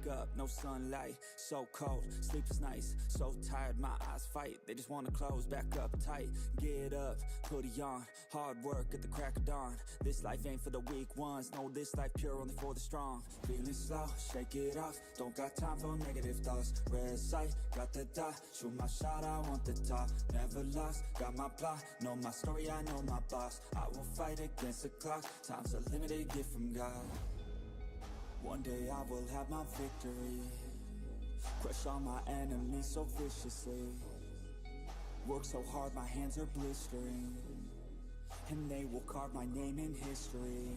Wake up, no sunlight, so cold, sleepless nights, so tired, my eyes fight, they just wanna close, back up tight, get up, hoodie on, hard work at the crack of dawn, this life ain't for the weak ones, no, this life pure only for the strong, feeling slow, shake it off, don't got time for negative thoughts, red sight, got the dot, shoot my shot, I want the top, never lost, got my plot, know my story, I know my boss, I will fight against the clock, time's a limited gift from God. One day I will have my victory, crush all my enemies so viciously, work so hard my hands are blistering, and they will carve my name in history.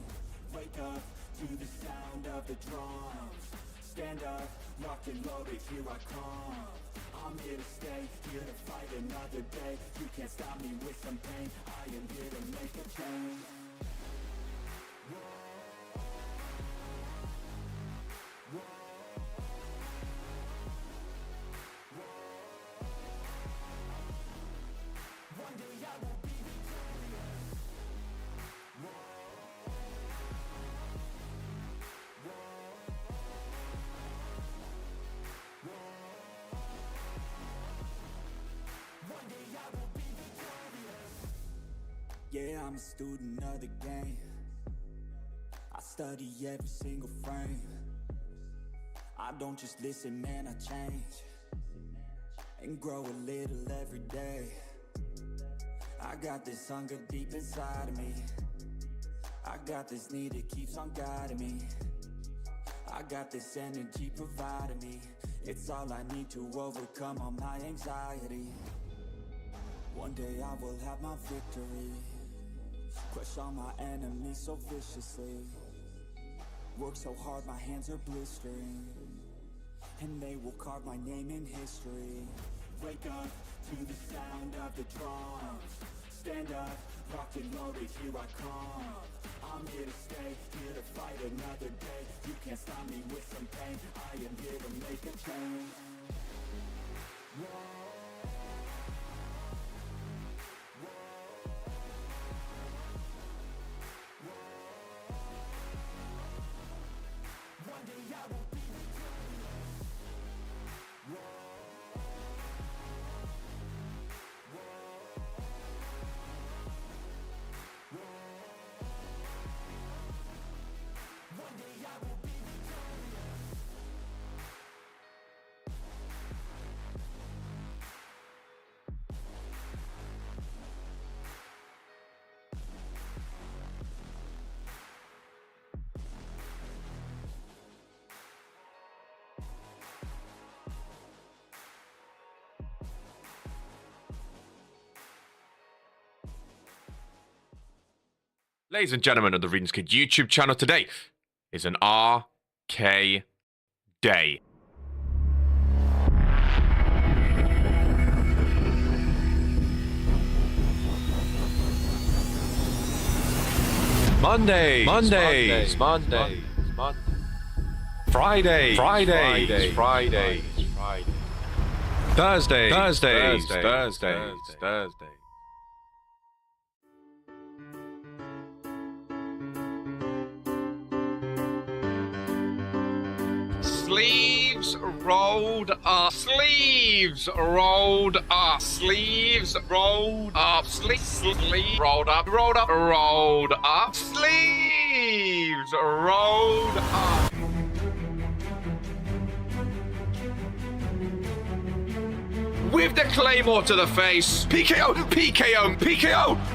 Wake up to the sound of the drums, stand up, locked and loaded, here I come. I'm here to stay, here to fight another day, you can't stop me with some pain, I am here to make a change. Yeah, I'm a student of the game, I study every single frame, I don't just listen, man, I change, and grow a little every day. I got this hunger deep inside of me, I got this need that keeps on guiding me, I got this energy providing me, it's all I need to overcome all my anxiety. One day I will have my victory, crush all my enemies so viciously, work so hard my hands are blistering, and they will carve my name in history. Wake up to the sound of the drums, stand up, locked and loaded, here I come. I'm here to stay, here to fight another day, you can't stop me with some pain, I am here to make a change. Whoa. Ladies and gentlemen of the Regents Kid YouTube channel, today is an RK day. Mondays, Fridays, Thursdays. Sleeves rolled up, sleeves rolled up, sleeves rolled up, sleeves rolled up, rolled up, sleeves rolled up. With the claymore to the face, PKO,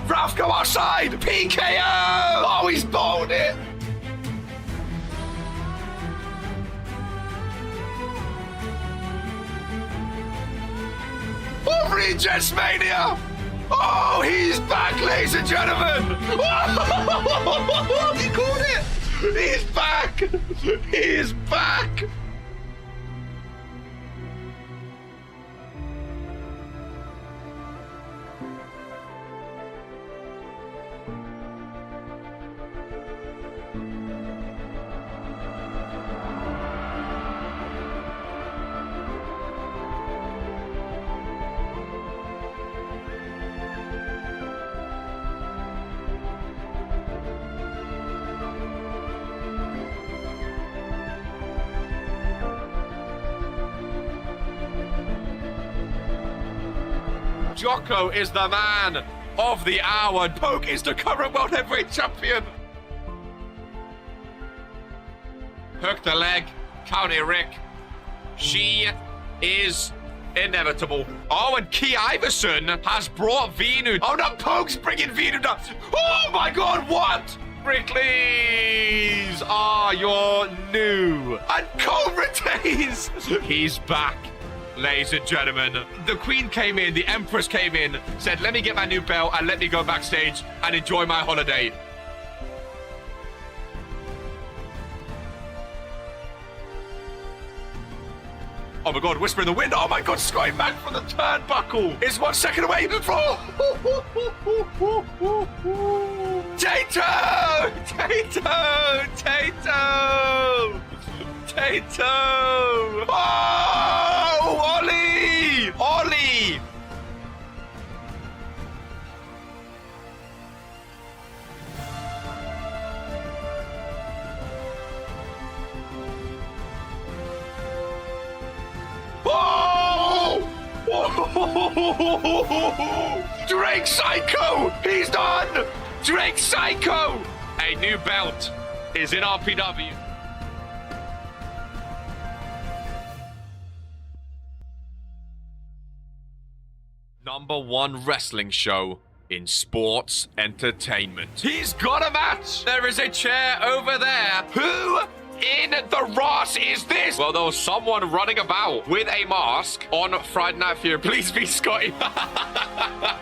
Ralph go outside, PKO! Oh, he's bowled it! Oh, Regents Mania! Oh, he's back, ladies and gentlemen! Oh, he caught it! He's back! He's back! Jocko is the man of the hour. And Poke is the current World Heavyweight Champion. Hook the leg. County Rick. She is inevitable. Oh, and Key Iverson has brought Venu. Oh, no, Poke's bringing Venu down. Oh, my God, what? Brickley's are your new. And Cole retains. He's back, ladies and gentlemen. The Queen came in, the Empress came in, said, let me get my new belt and let me go backstage and enjoy my holiday. Oh my God, whisper in the wind. Oh my God, Scotty back from the turnbuckle. Is 1 second away. Tato! Tato! Tato! Tato! Oh! Ollie! Ollie! Drake Psycho! He's done! Drake Psycho! A new belt is in RPW. #1 wrestling show in sports entertainment. He's got a match! There is a chair over there. Who in the Ross is this? Well, there was someone running about with a mask on Friday Night Fury. Please be Scotty.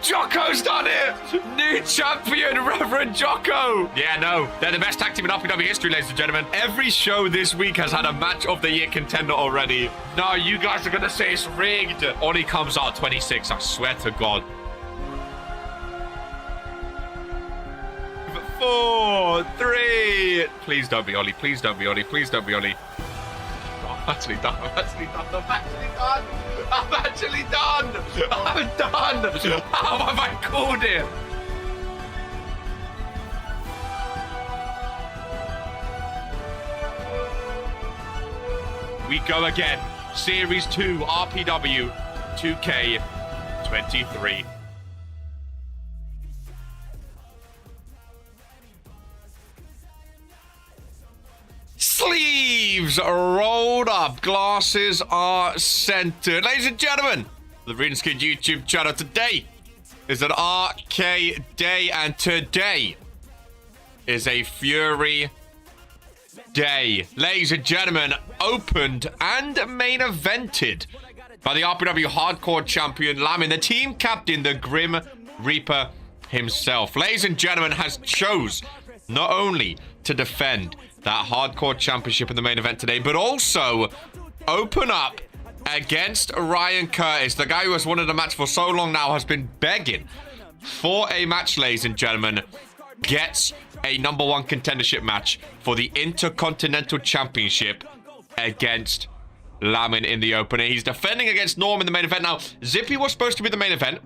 Jocko's done it! New champion, Reverend Jocko! Yeah, no, they're the best tag team in RPW history, ladies and gentlemen. Every show this week has had a match of the year contender already. No, you guys are gonna say it's rigged. Ollie comes out 26, I swear to God. 4, 3. Please don't be Ollie. Please don't be Ollie. Please don't be Ollie. Oh, I'm actually done. I'm actually done. I'm actually done. I'm actually done. I'm done. How have I called it? We go again. Series 2 RPW 2K23. Sleeves rolled up, glasses are centered. Ladies and gentlemen, the Regents Kid YouTube channel, today is an RK day, and today is a Fury day. Ladies and gentlemen, opened and main evented by the RPW Hardcore Champion Lamin, the team captain, the Grim Reaper himself. Ladies and gentlemen, has chose not only to defend that Hardcore Championship in the main event today, but also open up against Ryan Curtis, the guy who has wanted a match for so long now, has been begging for a match, ladies and gentlemen, gets a #1 contendership match for the Intercontinental Championship against Lamin in the opening. He's defending against Norm in the main event. Now, Zippy was supposed to be the main event.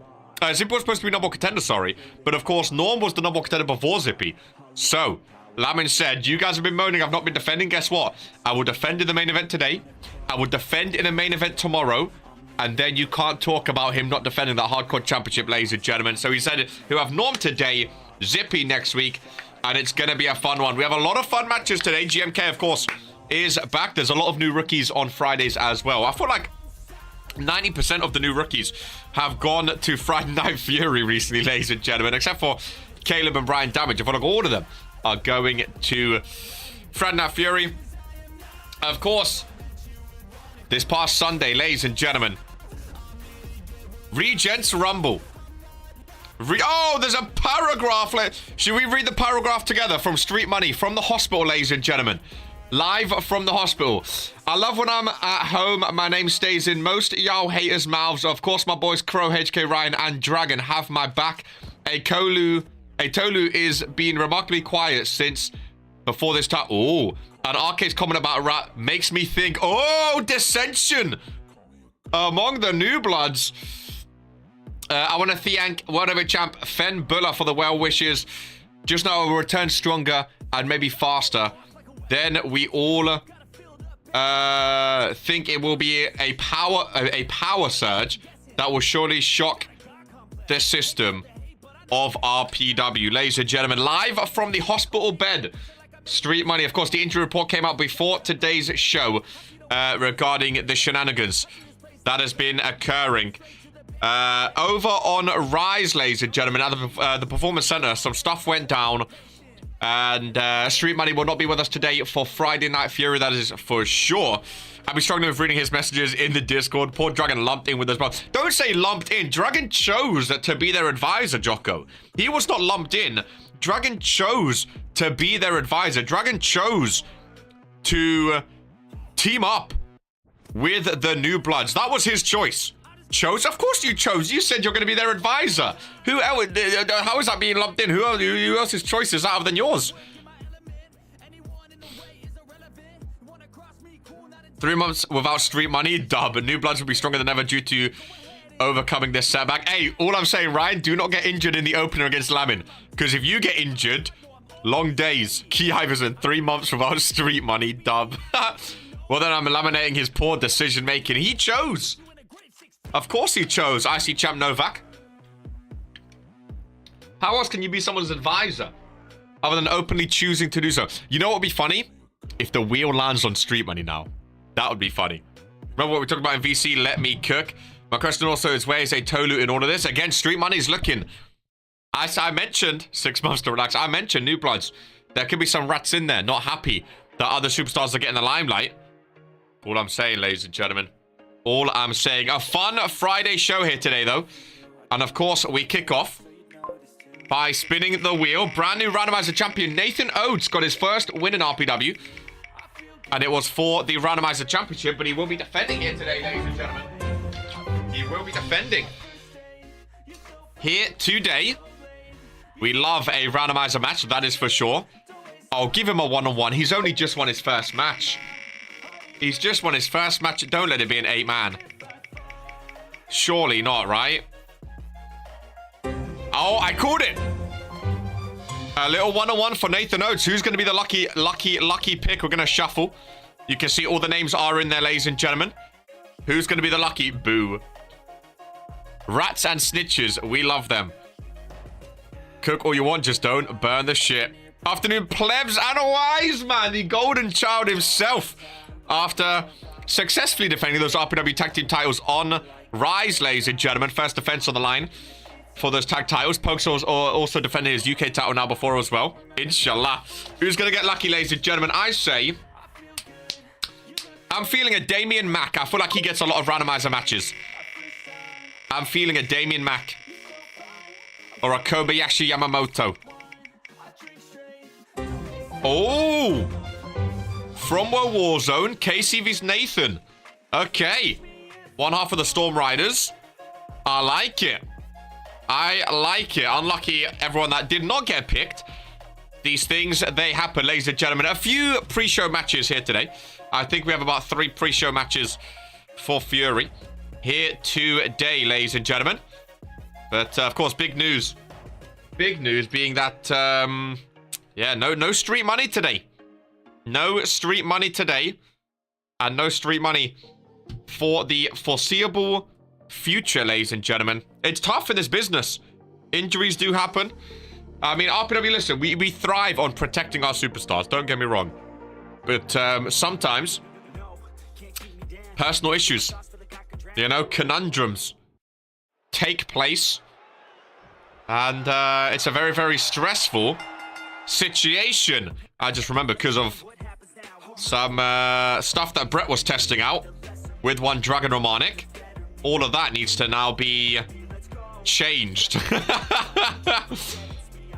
Zippy was supposed to be #1 contender, sorry. But of course, Norm was the #1 contender before Zippy. So, Lamin said, you guys have been moaning I've not been defending. Guess what? I will defend in the main event today. I will defend in the main event tomorrow. And then you can't talk about him not defending that Hardcore Championship, ladies and gentlemen. So he said he'll have Norm today, Zippy next week. And it's going to be a fun one. We have a lot of fun matches today. GMK, of course, is back. There's a lot of new rookies on Fridays as well. I feel like 90% of the new rookies have gone to Friday Night Fury recently, ladies and gentlemen. Except for Caleb and Brian Damage. I feel like all of them are going to Friday Night Fury. Of course, this past Sunday, ladies and gentlemen, Regents Rumble. Oh, there's a paragraph. Should we read the paragraph together from Street Money, from the hospital, ladies and gentlemen? Live from the hospital. I love when I'm at home. My name stays in most y'all haters' mouths. Of course, my boys Crow, HK Ryan, and Dragon have my back. A Tolu is being remarkably quiet since before this time. Oh, an Arcade's comment about rap makes me think, oh, dissension among the new bloods. I want to thank whatever champ Fen Buller for the well wishes. Just know I will return stronger and maybe faster. Then we all think it will be a power surge that will surely shock the system of RPW. Ladies and gentlemen, live from the hospital bed. Street Money. Of course, the injury report came out before today's show regarding the shenanigans that has been occurring. Over on Rise, ladies and gentlemen, at the Performance Center, some stuff went down. And Street Money will not be with us today for Friday Night Fury, that is for sure. I'll be struggling with reading his messages in the Discord. Poor Dragon lumped in with us. Well, don't say lumped in. Dragon chose to be their advisor, Jocko. He was not lumped in. Dragon chose to be their advisor. Dragon chose to team up with the New Bloods. That was his choice. Chose? Of course you chose. You said you're going to be their advisor. Who else? How is that being lumped in? Who else's choice is other than yours? 3 months without Street Money, dub. New Bloods will be stronger than ever due to overcoming this setback. Hey, all I'm saying, Ryan, do not get injured in the opener against Lamin. Because if you get injured, long days. Key Iverson, 3 months without Street Money, dub. Well, then I'm eliminating his poor decision making. He chose. Of course he chose. IC Champ Novak. How else can you be someone's advisor other than openly choosing to do so? You know what would be funny? If the wheel lands on Street Money now. That would be funny. Remember what we talked about in VC? Let me cook. My question also is, where is a Tolu in all of this? Again, Street Money is looking. As I mentioned, 6 months to relax. I mentioned New Bloods. There could be some rats in there not happy that other superstars are getting the limelight. All I'm saying, ladies and gentlemen. All I'm saying. A fun Friday show here today, though. And, of course, we kick off by spinning the wheel. Brand new Randomizer champion Nathan Oates got his first win in RPW. And it was for the Randomizer Championship, but he will be defending here today, ladies and gentlemen. He will be defending here today. We love a Randomizer match, that is for sure. I'll give him a one-on-one. He's only just won his first match. He's just won his first match. Don't let it be an 8-man. Surely not, right? Oh, I called it. A little one-on-one for Nathan Oates. Who's going to be the lucky pick? We're going to shuffle. You can see all the names are in there, ladies and gentlemen. Who's going to be the lucky? Boo. Rats and snitches. We love them. Cook all you want, just don't burn the shit. Afternoon, plebs and a wise man. The golden child himself. After successfully defending those RPW tag team titles on Rise, ladies and gentlemen. First defense on the line for those tag titles. Pokes also defending his UK title now before as well. Inshallah. Who's going to get lucky, ladies and gentlemen? I say, I'm feeling a Damien Mack. I feel like he gets a lot of randomizer matches. I'm feeling a Damien Mack. Or a Kobayashi Yamamoto. Oh! From Warzone, KCV's Nathan. Okay. One half of the Storm Riders. I like it. I like it. Unlucky everyone that did not get picked. These things, they happen, ladies and gentlemen. A few pre-show matches here today. I think we have about 3 pre-show matches for Fury here today, ladies and gentlemen. But, of course, big news. Big news being that, yeah, no Street Money today. No Street Money today. And no Street Money for the foreseeable future, ladies and gentlemen. It's tough in this business. Injuries do happen. I mean, RPW, listen, we thrive on protecting our superstars. Don't get me wrong. But sometimes personal issues, you know, conundrums take place. And it's a very, very stressful situation. I just remember because of some stuff that Brett was testing out with one Dragon Romanic. All of that needs to now be changed.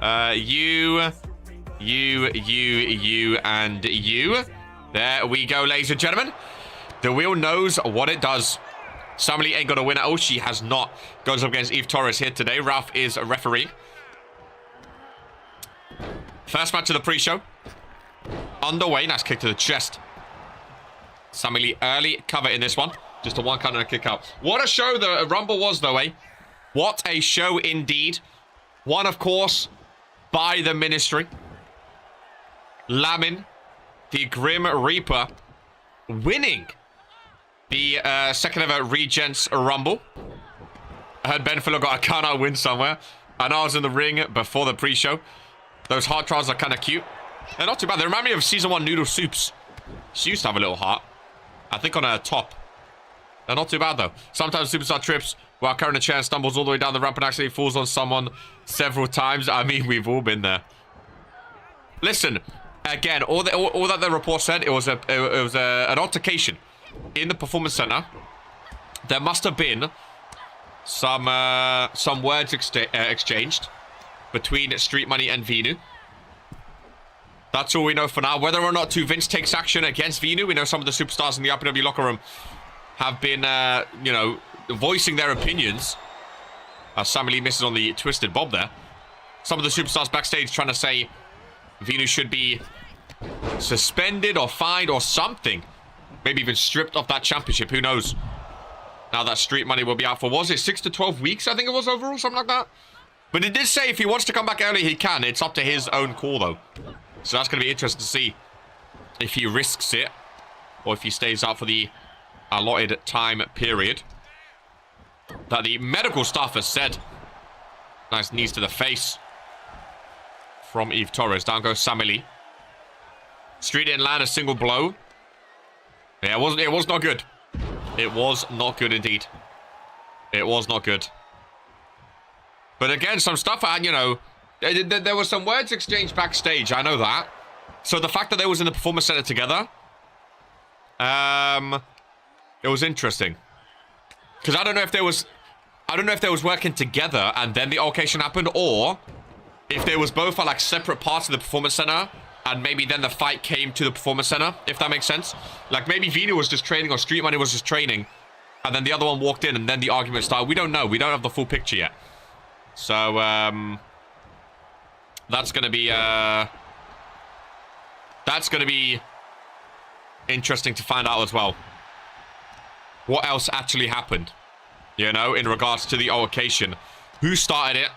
You, and you. There we go, ladies and gentlemen. The wheel knows what it does. Samly ain't got a winner. Oh, she has not. Goes up against Eve Torres here today. Ralph is a referee. First match of the pre-show. Underway. Nice kick to the chest. Samly early cover in this one. Just a one count and a kick out. What a show the Rumble was, though, eh? What a show indeed. One, of course, by the Ministry. Lamin, the Grim Reaper, winning the second ever Regents Rumble. I heard Ben Fuller got a count-out win somewhere. I know I was in the ring before the pre-show. Those heart trials are kind of cute. They're not too bad. They remind me of Season 1 Noodle Soups. She used to have a little heart. I think on her top. They're not too bad, though. Sometimes Superstar trips while carrying a chair and stumbles all the way down the ramp and actually falls on someone several times. I mean, we've all been there. Listen, again, all that the report said, it was an altercation in the Performance Center. There must have been some words exchanged between Street Money and Vinu. That's all we know for now. Whether or not Vince takes action against Vinu, we know some of the superstars in the RPW locker room have been, you know, voicing their opinions. Sammy Lee misses on the Twisted Bob there. Some of the superstars backstage trying to say Vinu should be suspended or fined or something. Maybe even stripped off that championship. Who knows? Now that Street Money will be out for, was it 6 to 12 weeks? I think it was overall, something like that. But it did say if he wants to come back early, he can. It's up to his own call, though. So that's going to be interesting to see if he risks it or if he stays out for the allotted time period that the medical staff has said. Nice knees to the face from Eve Torres. Down goes Sammy Lee. Street didn't land a single blow. Yeah, it was not good. It was not good indeed. It was not good. But again, some stuff, you know, there was some words exchanged backstage. I know that. So the fact that they was in the Performance Center together, it was interesting. Because I don't know if there was working together and then the altercation happened, or if there was both at like separate parts of the Performance Center and maybe then the fight came to the Performance Center, if that makes sense. Like maybe Vinu was just training or Street Money was just training and then the other one walked in and then the argument started. We don't know. We don't have the full picture yet. So, that's going to be interesting to find out as well. What else actually happened, you know, in regards to the altercation. Who started it?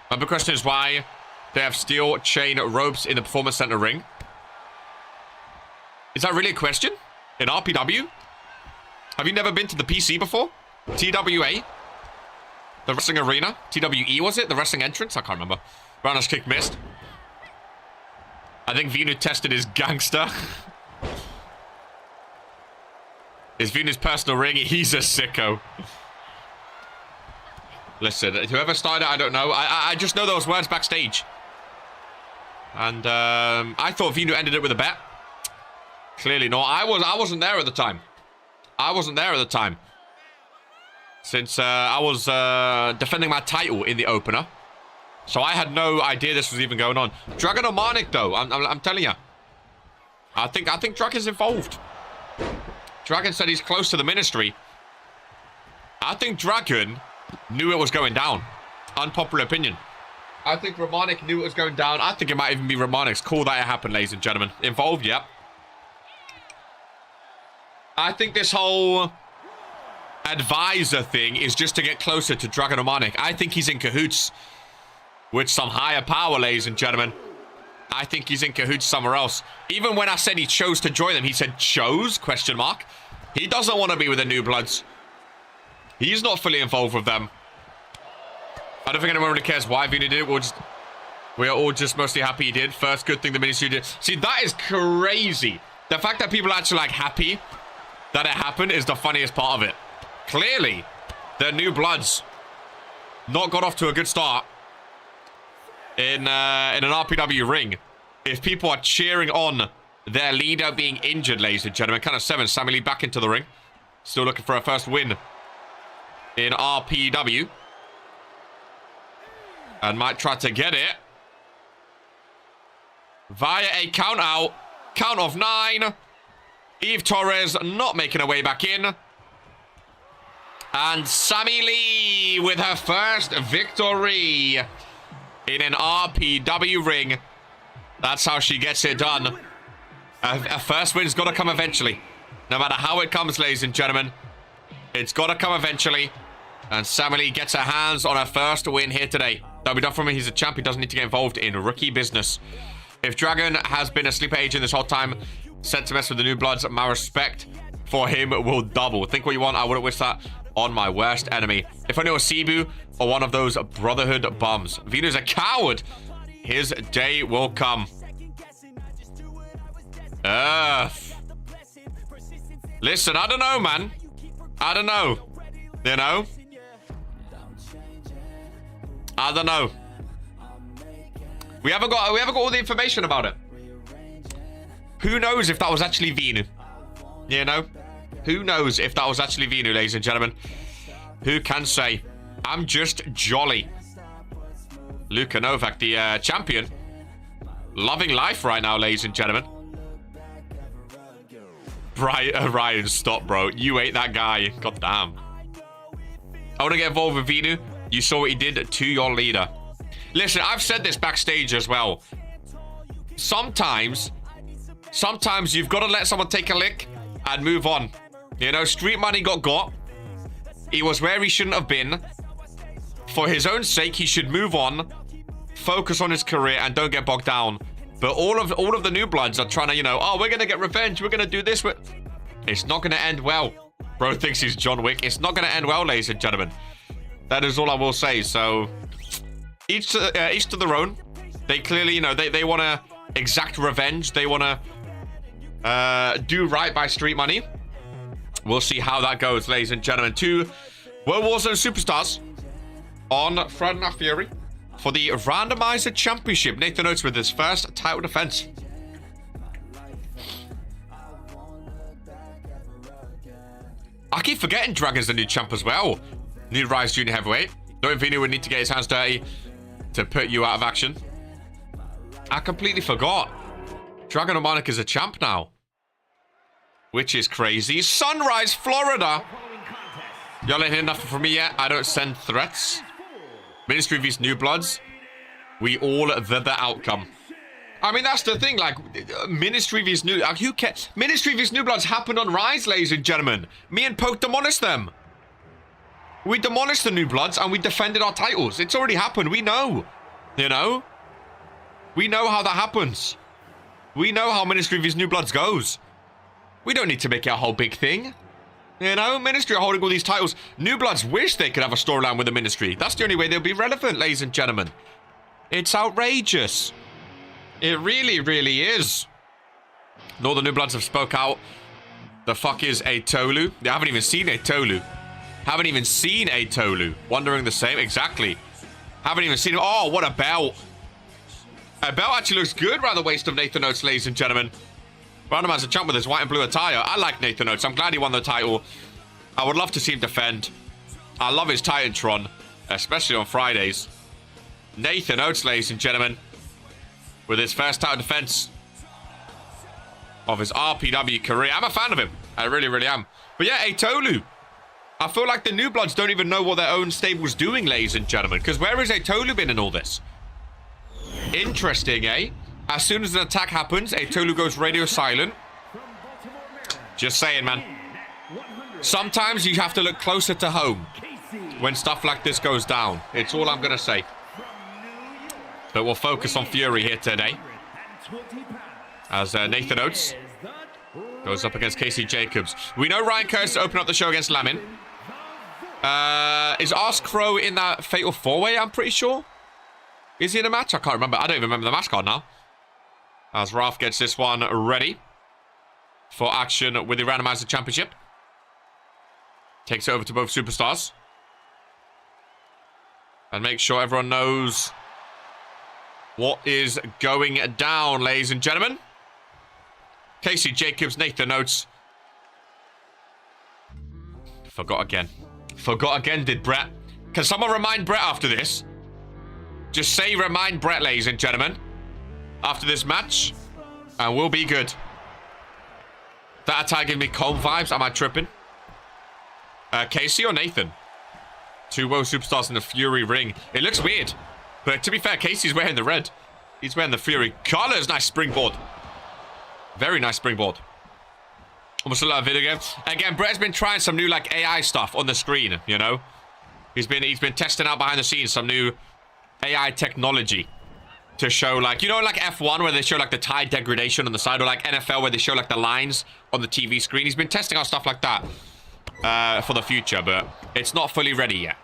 And the question is why they have steel chain ropes in the Performance Center ring. Is that really a question? In RPW? Have you never been to the PC before? TWA? The wrestling arena? TWE, was it? The wrestling entrance? I can't remember. Roundhouse kick missed. I think Vinu tested his gangster. Is Venu's personal ring? He's a sicko. Listen, whoever started it, I don't know. I just know those words backstage. And I thought Vinu ended it with a bet. Clearly not. I wasn't there at the time. I wasn't there at the time. Since I was defending my title in the opener. So I had no idea this was even going on. Dragon Omanic, though, I'm telling you. I think Dragon's involved. Dragon said he's close to the ministry. I think Dragon knew it was going down. Unpopular opinion. I think Romanic knew it was going down. I think it might even be Romanic's call that it happened, ladies and gentlemen. Involved, yep. I think this whole advisor thing is just to get closer to Dragon Omanic. I think he's in cahoots with some higher power, ladies and gentlemen. I think he's in cahoots somewhere else. Even when I said he chose to join them, he said chose, question mark. He doesn't want to be with the New Bloods. He's not fully involved with them. I don't think anyone really cares why Vinu did it. We are all just mostly happy he did. First good thing the ministry did. See, that is crazy. The fact that people are actually like happy that it happened is the funniest part of it. Clearly, the New Bloods not got off to a good start in an RPW ring. If people are cheering on their leader being injured, ladies and gentlemen. Count of 7, Sammy Lee back into the ring. Still looking for a first win in RPW. And might try to get it via a count out. Count of 9. Eve Torres not making her way back in. And Sammy Lee with her first victory in an RPW ring. That's how she gets it done. A first win's got to come eventually. No matter how it comes, ladies and gentlemen. It's got to come eventually. And Sammy Lee gets her hands on her first win here today. That'll be done for him. He's a champ. He doesn't need to get involved in rookie business. If Dragon has been a sleeper agent this whole time, sent to mess with the New Bloods, my respect for him will double. Think what you want. I wouldn't wish that on my worst enemy. If I knew a Cebu or one of those Brotherhood bombs. Venu's a coward. His day will come. Listen, I don't know, man. I don't know. You know? I don't know. We haven't got all the information about it. Who knows if that was actually Venu? You know? Who knows if that was actually Venu, ladies and gentlemen? Who can say? I'm just jolly. Luka Novak, the champion. Loving life right now, ladies and gentlemen. Ryan, stop, bro. You ain't that guy. God damn. I want to get involved with Venu. You saw what he did to your leader. Listen, I've said this backstage as well. Sometimes you've got to let someone take a lick and move on. You know, Street Money got. He was where he shouldn't have been. For his own sake, he should move on, focus on his career, and don't get bogged down. But all of the new bloods are trying to, you know, oh, we're gonna get revenge, we're gonna do this. It's not gonna end well. Bro thinks he's John Wick. It's not gonna end well, ladies and gentlemen. That is all I will say. So each to their own. They clearly, you know, they want to exact revenge. They want to do right by Street Money. We'll see how that goes, ladies and gentlemen. 2 World Warzone superstars on Friday Night Fury for the Randomizer Championship. Nathan Oates with his first title defense. I keep forgetting Dragon's the new champ as well. New Rise Junior Heavyweight. Knowing Vinu would need to get his hands dirty to put you out of action. I completely forgot. Dragon O'Monic is a champ now. Which is crazy. Sunrise, Florida. Y'all ain't heard nothing from me yet. I don't send threats. Ministry vs New Bloods. We all the outcome. I mean, that's the thing. Like, Ministry vs New... Like, who cares? Ministry vs New Bloods happened on Rise, ladies and gentlemen. Me and Poke demolished them. We demolished the New Bloods and we defended our titles. It's already happened. We know. You know? We know how that happens. We know how Ministry vs New Bloods goes. We don't need to make it a whole big thing. You know, Ministry are holding all these titles. New Bloods wish they could have a storyline with the Ministry. That's the only way they'll be relevant, ladies and gentlemen. It's outrageous. It really, really is. No, the New Bloods have spoke out. The fuck is a Tolu? They haven't even seen a Tolu. Haven't even seen a Tolu. Wondering the same. Exactly. Haven't even seen him. Oh, what a belt. A belt actually looks good around the waist of Nathan Oates, ladies and gentlemen. Randomizer champ with his white and blue attire. I like Nathan Oates. I'm glad he won the title. I would love to see him defend. I love his Titantron, especially on Fridays. Nathan Oates, ladies and gentlemen, with his first title defense of his RPW career. I'm a fan of him. I really, really am. But yeah, Atolu. I feel like the New Bloods don't even know what their own stable's doing, ladies and gentlemen. Because where has Atolu been in all this? Interesting, eh? As soon as an attack happens, Atolu goes radio silent. Just saying, man. Sometimes you have to look closer to home when stuff like this goes down. It's all I'm going to say. But we'll focus on Fury here today. As Nathan Oates goes up against Casey Jacobs. We know Ryan Curtis opened up the show against Lamin. Is Ask Crow in that Fatal 4-Way, I'm pretty sure? Is he in a match? I can't remember. I don't even remember the match card now. As Ralph gets this one ready for action with the Randomizer Championship. Takes it over to both superstars. And make sure everyone knows what is going down, ladies and gentlemen. Casey Jacobs, Nathan Oates. Forgot again. Forgot again, did Brett. Can someone remind Brett after this? Just say remind Brett, ladies and gentlemen. After this match. And we'll be good. That attack giving me calm vibes. Am I tripping? Casey or Nathan? 2 World Superstars in the Fury ring. It looks weird. But to be fair, Casey's wearing the red. He's wearing the Fury colors. Nice springboard. Very nice springboard. Almost a lot of video game. Again, Brett's been trying some new like AI stuff on the screen, you know. He's been testing out behind the scenes some new AI technology to show like, you know, like F1 where they show like the tire degradation on the side, or like NFL where they show like the lines on the TV screen. He's been testing out stuff like that. for the future, but it's not fully ready yet.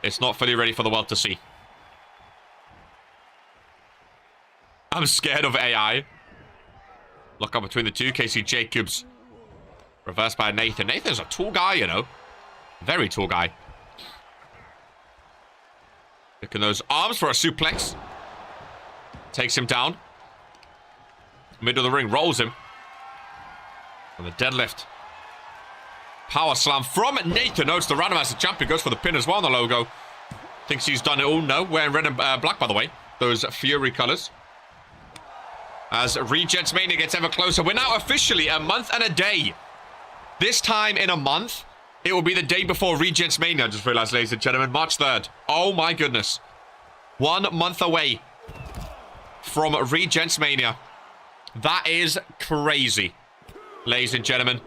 It's not fully ready for the world to see. I'm scared of AI. Lock up between the two. Casey Jacobs. Reversed by Nathan. Nathan's a tall guy, you know. Very tall guy. Look at those arms for a suplex. Takes him down. Middle of the ring. Rolls him. And the deadlift. Power slam from Nathan. Notes the Randomizer champion. Goes for the pin as well on the logo. Thinks he's done it all. No. Wearing red and black, by the way. Those Fury colors. As Regents Mania gets ever closer. We're now officially a month and a day. This time in a month, it will be the day before Regents Mania. I just realized, ladies and gentlemen. March 3rd. Oh my goodness. 1 month away from Regents Mania. That is crazy, ladies and gentlemen.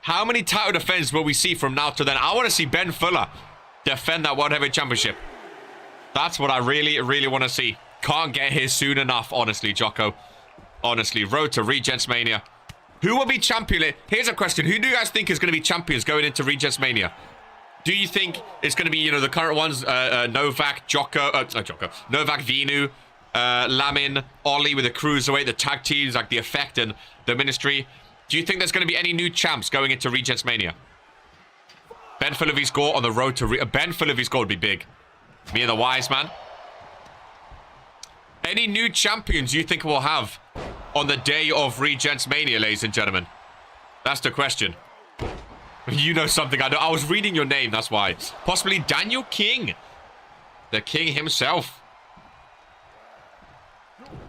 How many title defenses will we see from now to then? I want to see Ben Fuller defend that World Heavyweight Championship. That's what I really, really want to see. Can't get here soon enough, honestly, Jocko. Honestly, road to Regents Mania. Who will be champion? Here's a question. Who do you guys think is going to be champions going into Regents Mania? Do you think it's going to be, you know, the current ones? Novak, Novak, Vinu, Lamin, Ollie with the Cruiserweight, the tag teams like the Effect and the Ministry. Do you think there's going to be any new champs going into Regents Mania? Ben Fuller vs. Gore on the road to... Ben Fuller vs. Gore would be big. Me and the Wise Man. Any new champions you think we'll have on the day of Regents Mania, ladies and gentlemen? That's the question. You know something I know. I was reading your name, that's why. Possibly Daniel King. The King himself.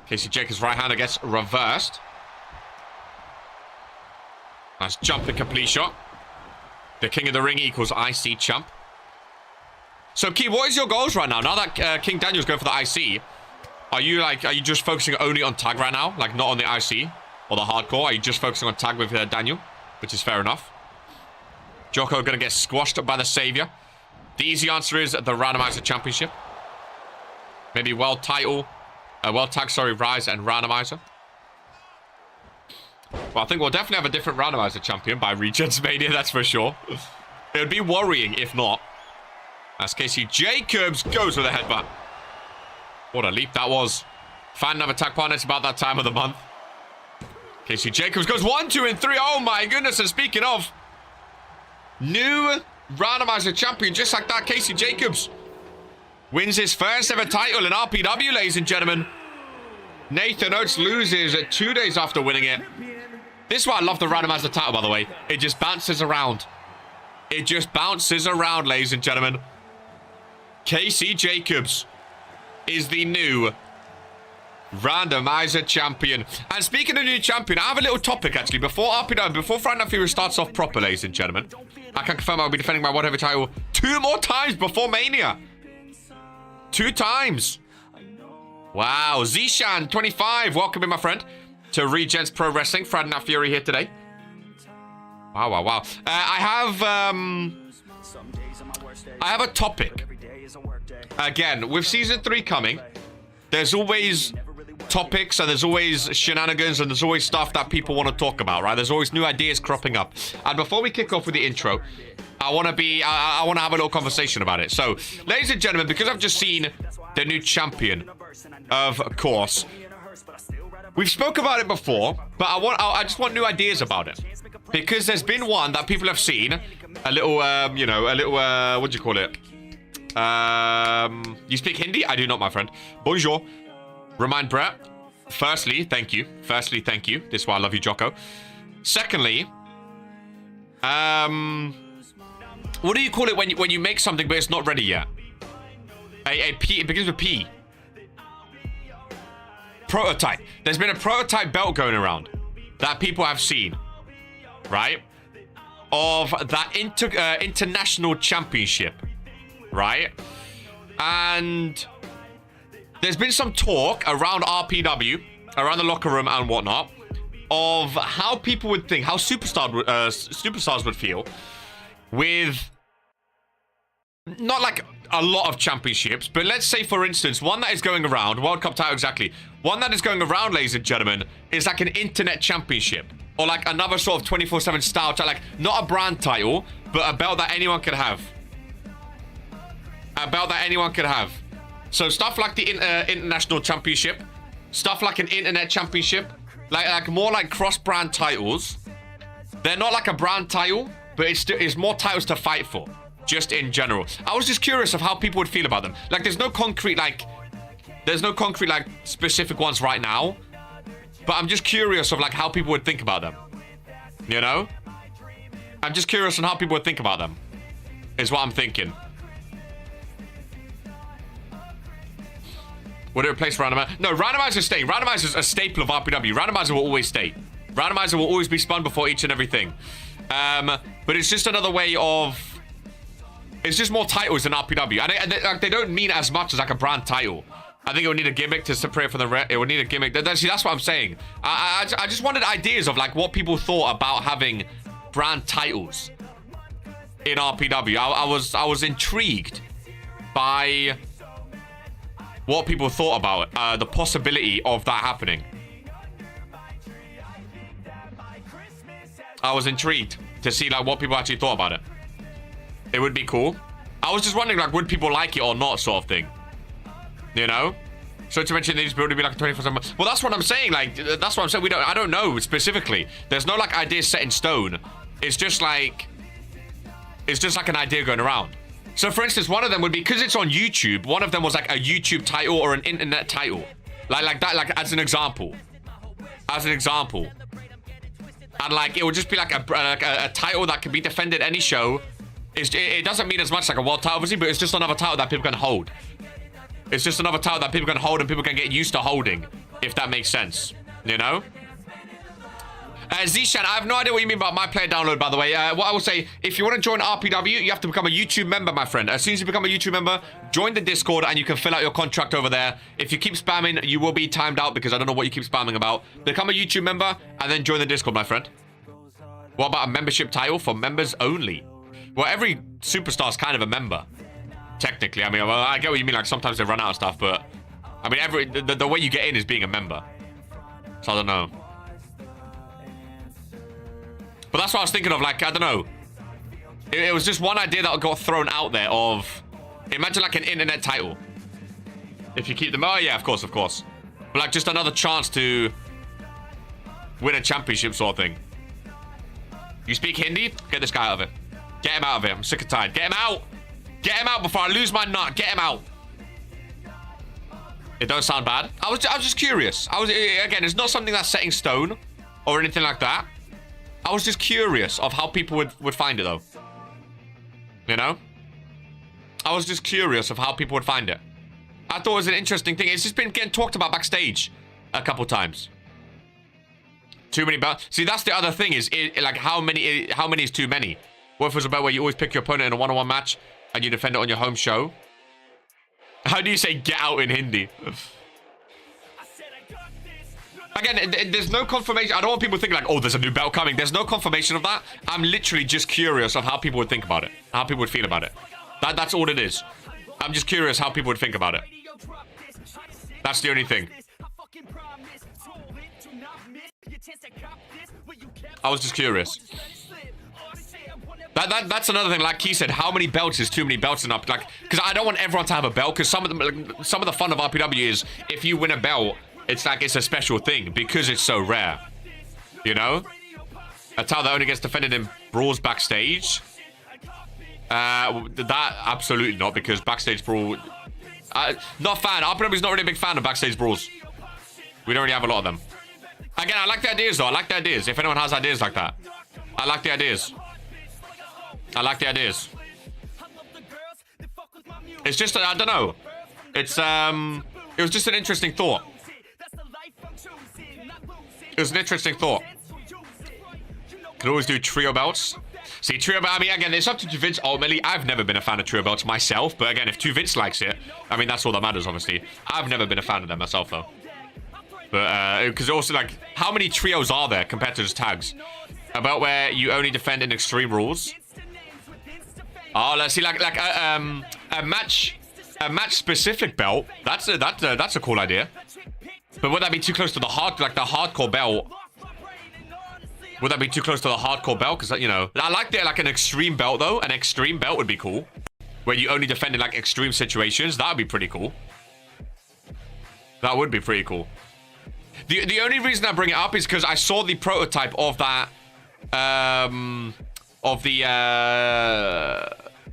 Casey Jacobs' right hander gets reversed. Nice jumping complete shot. The King of the Ring equals IC champ. So, Key, what is your goals right now? Now that King Daniel's going for the IC, are you just focusing only on tag right now? Like, not on the IC or the hardcore? Are you just focusing on tag with Daniel? Which is fair enough. Jocko going to get squashed by the Savior. The easy answer is the Randomizer Championship. Maybe World Title. World Tag, sorry, Rise and Randomizer. Well, I think we'll definitely have a different Randomizer champion by Regents Mania, that's for sure. It would be worrying if not. As Casey Jacobs goes with a headbutt. What a leap that was. Find another tag partner. It's about that time of the month. Casey Jacobs goes 1, 2, and 3. Oh my goodness. And speaking of, new Randomizer champion, just like that, Casey Jacobs wins his first ever title in RPW, ladies and gentlemen. Nathan Oates loses 2 days after winning it. This is why I love the Randomizer title, by the way. It just bounces around. It just bounces around, ladies and gentlemen. Casey Jacobs is the new Randomizer champion. And speaking of new champion, I have a little topic, actually. Before RPW, before Friday Night Fury starts off proper, ladies and gentlemen, I can confirm I'll be defending my World Heavyweight title 2 more times before Mania. 2 times. Wow. Zishan25, welcome in, my friend, to Regents Pro Wrestling. Friday Night Fury here today. Wow, wow, wow. I have a topic. Again, with Season 3 coming, there's always topics and there's always shenanigans and there's always stuff that people want to talk about, right? There's always new ideas cropping up. And before we kick off with the intro, I want to have a little conversation about it. So, ladies and gentlemen, because I've just seen the new champion, of course, we've spoke about it before, but I just want new ideas about it. Because there's been one that people have seen, a little, what do you call it? You speak Hindi? I do not, my friend. Bonjour. Remind Brett. Firstly, thank you. This is why I love you, Jocko. Secondly, what do you call it when you make something but it's not ready yet? A P. It begins with P. Prototype. There's been a prototype belt going around that people have seen, right? Of that international championship, right? And there's been some talk around RPW, around the locker room and whatnot, of how people would think, how superstars would feel with not like a lot of championships, but let's say, for instance, one that is going around, World Cup title exactly, one that is going around, ladies and gentlemen, is like an internet championship. Or like another sort of 24/7 style title. Like not a brand title, but a belt that anyone could have. A belt that anyone could have. So stuff like the International Championship. Stuff like an Internet Championship. Like more like cross-brand titles. They're not like a brand title, but it's more titles to fight for. Just in general. I was just curious of how people would feel about them. Like there's no concrete like specific ones right now. But I'm just curious of like how people would think about them. You know? I'm just curious on how people would think about them. Is what I'm thinking. Would it replace Randomizer? No, Randomizer's staying. Randomizer's a staple of RPW. Randomizer will always stay. Randomizer will always be spun before each and everything. But it's just another way of... It's just more titles than RPW. And they don't mean as much as like a brand title. I think it would need a gimmick to separate from the rest. It would need a gimmick. See, that's what I'm saying. I just wanted ideas of like what people thought about having brand titles in RPW. I was intrigued by what people thought about it, the possibility of that happening. I was intrigued to see like what people actually thought about it. It would be cool. I was just wondering like would people like it or not, sort of thing. You know? So to mention these build to be like a 24/7. Well, that's what I'm saying. Like that's what I'm saying. I don't know specifically. There's no like idea set in stone. It's just like an idea going around. So for instance, one of them would be, because it's on YouTube, one of them was like a YouTube title or an internet title. Like that, like as an example. As an example. And like it would just be like a title that could be defended any show. It doesn't mean as much like a world title, obviously, but it's just another title that people can hold. It's just another title that people can hold and people can get used to holding, if that makes sense. You know? Zishan, I have no idea what you mean by my player download, by the way. What I will say, if you want to join RPW, you have to become a YouTube member, my friend. As soon as you become a YouTube member, join the Discord and you can fill out your contract over there. If you keep spamming, you will be timed out because I don't know what you keep spamming about. Become a YouTube member and then join the Discord, my friend. What about a membership title for members only? Well, every superstar is kind of a member. Technically, I mean, well, I get what you mean. Like sometimes they run out of stuff, but I mean, the way you get in is being a member. So I don't know. But that's what I was thinking of. Like I don't know. It was just one idea that got thrown out there. Of imagine like an internet title. If you keep them, oh yeah, of course. But like just another chance to win a championship sort of thing. You speak Hindi? Get this guy out of it. Get him out of it. I'm sick and tired. Get him out. Get him out before I lose my nut. Get him out. It don't sound bad. I was just curious. Again, it's not something that's set in stone or anything like that. I was just curious of how people would find it though. You know? I was just curious of how people would find it. I thought it was an interesting thing. It's just been getting talked about backstage a couple times. Too many belts. See, that's the other thing is like how many is too many? What if it was a belt where you always pick your opponent in a one-on-one match and you defend it on your home show? How do you say get out in Hindi? Again, there's no confirmation. I don't want people thinking like, oh, there's a new belt coming. There's no confirmation of that. I'm literally just curious of how people would think about it. How people would feel about it. That's all it is. I'm just curious how people would think about it. That's the only thing. I was just curious. That's another thing. Like he said, how many belts is too many belts in up? Like, because I don't want everyone to have a belt. Because some of the fun of RPW is if you win a belt, it's like it's a special thing because it's so rare. You know, a title that only gets defended in brawls backstage. That absolutely not, because backstage brawl. Not a fan. RPW is not really a big fan of backstage brawls. We don't really have a lot of them. Again, I like the ideas though. I like the ideas. If anyone has ideas like that, I like the ideas. I like the ideas. It's just, I don't know. It's, it was just an interesting thought. It was an interesting thought. Could always do trio belts. See, trio belts, I mean, again, it's up to Vince ultimately. I've never been a fan of trio belts myself, but again, if Vince likes it, I mean, that's all that matters, obviously. I've never been a fan of them myself, though. But, because also, like, how many trios are there compared to just tags? About where you only defend in Extreme Rules. Oh, let's see, like a match specific belt. That's a cool idea. But would that be too close to the hardcore belt? Would that be too close to the hardcore belt? Because, you know, I like like an extreme belt, though. An extreme belt would be cool. Where you only defend in, like, extreme situations. That would be pretty cool. That would be pretty cool. The only reason I bring it up is because I saw the prototype of that, of the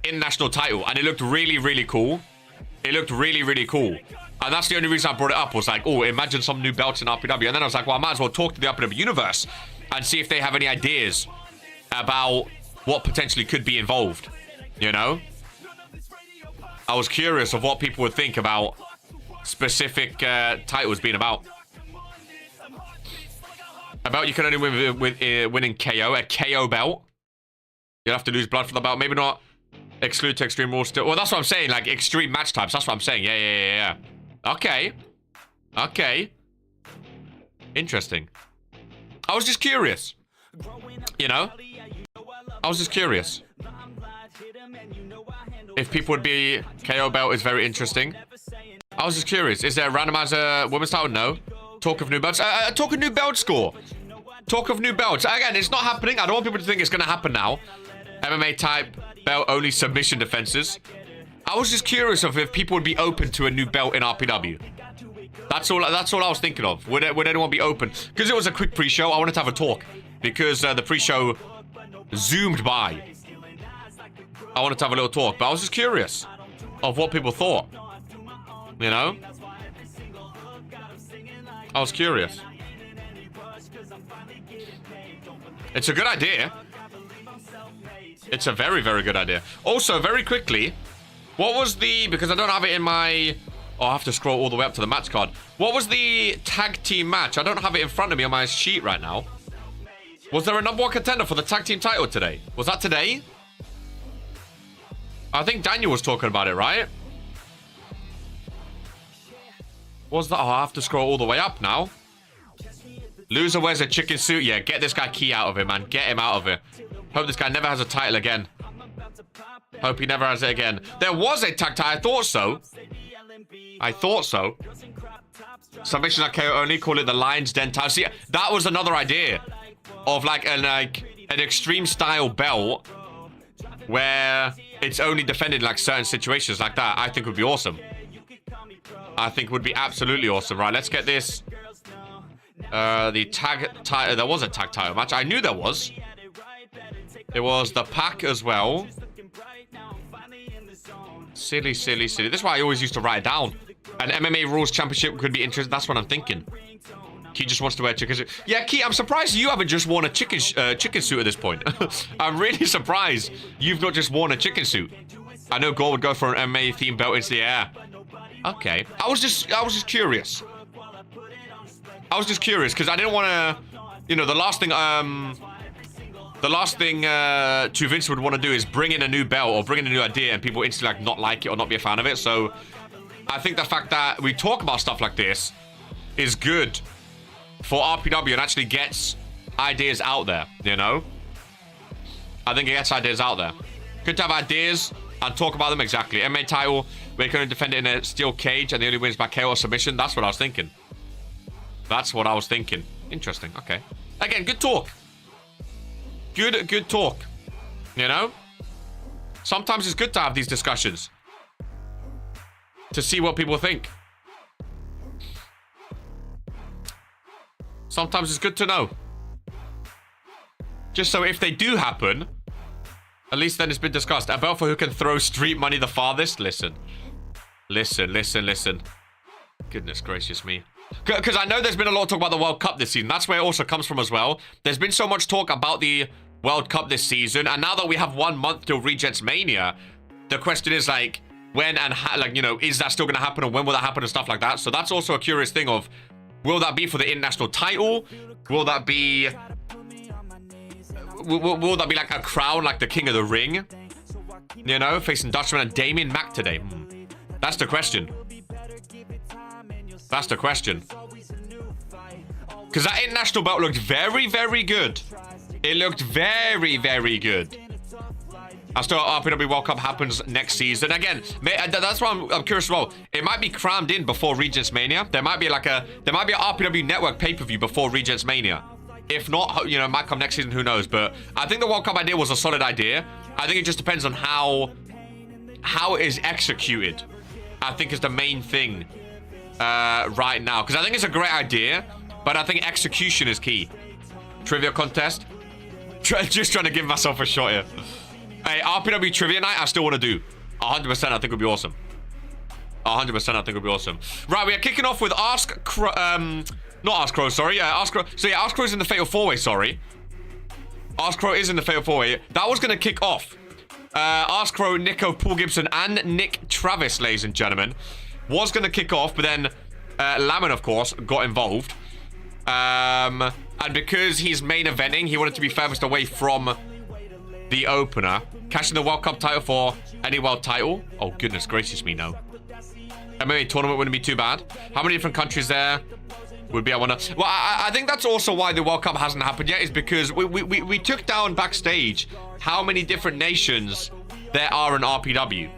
international title. And it looked really, really cool. It looked really, really cool. And that's the only reason I brought it up, was like, oh, imagine some new belts in RPW. And then I was like, well, I might as well talk to the RPW universe and see if they have any ideas about what potentially could be involved, you know? I was curious of what people would think about specific titles being about. About you can only win with winning KO, a KO belt. You'll have to lose blood for the belt. Maybe not exclude to Extreme Rules still. Well, that's what I'm saying, like extreme match types. That's what I'm saying. Yeah. Okay. Interesting. I was just curious. You know? I was just curious. If people would be... KO belt is very interesting. I was just curious. Is there a randomizer women's title? No. Talk of new belts. Talk of new belt score. Talk of new belts. Again, it's not happening. I don't want people to think it's going to happen now. MMA type belt only submission defenses. I was just curious of if people would be open to a new belt in RPW. That's all I was thinking of. Would anyone be open? Because it was a quick pre-show, I wanted to have a talk. Because the pre-show zoomed by. I wanted to have a little talk. But I was just curious of what people thought. You know? I was curious. It's a good idea. It's a very, very good idea. Also, very quickly, what was the... Because I don't have it in my... Oh, I have to scroll all the way up to the match card. What was the tag team match? I don't have it in front of me on my sheet right now. Was there a #1 contender for the tag team title today? Was that today? I think Daniel was talking about it, right? Was that? Oh, I have to scroll all the way up now. Loser wears a chicken suit. Yeah, get this guy Key out of it, man. Get him out of it. Hope this guy never has a title again. Hope he never has it again. There was a tag title. I thought so. I thought so. Submission at KO only. Call it the Lion's Den title. See, that was another idea of like an extreme style belt where it's only defended in like certain situations like that. I think would be awesome. I think would be absolutely awesome. Right, let's get this. The tag title. There was a tag title match. I knew there was. It was the pack as well. Silly. This is why I always used to write it down. An MMA Rules Championship could be interesting. That's what I'm thinking. Key just wants to wear chicken suit. Yeah, Key, I'm surprised you haven't just worn a chicken suit at this point. I'm really surprised you've not just worn a chicken suit. I know Gore would go for an MMA themed belt into the air. Okay. I was just curious. I was just curious because I didn't want to, you know, the last thing to Vince would want to do is bring in a new belt or bring in a new idea and people instantly like not like it or not be a fan of it. So I think the fact that we talk about stuff like this is good for RPW and actually gets ideas out there, you know? I think it gets ideas out there. Good to have ideas and talk about them. Exactly. MMA title, we're going to defend it in a steel cage and the only wins by KO or submission. That's what I was thinking. That's what I was thinking. Interesting. Okay. Again, good talk. Good talk. You know? Sometimes it's good to have these discussions. To see what people think. Sometimes it's good to know. Just so if they do happen, at least then it's been discussed. A belt for who can throw street money the farthest? Listen. Goodness gracious me. Because I know there's been a lot of talk about the World Cup this season. That's where it also comes from as well. There's been so much talk about the World Cup this season. And now that we have 1 month till Regents Mania, the question is like, when and how, like, you know, is that still going to happen? Or when will that happen and stuff like that? So that's also a curious thing of, will that be for the international title? Will that be... Will that be like a crown, like the King of the Ring? You know, facing Dutchman and Damien Mack today. That's the question. That's the question. Because that international belt looked very, very good. It looked very, very good. I still RPW World Cup happens next season. Again, that's why I'm curious as well. It might be crammed in before Regents Mania. There might be an RPW Network pay-per-view before Regents Mania. If not, you know, it might come next season, who knows. But I think the World Cup idea was a solid idea. I think it just depends on how it is executed. I think is the main thing right now. Because I think it's a great idea, but I think execution is key. Trivia contest. Just trying to give myself a shot here. Hey, RPW trivia night, I still want to do. 100% I think would be awesome. 100% I think would be awesome. Right, we are kicking off with Ask Crow. Not Ask Crow, sorry. Yeah, Ask Crow. So yeah, Ask Crow is in the Fatal 4-Way, sorry. Ask Crow is in the Fatal 4-Way. That was going to kick off. Ask Crow, Nico, Paul Gibson, and Nick Travis, ladies and gentlemen. Was going to kick off, but then Lamin, of course, got involved. And because he's main eventing, he wanted to be furthest away from the opener. Cashing the World Cup title for any world title. Oh, goodness gracious me, no. MMA tournament wouldn't be too bad. How many different countries there would be? I wonder. Well, I think that's also why the World Cup hasn't happened yet, is because we took down backstage how many different nations there are in RPW,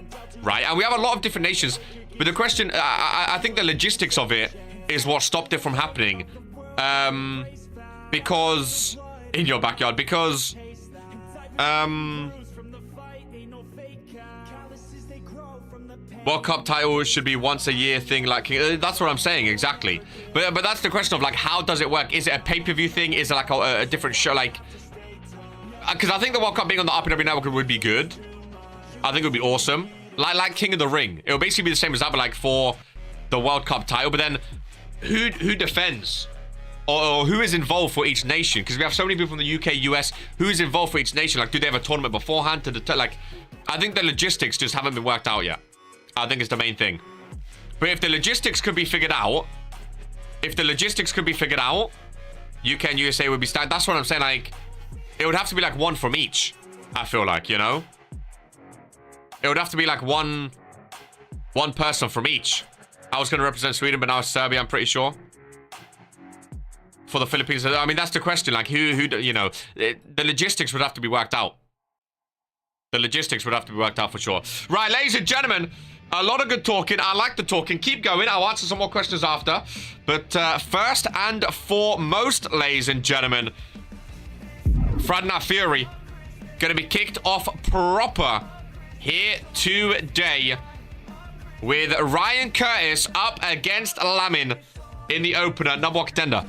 right? And we have a lot of different nations. But the question, I think the logistics of it is what stopped it from happening. Because in your backyard, because World Cup title should be once a year thing, like that's what I'm saying exactly. But that's the question of like, how does it work? Is it a pay-per-view thing? Is it like a different show? Like, because I think the World Cup being on the RPW network would be good. I think it would be awesome. Like King of the Ring, it will basically be the same as that, but like for the World Cup title. But then who defends? Or who is involved for each nation? Because we have so many people from the UK, US. Who is involved for each nation? Like, do they have a tournament beforehand to like? I think the logistics just haven't been worked out yet. I think it's the main thing. But if the logistics could be figured out, UK and USA would be stand. That's what I'm saying. Like, it would have to be like one from each. I feel like, you know, it would have to be like one person from each. I was going to represent Sweden, but now it's Serbia. I'm pretty sure. For the Philippines, I mean, that's the question. Like, who, you know, the logistics would have to be worked out. The logistics would have to be worked out for sure. Right, ladies and gentlemen, a lot of good talking. I like the talking. Keep going. I'll answer some more questions after. But first and foremost, ladies and gentlemen, Friday Night Fury going to be kicked off proper here today with Ryan Curtis up against Lamin in the opener, number one contender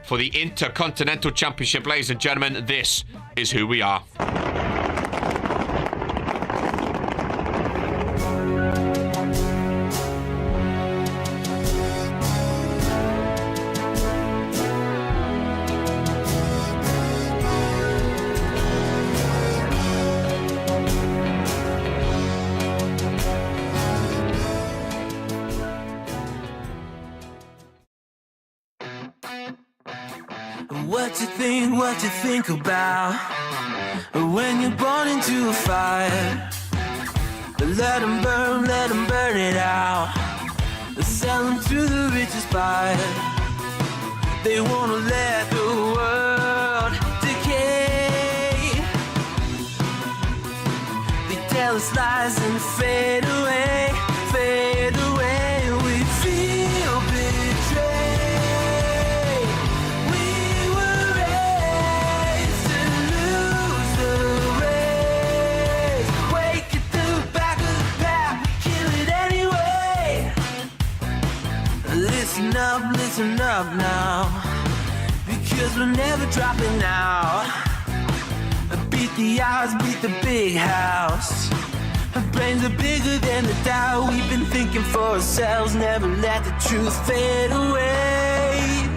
for the Intercontinental Championship. Ladies and gentlemen, this is who we are. What you think about when you're born into a fire? Let them burn it out. Sell them to the richest buyer. They wanna let the world decay. They tell us lies and fade away, fade away. We feel betrayed. Listen up now, because we're never dropping out. Beat the odds, beat the big house. Our brains are bigger than the doubt. We've been thinking for ourselves, never let the truth fade away.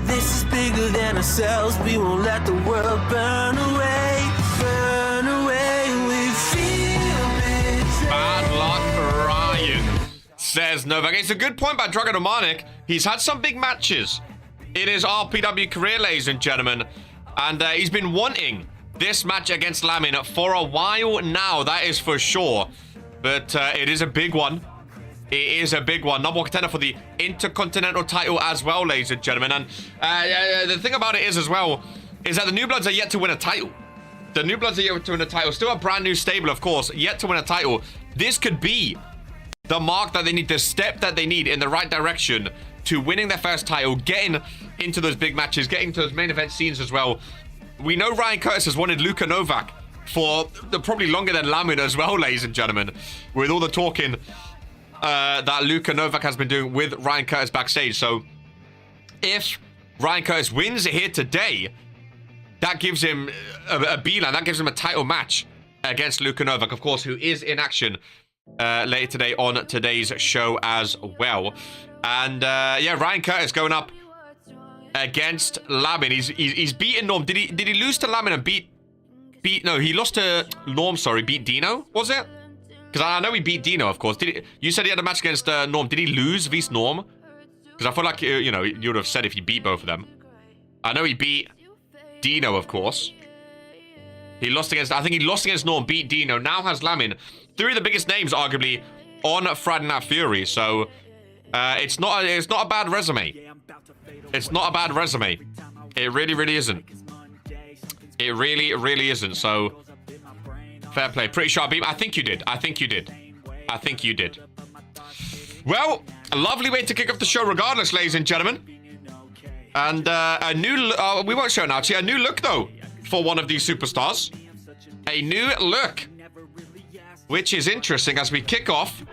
This is bigger than ourselves, we won't let the world burn away, burn away. We feel betrayed. Bad luck, Ryan. Says Novak. It's a good point by Dragonomanic. He's had some big matches in his RPW career, ladies and gentlemen. And he's been wanting this match against Lamin for a while now, that is for sure. But it is a big one. It is a big one. Number one contender for the Intercontinental title as well, ladies and gentlemen. And the thing about it is as well, is that the New Bloods are yet to win a title. The New Bloods are yet to win a title. Still a brand new stable, of course, yet to win a title. This could be the mark that they need, the step that they need in the right direction to winning their first title, getting into those big matches, getting to those main event scenes as well. We know Ryan Curtis has wanted Luka Novak for probably longer than Lamin as well, ladies and gentlemen, with all the talking that Luka Novak has been doing with Ryan Curtis backstage. So if Ryan Curtis wins here today, that gives him a beeline, that gives him a title match against Luka Novak, of course, who is in action later today on today's show as well. And yeah, Ryan Curtis going up against Lamin. He's beaten Norm. Did he lose to Lamin and beat no, he lost to Norm, sorry, beat Dino, was it? Because I know he beat Dino, of course. You said he had a match against Norm. Did he lose vs Norm? Because I feel like, you know, you would have said if he beat both of them. I know he beat Dino, of course. He lost against, I think he lost against Norm, beat Dino, now has Lamin. Three of the biggest names, arguably, on Friday Night Fury. So, it's not a bad resume. It's not a bad resume. It really, really isn't. It really, really isn't. So, fair play. Pretty sure I beat him. I think you did. I think you did. I think you did. Well, a lovely way to kick off the show regardless, ladies and gentlemen. And a new... we won't show it now. Actually, a new look, though, for one of these superstars. A new look. Which is interesting as we kick off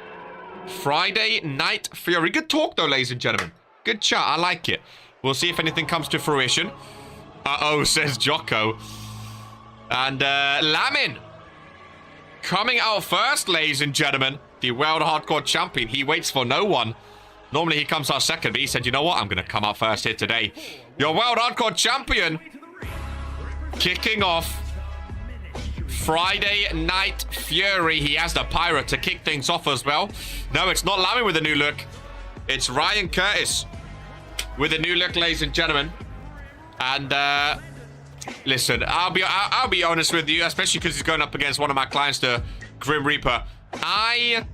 Friday Night Fury. Good talk, though, ladies and gentlemen. Good chat. I like it. We'll see if anything comes to fruition. Uh-oh, says Jocko. And Lamin coming out first, ladies and gentlemen. The World Hardcore Champion. He waits for no one. Normally he comes out second, but he said, you know what? I'm going to come out first here today. Your World Hardcore Champion kicking off Friday Night Fury. He has the Pirate to kick things off as well. No, it's not Lamin with a new look. It's Ryan Curtis with a new look, ladies and gentlemen. And listen, I'll be honest with you, especially because he's going up against one of my clients, the Grim Reaper. I've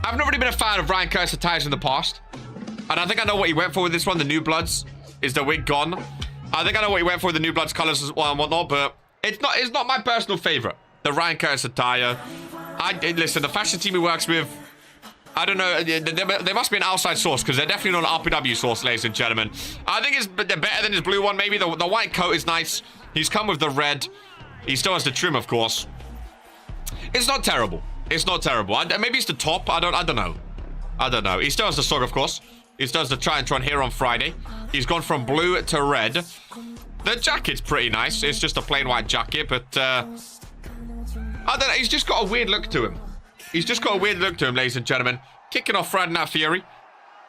not really been a fan of Ryan Curtis' attires in the past. And I think I know what he went for with this one. The New Bloods. Is the wig gone? I think I know what he went for with the New Bloods colors as well and whatnot, but it's not my personal favorite. The Ryan Curtis attire. Listen, the fashion team he works with, I don't know, there must be an outside source, because they're definitely not an RPW source, ladies and gentlemen. I think they're better than his blue one, maybe. The white coat is nice. He's come with the red. He still has the trim, of course. It's not terrible. It's not terrible. Maybe it's the top. I don't know. I don't know. He still has the sword, of course. He still has the Tron here on Friday. He's gone from blue to red. The jacket's pretty nice. It's just a plain white jacket, but I don't know. He's just got a weird look to him. He's just got a weird look to him, ladies and gentlemen. Kicking off Friday Night Fury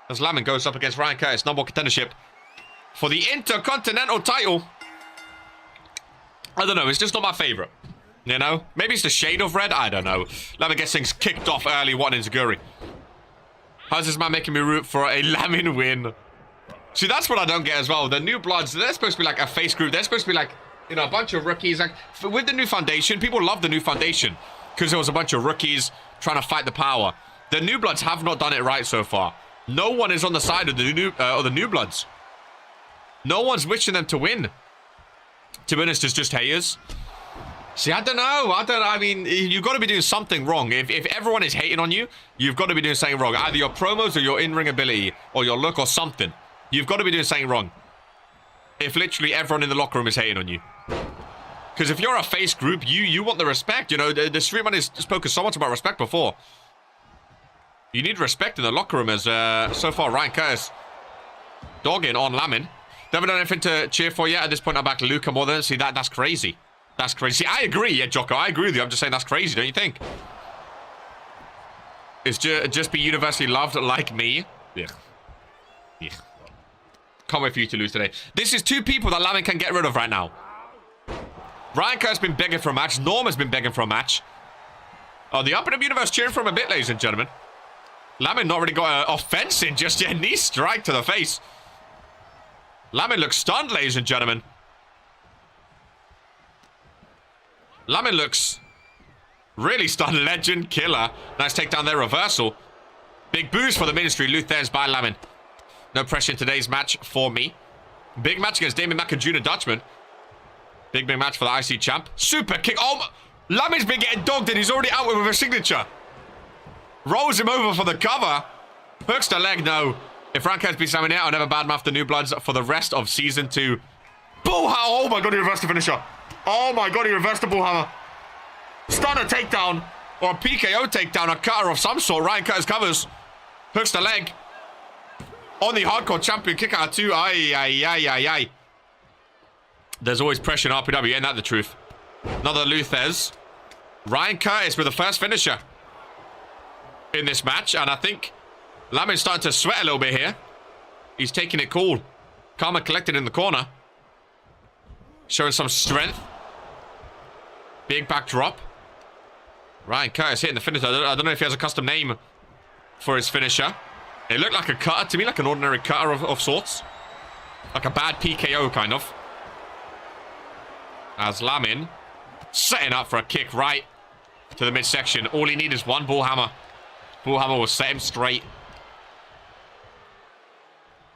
as Lamin goes up against Ryan Curtis, number one contendership for the Intercontinental title. I don't know. It's just not my favorite. You know? Maybe it's the shade of red. I don't know. Lamin gets things kicked off early. What an Inzaguri. How's this man making me root for a Lamin win? See, that's what I don't get as well. The New Bloods, they're supposed to be like a face group. They're supposed to be like, you know, a bunch of rookies. Like, with the new foundation, people love the new foundation because there was a bunch of rookies trying to fight the power. The New Bloods have not done it right so far. No one is on the side of the New Bloods. No one's wishing them to win. To be honest, it's just haters. See, I don't know. I mean, you've got to be doing something wrong. If everyone is hating on you, you've got to be doing something wrong. Either your promos or your in-ring ability or your look or something. You've got to be doing something wrong. If literally everyone in the locker room is hating on you. Because if you're a face group, you want the respect. You know, the Streetman has spoken so much about respect before. You need respect in the locker room as, so far, Ryan Curtis dogging on Lamin. They haven't done anything to cheer for yet. At this point, I'm back to Luka more than... See, that's crazy. That's crazy. See, I agree, yeah, Jocko. I agree with you. I'm just saying that's crazy, don't you think? It's just be universally loved like me. Yeah. Yeah. Can't wait for you to lose today. This is two people that Lamin can get rid of right now. Ryan Kerr's been begging for a match. Norm has been begging for a match. Oh, the RPW universe cheering for him a bit, ladies and gentlemen. Lamin not really got an offense in just yet. Knee strike to the face. Lamin looks stunned, ladies and gentlemen. Lamin looks really stunned. Legend, killer. Nice takedown there, reversal. Big boost for the ministry. Luther's by Lamin. No pressure in today's match for me. Big match against Damien Mack and Junior Dutchman. Big match for the IC champ. Super kick. Oh, Lamin's been getting dogged and he's already out with a signature. Rolls him over for the cover. Hooks the leg, no. If Ranco's been slamming it, I'll never badmouth the New Bloods for the rest of Season 2. Bullhammer. Oh my god, he reversed the finisher. Oh my god, he reversed the bullhammer. Stunner takedown. Or a PKO takedown. A cutter of some sort. Ryan Curtis covers. Hooks the leg. On the hardcore champion kick out too. Aye, aye, aye, aye, aye. There's always pressure in RPW. Ain't that the truth? Another Luthez. Ryan Curtis with the first finisher in this match. And I think Lamin's starting to sweat a little bit here. He's taking it cool. Calm and collected in the corner. Showing some strength. Big backdrop. Ryan Curtis hitting the finisher. I don't know if he has a custom name for his finisher. It looked like a cutter to me, like an ordinary cutter of sorts. Like a bad PKO, kind of. As Lamin setting up for a kick right to the midsection. All he needs is one bullhammer. Bullhammer will set him straight.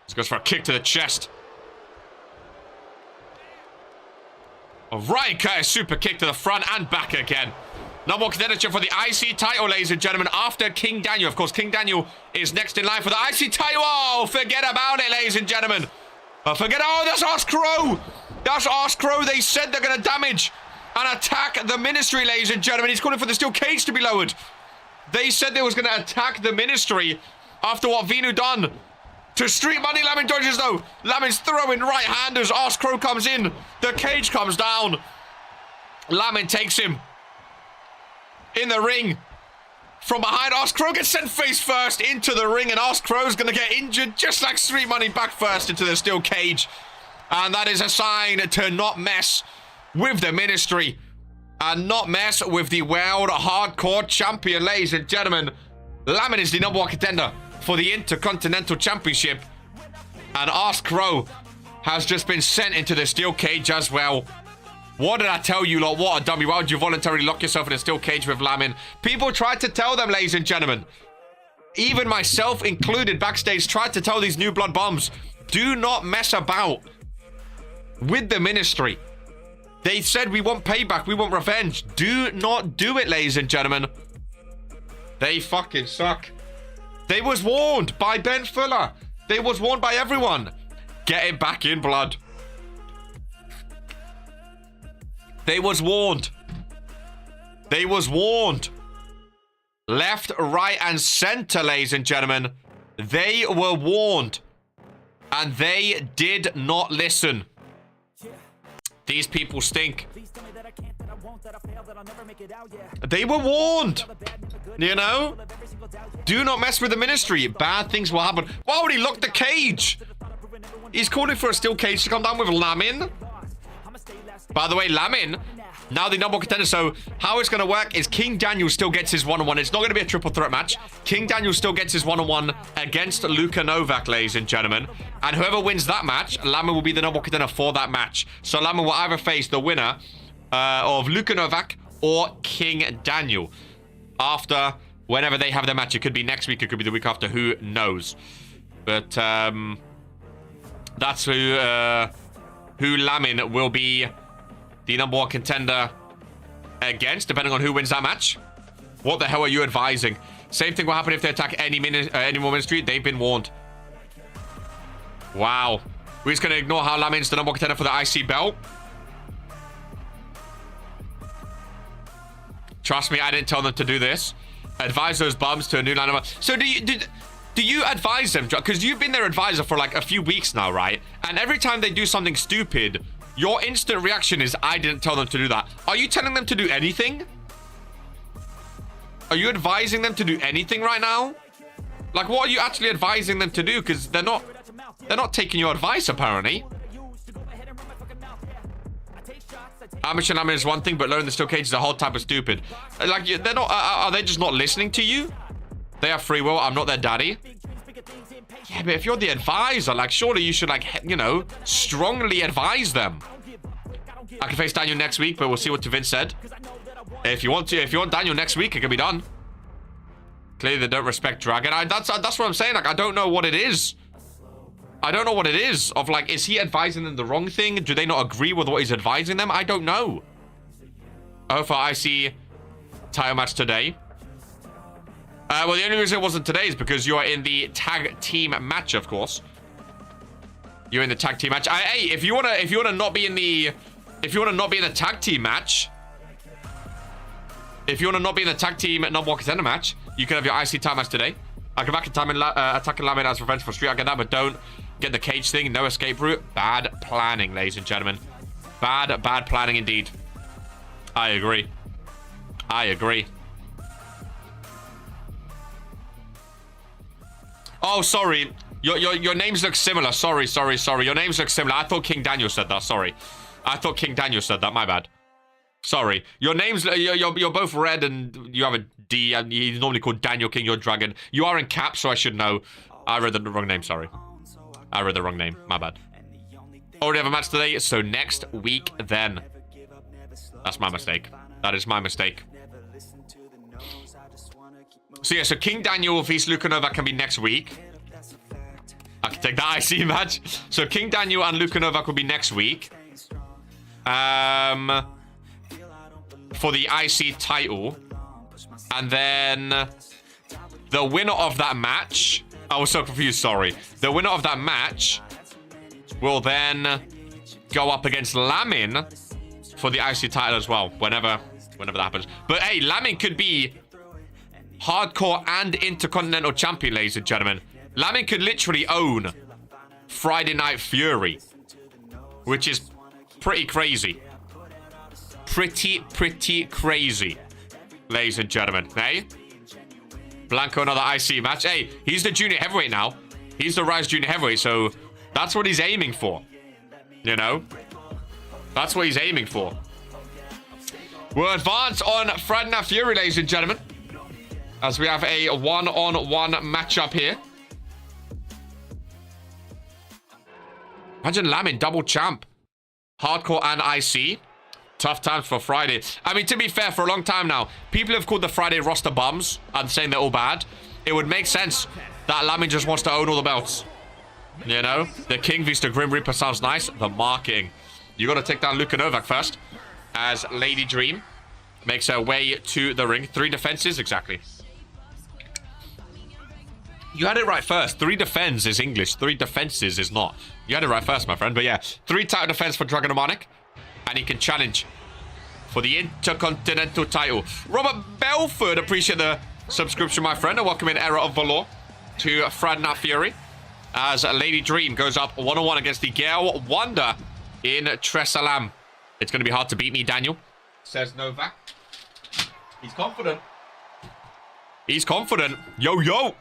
This goes for a kick to the chest. A Ryan Curtis super kick to the front and back again. Number one contender for the IC title, ladies and gentlemen, after King Daniel. Of course, King Daniel is next in line for the IC title. Oh, forget about it, ladies and gentlemen. Oh, that's Okoro. That's Okoro. They said they're going to damage and attack the ministry, ladies and gentlemen. He's calling for the steel cage to be lowered. They said they was going to attack the ministry after what Vinu done to Street Money. Lamin dodges, though. Lamin's throwing right-handers. Okoro comes in. The cage comes down. Lamin takes him in the ring from behind. Okoro gets sent face first into the ring, and Okoro's going to get injured just like Street Money back first into the steel cage. And that is a sign to not mess with the ministry and not mess with the world hardcore champion, ladies and gentlemen. Lamin is the number one contender for the Intercontinental Championship, and Okoro has just been sent into the steel cage as well. What did I tell you lot? What a dummy. Why would you voluntarily lock yourself in a steel cage with Lamin? People tried to tell them, ladies and gentlemen. Even myself included backstage tried to tell these New Blood bombs, do not mess about with the ministry. They said we want payback, we want revenge. Do not do it, ladies and gentlemen. They fucking suck. They was warned by Ben Fuller. They was warned by everyone. Get it back in blood. They was warned. They was warned. Left, right, and center, ladies and gentlemen. They were warned. And they did not listen. These people stink. They were warned. You know? Do not mess with the ministry. Bad things will happen. Why would he lock the cage? He's calling for a steel cage to come down with Lamin. By the way, Lamin, now the number one contender. So how it's going to work is King Daniel still gets his one-on-one. It's not going to be a triple threat match. King Daniel still gets his one-on-one against Luka Novak, ladies and gentlemen. And whoever wins that match, Lamin will be the number one contender for that match. So Lamin will either face the winner of Luka Novak or King Daniel after whenever they have their match. It could be next week. It could be the week after. Who knows? But that's who Lamin will be the number one contender against, depending on who wins that match. What the hell are you advising? Same thing will happen if they attack any more ministry. They've been warned. Wow. We're just going to ignore how Lamin's the number one contender for the IC belt. Trust me, I didn't tell them to do this. Advise those bums to a new line of... So do you advise them? Because you've been their advisor for like a few weeks now, right? And every time they do something stupid, your instant reaction is, I didn't tell them to do that. Are you telling them to do anything? Are you advising them to do anything right now? Like, what are you actually advising them to do? Because they're not taking your advice, apparently. Amateur Lamin is one thing, but lowering the steel cage is a whole type of stupid. Like, they're not... are they just not listening to you? They have free will. I'm not their daddy. Yeah, but if you're the advisor, like, surely you should, like, you know, strongly advise them. I can face Daniel next week, but we'll see what Vince said. If you want Daniel next week, it can be done. Clearly, they don't respect Dragon. That's what I'm saying. Like, I don't know what it is. I don't know what it is. Of, like, is he advising them the wrong thing? Do they not agree with what he's advising them? I don't know. Oh, for IC title match today. Well, the only reason it wasn't today is because you are in the tag team match, of course. You're in the tag team match. Hey, if you wanna not be in the tag team match, if you wanna not be in the tag team number 1 contender match, you can have your IC title match today. I come back in time and attacking Lamin as revenge for Street. I get that, but don't get the cage thing. No escape route. Bad planning, ladies and gentlemen. Bad planning indeed. I agree. I agree. Oh, sorry. Your names look similar. Sorry. Your names look similar. I thought King Daniel said that. Sorry. I thought King Daniel said that. My bad. Sorry. Your names, you're both red and you have a D, and he's normally called Daniel King, your dragon. You are in caps, so I should know. I read the wrong name, sorry. I read the wrong name. My bad. Already have a match today, so next week then. That's my mistake. That is my mistake. So yeah, so King Daniel vs Luka Novak can be next week. I can take that IC match. So King Daniel and Luka Novak will be next week. For the IC title. And then the winner of that match... I was so confused, sorry. The winner of that match will then go up against Lamin for the IC title as well, whenever that happens. But hey, Lamin could be hardcore and intercontinental champion, ladies and gentlemen. Lamin could literally own Friday Night Fury, which is pretty crazy. Pretty crazy, ladies and gentlemen. Hey, Blanco, another IC match. Hey, he's the junior heavyweight now. He's the Rise junior heavyweight, so that's what he's aiming for. You know, that's what he's aiming for. We'll advance on Friday Night Fury, ladies and gentlemen, as we have a one-on-one matchup here. Imagine Lamin double champ, hardcore and IC. Tough times for Friday. I mean, to be fair, for a long time now, people have called the Friday roster bums and saying they're all bad. It would make sense that Lamin just wants to own all the belts. You know? The King vs. the Grim Reaper sounds nice. The marketing. You got to take down Luka Novak first, as Lady Dream makes her way to the ring. 3 defenses, exactly. You had it right first. 3 defense is English. 3 defenses is not. You had it right first, my friend. But yeah, 3 title defense for Dragon Demonic. And he can challenge for the Intercontinental title. Robert Belford, appreciate the subscription, my friend. And welcome in Era of Valor to Friday Night Fury. As Lady Dream goes up 1-on-1 against the Girl Wonder in Tresalam. It's going to be hard to beat me, Daniel, says Novak. He's confident. He's confident. Yo.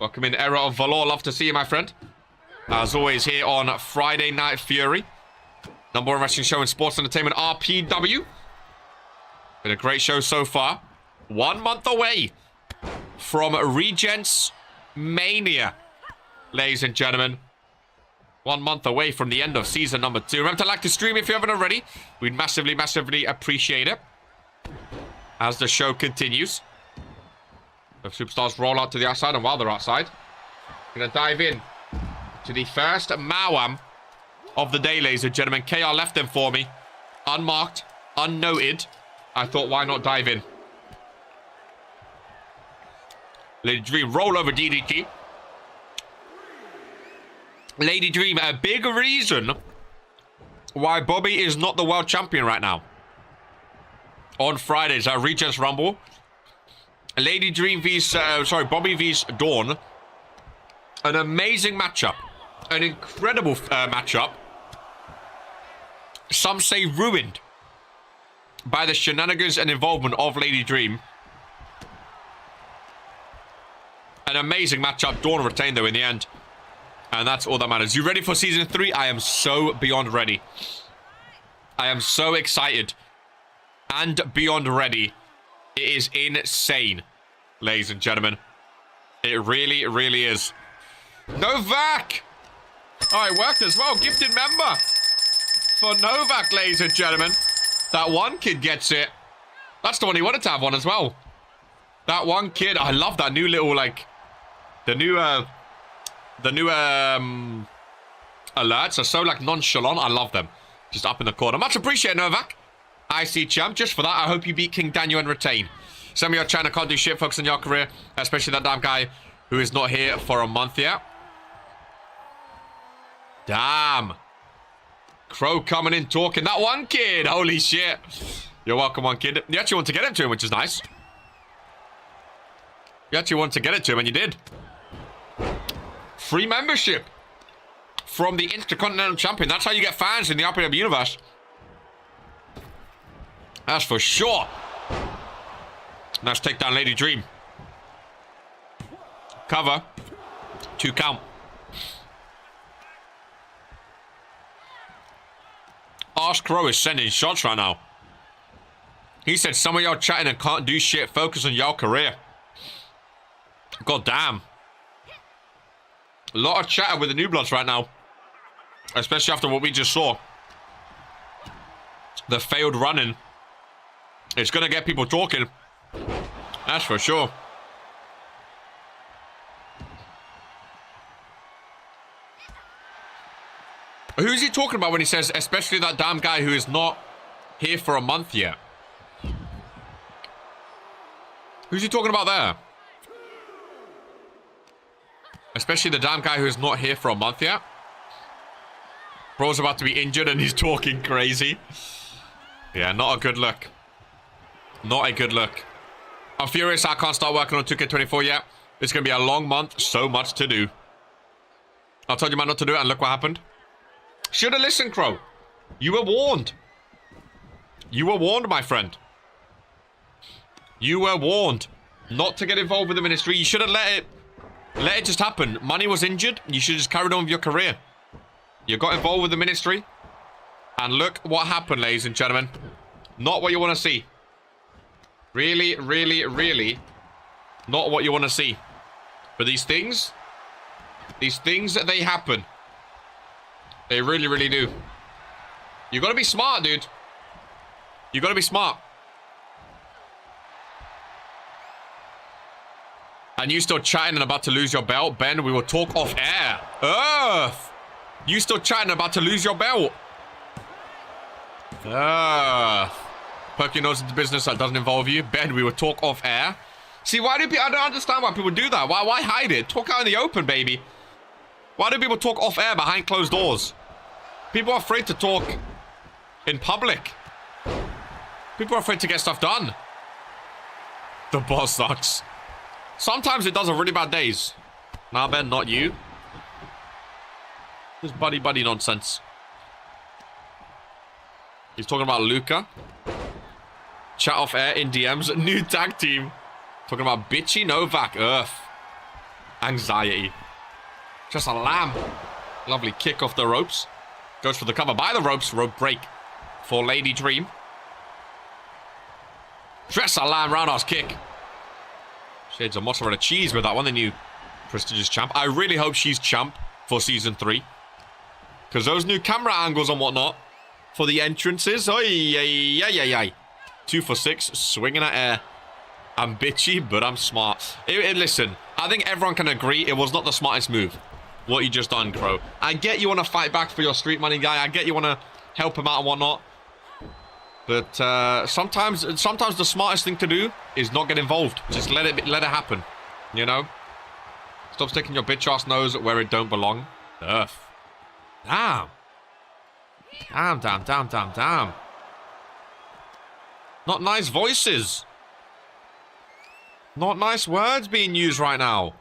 Welcome in Era of Valor. Love to see you, my friend. As always, here on Friday Night Fury. Number 1 wrestling show in sports entertainment, RPW. Been a great show so far. 1 month away from Regents Mania, ladies and gentlemen. 1 month away from the end of season number 2. Remember to like the stream if you haven't already. We'd massively appreciate it. As the show continues. The superstars roll out to the outside, and while they're outside, we're going to dive in to the first Mawam of the day, ladies and gentlemen. KR left them for me. Unmarked, unnoted. I thought, why not dive in? Lady Dream, roll over DDT. Lady Dream, a big reason why Bobby is not the world champion right now. On Fridays at Regents Rumble. Lady Dream Bobby vs Dawn. An amazing matchup. An incredible matchup. Some say ruined by the shenanigans and involvement of Lady Dream. An amazing matchup. Dawn retained, though, in the end. And that's all that matters. You ready for Season 3? I am so beyond ready. I am so excited. And beyond ready. It is insane, ladies and gentlemen. It really, really is. Novak! Oh, it worked as well. Gifted member for Novak, ladies and gentlemen. That one kid gets it. That's the one he wanted to have one as well. That one kid. I love that new little, like, the new alerts are so, like, nonchalant. I love them. Just up in the corner. Much appreciated, Novak. IC champ. Just for that, I hope you beat King Daniel and retain. Some of you are trying to can't do shit, focus on your career. Especially that damn guy who is not here for a month yet. Damn. Crow coming in talking. That one kid. Holy shit. You're welcome, one kid. You actually want to get it to him, which is nice. You actually want to get it to him, and you did. Free membership from the Intercontinental Champion. That's how you get fans in the RPW universe. That's for sure. Let's take down Lady Dream. Cover. 2 count. Ask Crow is sending shots right now. He said some of y'all chatting and can't do shit. Focus on y'all career. God damn. A lot of chatter with the New Bloods right now. Especially after what we just saw. The failed running. It's going to get people talking. That's for sure. Who's he talking about when he says, especially that damn guy who is not here for a month yet? Who's he talking about there? Especially the damn guy who is not here for a month yet? Bro's about to be injured and he's talking crazy. Yeah, not a good look. Not a good look. I'm furious I can't start working on 2K24 yet. It's going to be a long month. So much to do. I told you man not to do it and look what happened. Should have listened, Crow. You were warned. You were warned, my friend. You were warned not to get involved with the ministry. You should have let it just happen. Money was injured. You should have just carried on with your career. You got involved with the ministry. And look what happened, ladies and gentlemen. Not what you want to see. Really, really, really not what you want to see. But these things, they happen. They really, really do. You got to be smart, dude. You got to be smart. And you still chatting and about to lose your belt? Ben, we will talk off air. Earth. You still chatting about to lose your belt? Poke your nose into business that doesn't involve you. Ben, we will talk off air. See, why do people... I don't understand why people do that. Why hide it? Talk out in the open, baby. Why do people talk off air behind closed doors? People are afraid to talk in public. People are afraid to get stuff done. The boss sucks. Sometimes it does on really bad days. Nah, Ben, not you. This buddy nonsense. He's talking about Luca. Chat off air in DMs. New tag team. Talking about bitchy Novak. Earth. Anxiety. Just a lamb. Lovely kick off the ropes. Goes for the cover by the ropes. Rope break for Lady Dream. Dress a lamb roundhouse kick. Shades of mozzarella cheese with that one. The new prestigious champ. I really hope she's champ for season 3. Because those new camera angles and whatnot for the entrances. Oi, ay, ay, ay, ay. 2 for 6. Swinging at air. I'm bitchy, but I'm smart. Listen, I think everyone can agree it was not the smartest move. What you just done, Crow. I get you want to fight back for your street money guy. I get you want to help him out and whatnot. But sometimes the smartest thing to do is not get involved. Just let it happen. You know? Stop sticking your bitch ass nose where it don't belong. Earth. Damn. Damn. Not nice voices. Not nice words being used right now.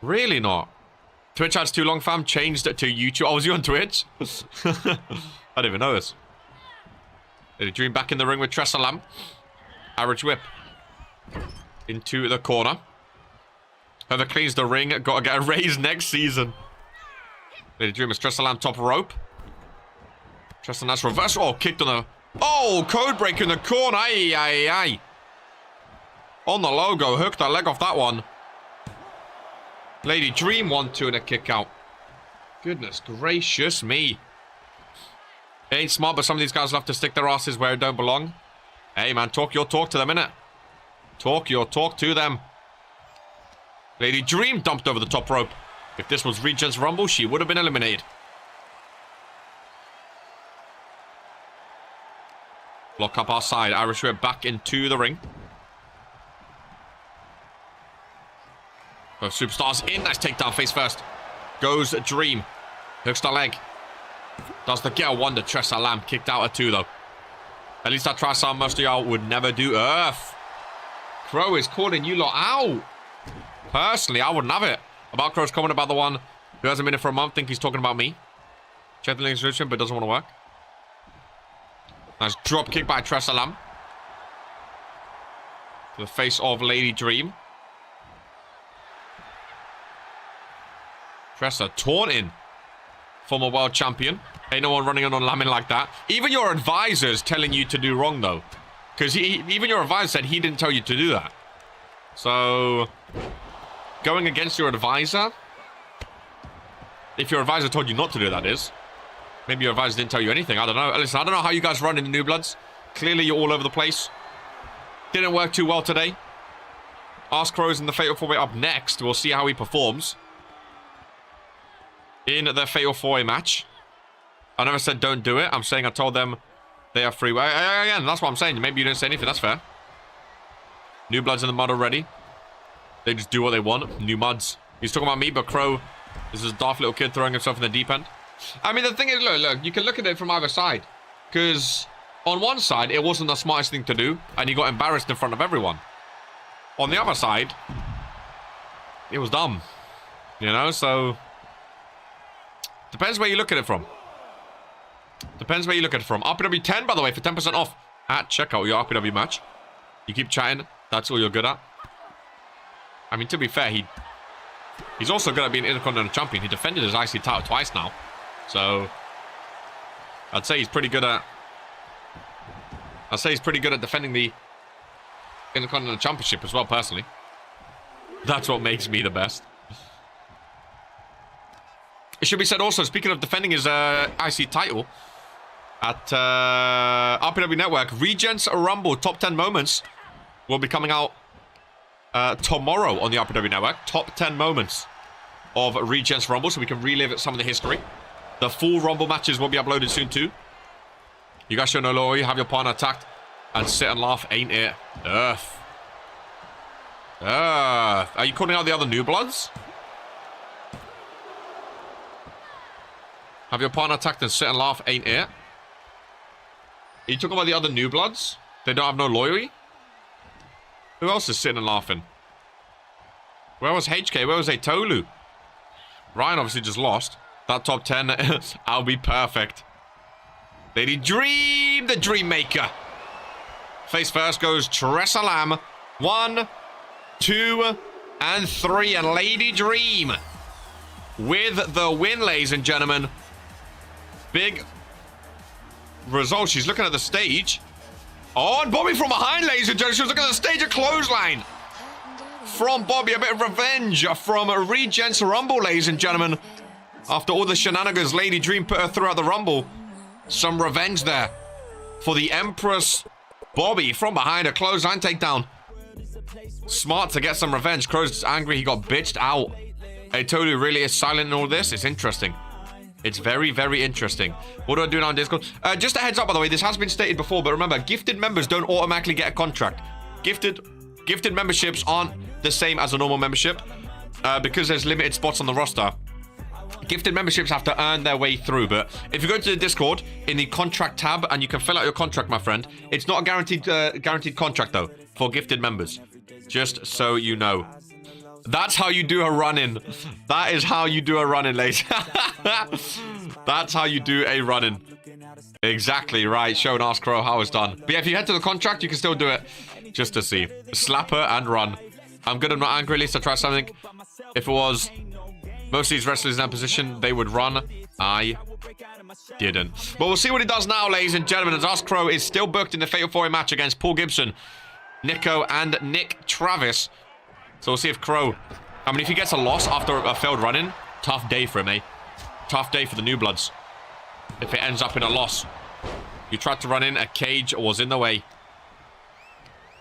Really not. Twitch ads too long, fam. Changed it to YouTube. Oh, was you on Twitch? I didn't even know this. Lady Dream back in the ring with Tressa Lamb. Average whip. Into the corner. Whoever cleans the ring, got to get a raise next season. Lady Dream is Tressa Lamb top rope. Tressa Lamb's reverse. Oh, kicked on the... Oh, code break in the corner. Aye, aye, aye. On the logo. Hooked her leg off that one. Lady Dream 1-2 and a kick out. Goodness gracious me. It ain't smart, but some of these guys love to stick their asses where it don't belong. Hey, man, talk your talk to them, innit? Talk your talk to them. Lady Dream dumped over the top rope. If this was Regents Rumble, she would have been eliminated. Block up our side. Irish whip back into the ring. Both superstars in. Nice takedown. Face first. Goes Dream. Hooks the leg. Does the girl wonder. Tressa Lamb kicked out at 2 though. At least I try some most of y'all would never do. Earth. Crow is calling you lot out. Personally, I wouldn't have it. About Crow's comment about the one who hasn't been in for a month. Think he's talking about me. Check the link description, but doesn't want to work. Nice drop kick by Tressa Lamb. To the face of Lady Dream. Tressa taunting. Former world champion. Ain't no one running on Lamin like that. Even your advisor's telling you to do wrong, though. Because even your advisor said he didn't tell you to do that. So, going against your advisor, if your advisor told you not to do that is, maybe your advisor didn't tell you anything. I don't know. Listen, I don't know how you guys run in the New Bloods. Clearly, you're all over the place. Didn't work too well today. Ask Crow's in the Fatal 4-Way up next. We'll see how he performs in the Fatal 4-Way match. I never said don't do it. I'm saying I told them they are free. Again, that's what I'm saying. Maybe you didn't say anything. That's fair. New Bloods in the mud already. They just do what they want. New Muds. He's talking about me, but Crow is this daft little kid throwing himself in the deep end. I mean, the thing is, look, you can look at it from either side. Because on one side, it wasn't the smartest thing to do, and he got embarrassed in front of everyone. On the other side, it was dumb. You know, so depends where you look at it from. Depends where you look at it from. RPW 10, by the way, for 10% off at checkout your RPW match. You keep chatting. That's all you're good at. I mean, to be fair, he's also good at being Intercontinental Champion. He defended his IC title twice now. So, I'd say he's pretty good at defending the Intercontinental Championship as well, personally. That's what makes me the best. It should be said also, speaking of defending his IC title, at RPW Network, Regents Rumble Top 10 Moments will be coming out tomorrow on the RPW Network. Top 10 moments of Regents Rumble, so we can relive some of the history. The full Rumble matches will be uploaded soon too. You guys show no loyalty, have your partner attacked, and sit and laugh, ain't it? Earth. Are you calling out the other New Bloods? Have your partner attacked and sit and laugh, ain't it? Are you talking about the other New Bloods? They don't have no loyalty? Who else is sitting and laughing? Where was HK? Where was Tolu? Ryan obviously just lost. That top 10, I'll be perfect. Lady Dream, the Dream Maker. Face first goes Tressa Lamb. 1, 2, and 3. And Lady Dream with the win, ladies and gentlemen. Big result. She's looking at the stage. Oh, and Bobby from behind, ladies and gentlemen. She was looking at the stage, a clothesline from Bobby. A bit of revenge from Regents Rumble, ladies and gentlemen. After all the shenanigans Lady Dream put her throughout the Rumble. Some revenge there for the Empress Bobby from behind, a clothesline takedown. Smart to get some revenge. Crow's angry he got bitched out. Tolu really is silent in all this. It's interesting. It's very, very interesting. What do I do now on Discord? Just a heads up, by the way, this has been stated before, but remember, gifted members don't automatically get a contract. Gifted memberships aren't the same as a normal membership because there's limited spots on the roster. Gifted memberships have to earn their way through, but if you go to the Discord in the contract tab and you can fill out your contract, my friend, it's not a guaranteed contract though for gifted members. Just so you know. That's how you do a run-in. That is how you do a run-in, ladies. That's how you do a run-in. Exactly right. Show and ask Crow how it's done. But yeah, if you head to the contract, you can still do it just to see. Slap her and run. I'm good. I'm not angry. At least I tried something. If it was most of these wrestlers in that position, they would run. I didn't. But we'll see what he does now, ladies and gentlemen, as Ask Crow is still booked in the Fatal 4-Way match against Paul Gibson, Nico, and Nick Travis. So we'll see if Crow... I mean, if he gets a loss after a failed run-in, tough day for him, eh? Tough day for the New Bloods. If it ends up in a loss. You tried to run in, a cage was in the way.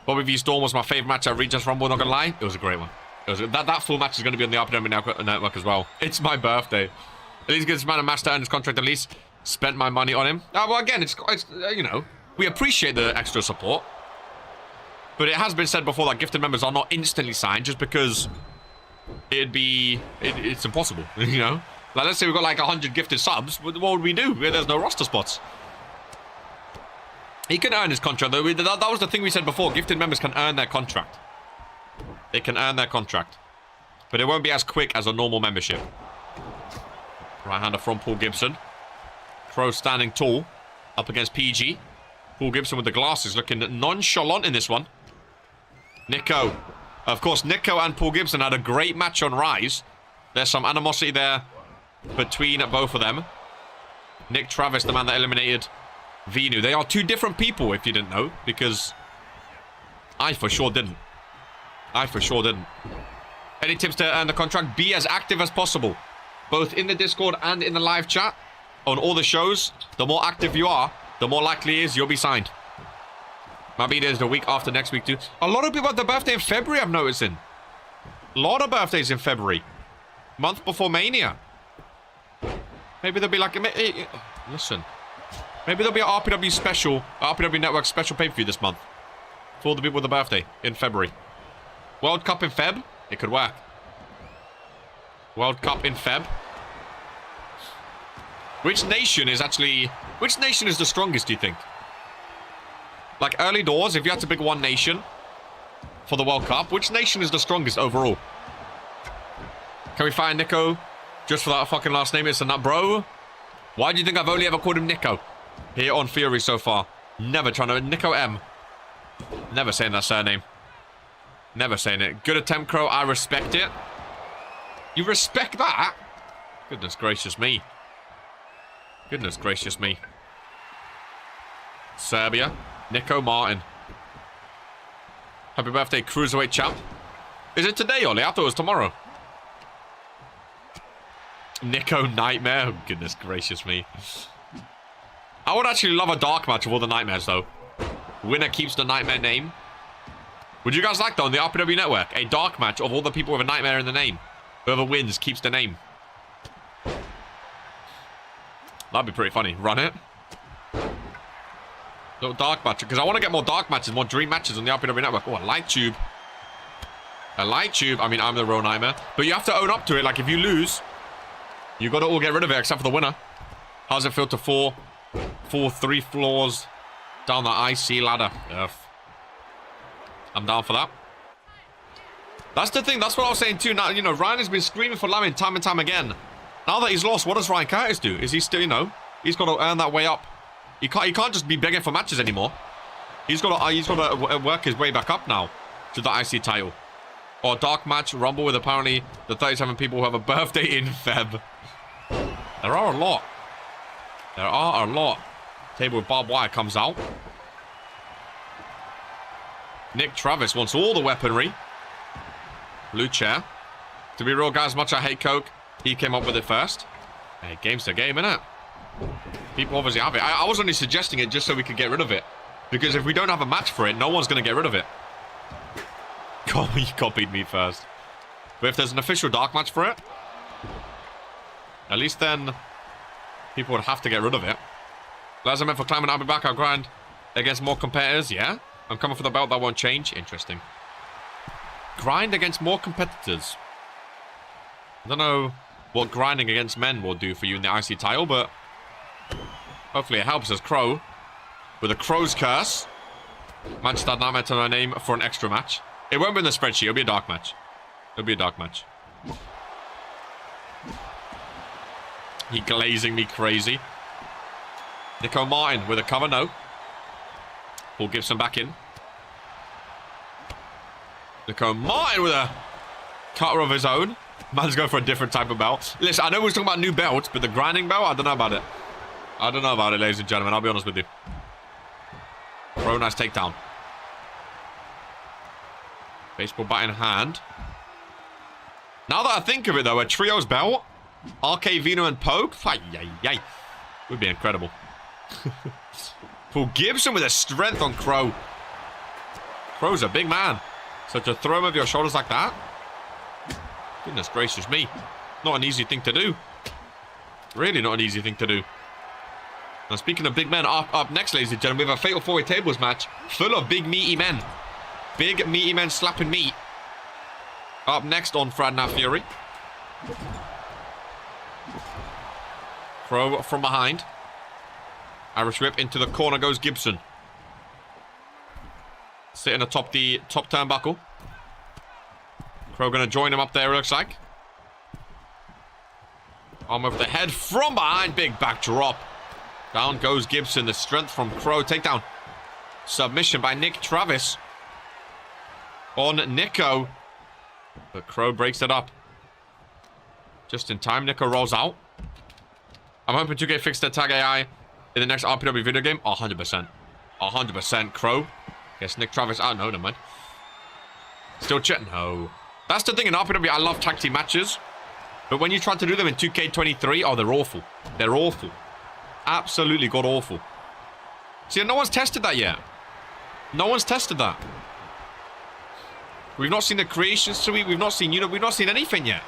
Bobby v Storm was my favorite match at Regents Rumble, not gonna lie. It was a great one. It was, that full match is going to be on the RPW Network as well. It's my birthday. At least give this man a match to earn his contract at least. Spent my money on him. Well, again, it's you know, We appreciate the extra support. But it has been said before that gifted members are not instantly signed just because it's impossible, you know? Like, let's say we've got like 100 gifted subs. What would we do? There's no roster spots. He can earn his contract, though. That was the thing we said before. Gifted members can earn their contract. They can earn their contract. But it won't be as quick as a normal membership. Right-hander from Paul Gibson. Crow standing tall. Up against PG. Paul Gibson with the glasses looking nonchalant in this one. Nico. Of course, Nico and Paul Gibson had a great match on Rise. There's some animosity there between both of them. Nick Travis, the man that eliminated Venu. They are two different people, if you didn't know, because I for sure didn't. Any tips to earn the contract? Be as active as possible, both in the Discord and in the live chat on all the shows. The more active you are, the more likely it is you'll be signed. My birthday is the week after next week too. A lot of people have their birthday in February, I'm noticing. A lot of birthdays in February. Month before Mania. Maybe there'll be like... Listen. Maybe there'll be an RPW special, RPW Network special pay-per-view this month. For all the people with a birthday in February. World Cup in Feb? It could work. World Cup in Feb. Which nation is the strongest, do you think? Like early doors, if you had to pick one nation for the World Cup, which nation is the strongest overall? Can we find Nico just for that fucking last name? It's a nut, bro. Why do you think I've only ever called him Nico here on Fury so far? Never trying to... Nico M. Never saying that surname. Never saying it. Good attempt, Crow. I respect it. You respect that? Goodness gracious me. Goodness gracious me. Serbia. Nico Martin. Happy birthday, Cruiserweight champ. Is it today, Ollie? I thought it was tomorrow. Nico Nightmare. Oh, goodness gracious me. I would actually love a dark match of all the nightmares, though. Winner keeps the nightmare name. Would you guys like that on the RPW Network? A dark match of all the people with a nightmare in the name. Whoever wins keeps the name. That'd be pretty funny. Run it. Little dark match. Because I want to get more dark matches, more dream matches on the RPW Network. Oh, a light tube. A light tube. I mean, I'm the real nightmare. But you have to own up to it. Like, if you lose, you got to all get rid of it except for the winner. How does it feel to fall 3 floors down the IC ladder? Ugh. I'm down for that. That's the thing. That's what I was saying too. Now, you know, Ryan has been screaming for Lamin time and time again. Now that he's lost, what does Ryan Curtis do? Is he still, you know, he's got to earn that way up. He can't just be begging for matches anymore. He's got to work his way back up now to the IC title. Or dark match rumble with apparently the 37 people who have a birthday in Feb. There are a lot. There are a lot. Table with barbed wire comes out. Nick Travis wants all the weaponry. Blue chair. To be real, guys, as much as I hate Coke, he came up with it first. Hey, game's the game, innit? People obviously have it. I was only suggesting it just so we could get rid of it. Because if we don't have a match for it, no one's going to get rid of it. God, you copied me first. But if there's an official dark match for it, at least then people would have to get rid of it. As I meant for climbing, I'll be back. I'll grind against more competitors. Yeah? I'm coming for the belt. That won't change. Interesting. Grind against more competitors. I don't know what grinding against men will do for you in the IC title, but hopefully it helps as Crow. With a Crow's Curse. Manchester Nightmare to my name for an extra match. It won't be in the spreadsheet. It'll be a dark match. It'll be a dark match. He glazing me crazy. Nico Martin with a cover. No. Paul Gibson back in. Nico Martin with a cutter of his own. Man's going for a different type of belt. Listen, I know we're talking about new belts, but the grinding belt, I don't know about it. I don't know about it, ladies and gentlemen. I'll be honest with you. Pro nice takedown. Baseball bat in hand. Now that I think of it, though, a trios belt, RK, Vino, and Pope, would be incredible. Paul Gibson with a strength on Crow. Crow's a big man. So to throw him over your shoulders like that, goodness gracious me. Not an easy thing to do. Really not an easy thing to do. Now, speaking of big men, up next, ladies and gentlemen, we have a Fatal 4-Way Tables match full of big, meaty men. Big, meaty men slapping meat. Up next on Friday Night Fury. Crow from behind. Irish whip into the corner goes Gibson. Sitting atop the top turnbuckle. Crow going to join him up there, it looks like. Arm over the head from behind. Big back drop. Down goes Gibson. The strength from Crow. Takedown. Submission by Nick Travis. On Nico. But Crow breaks it up. Just in time. Nico rolls out. I'm hoping 2K fix their tag AI in the next RPW video game. 100%. 100% Crow. Guess Nick Travis. Oh, no, never mind. Still chatting. No. That's the thing in RPW. I love tag team matches. But when you try to do them in 2K23, oh, they're awful. They're awful. Absolutely god awful. See, no one's tested that yet. No one's tested that. We've not seen the creation suite. We've not seen, we've not seen anything yet.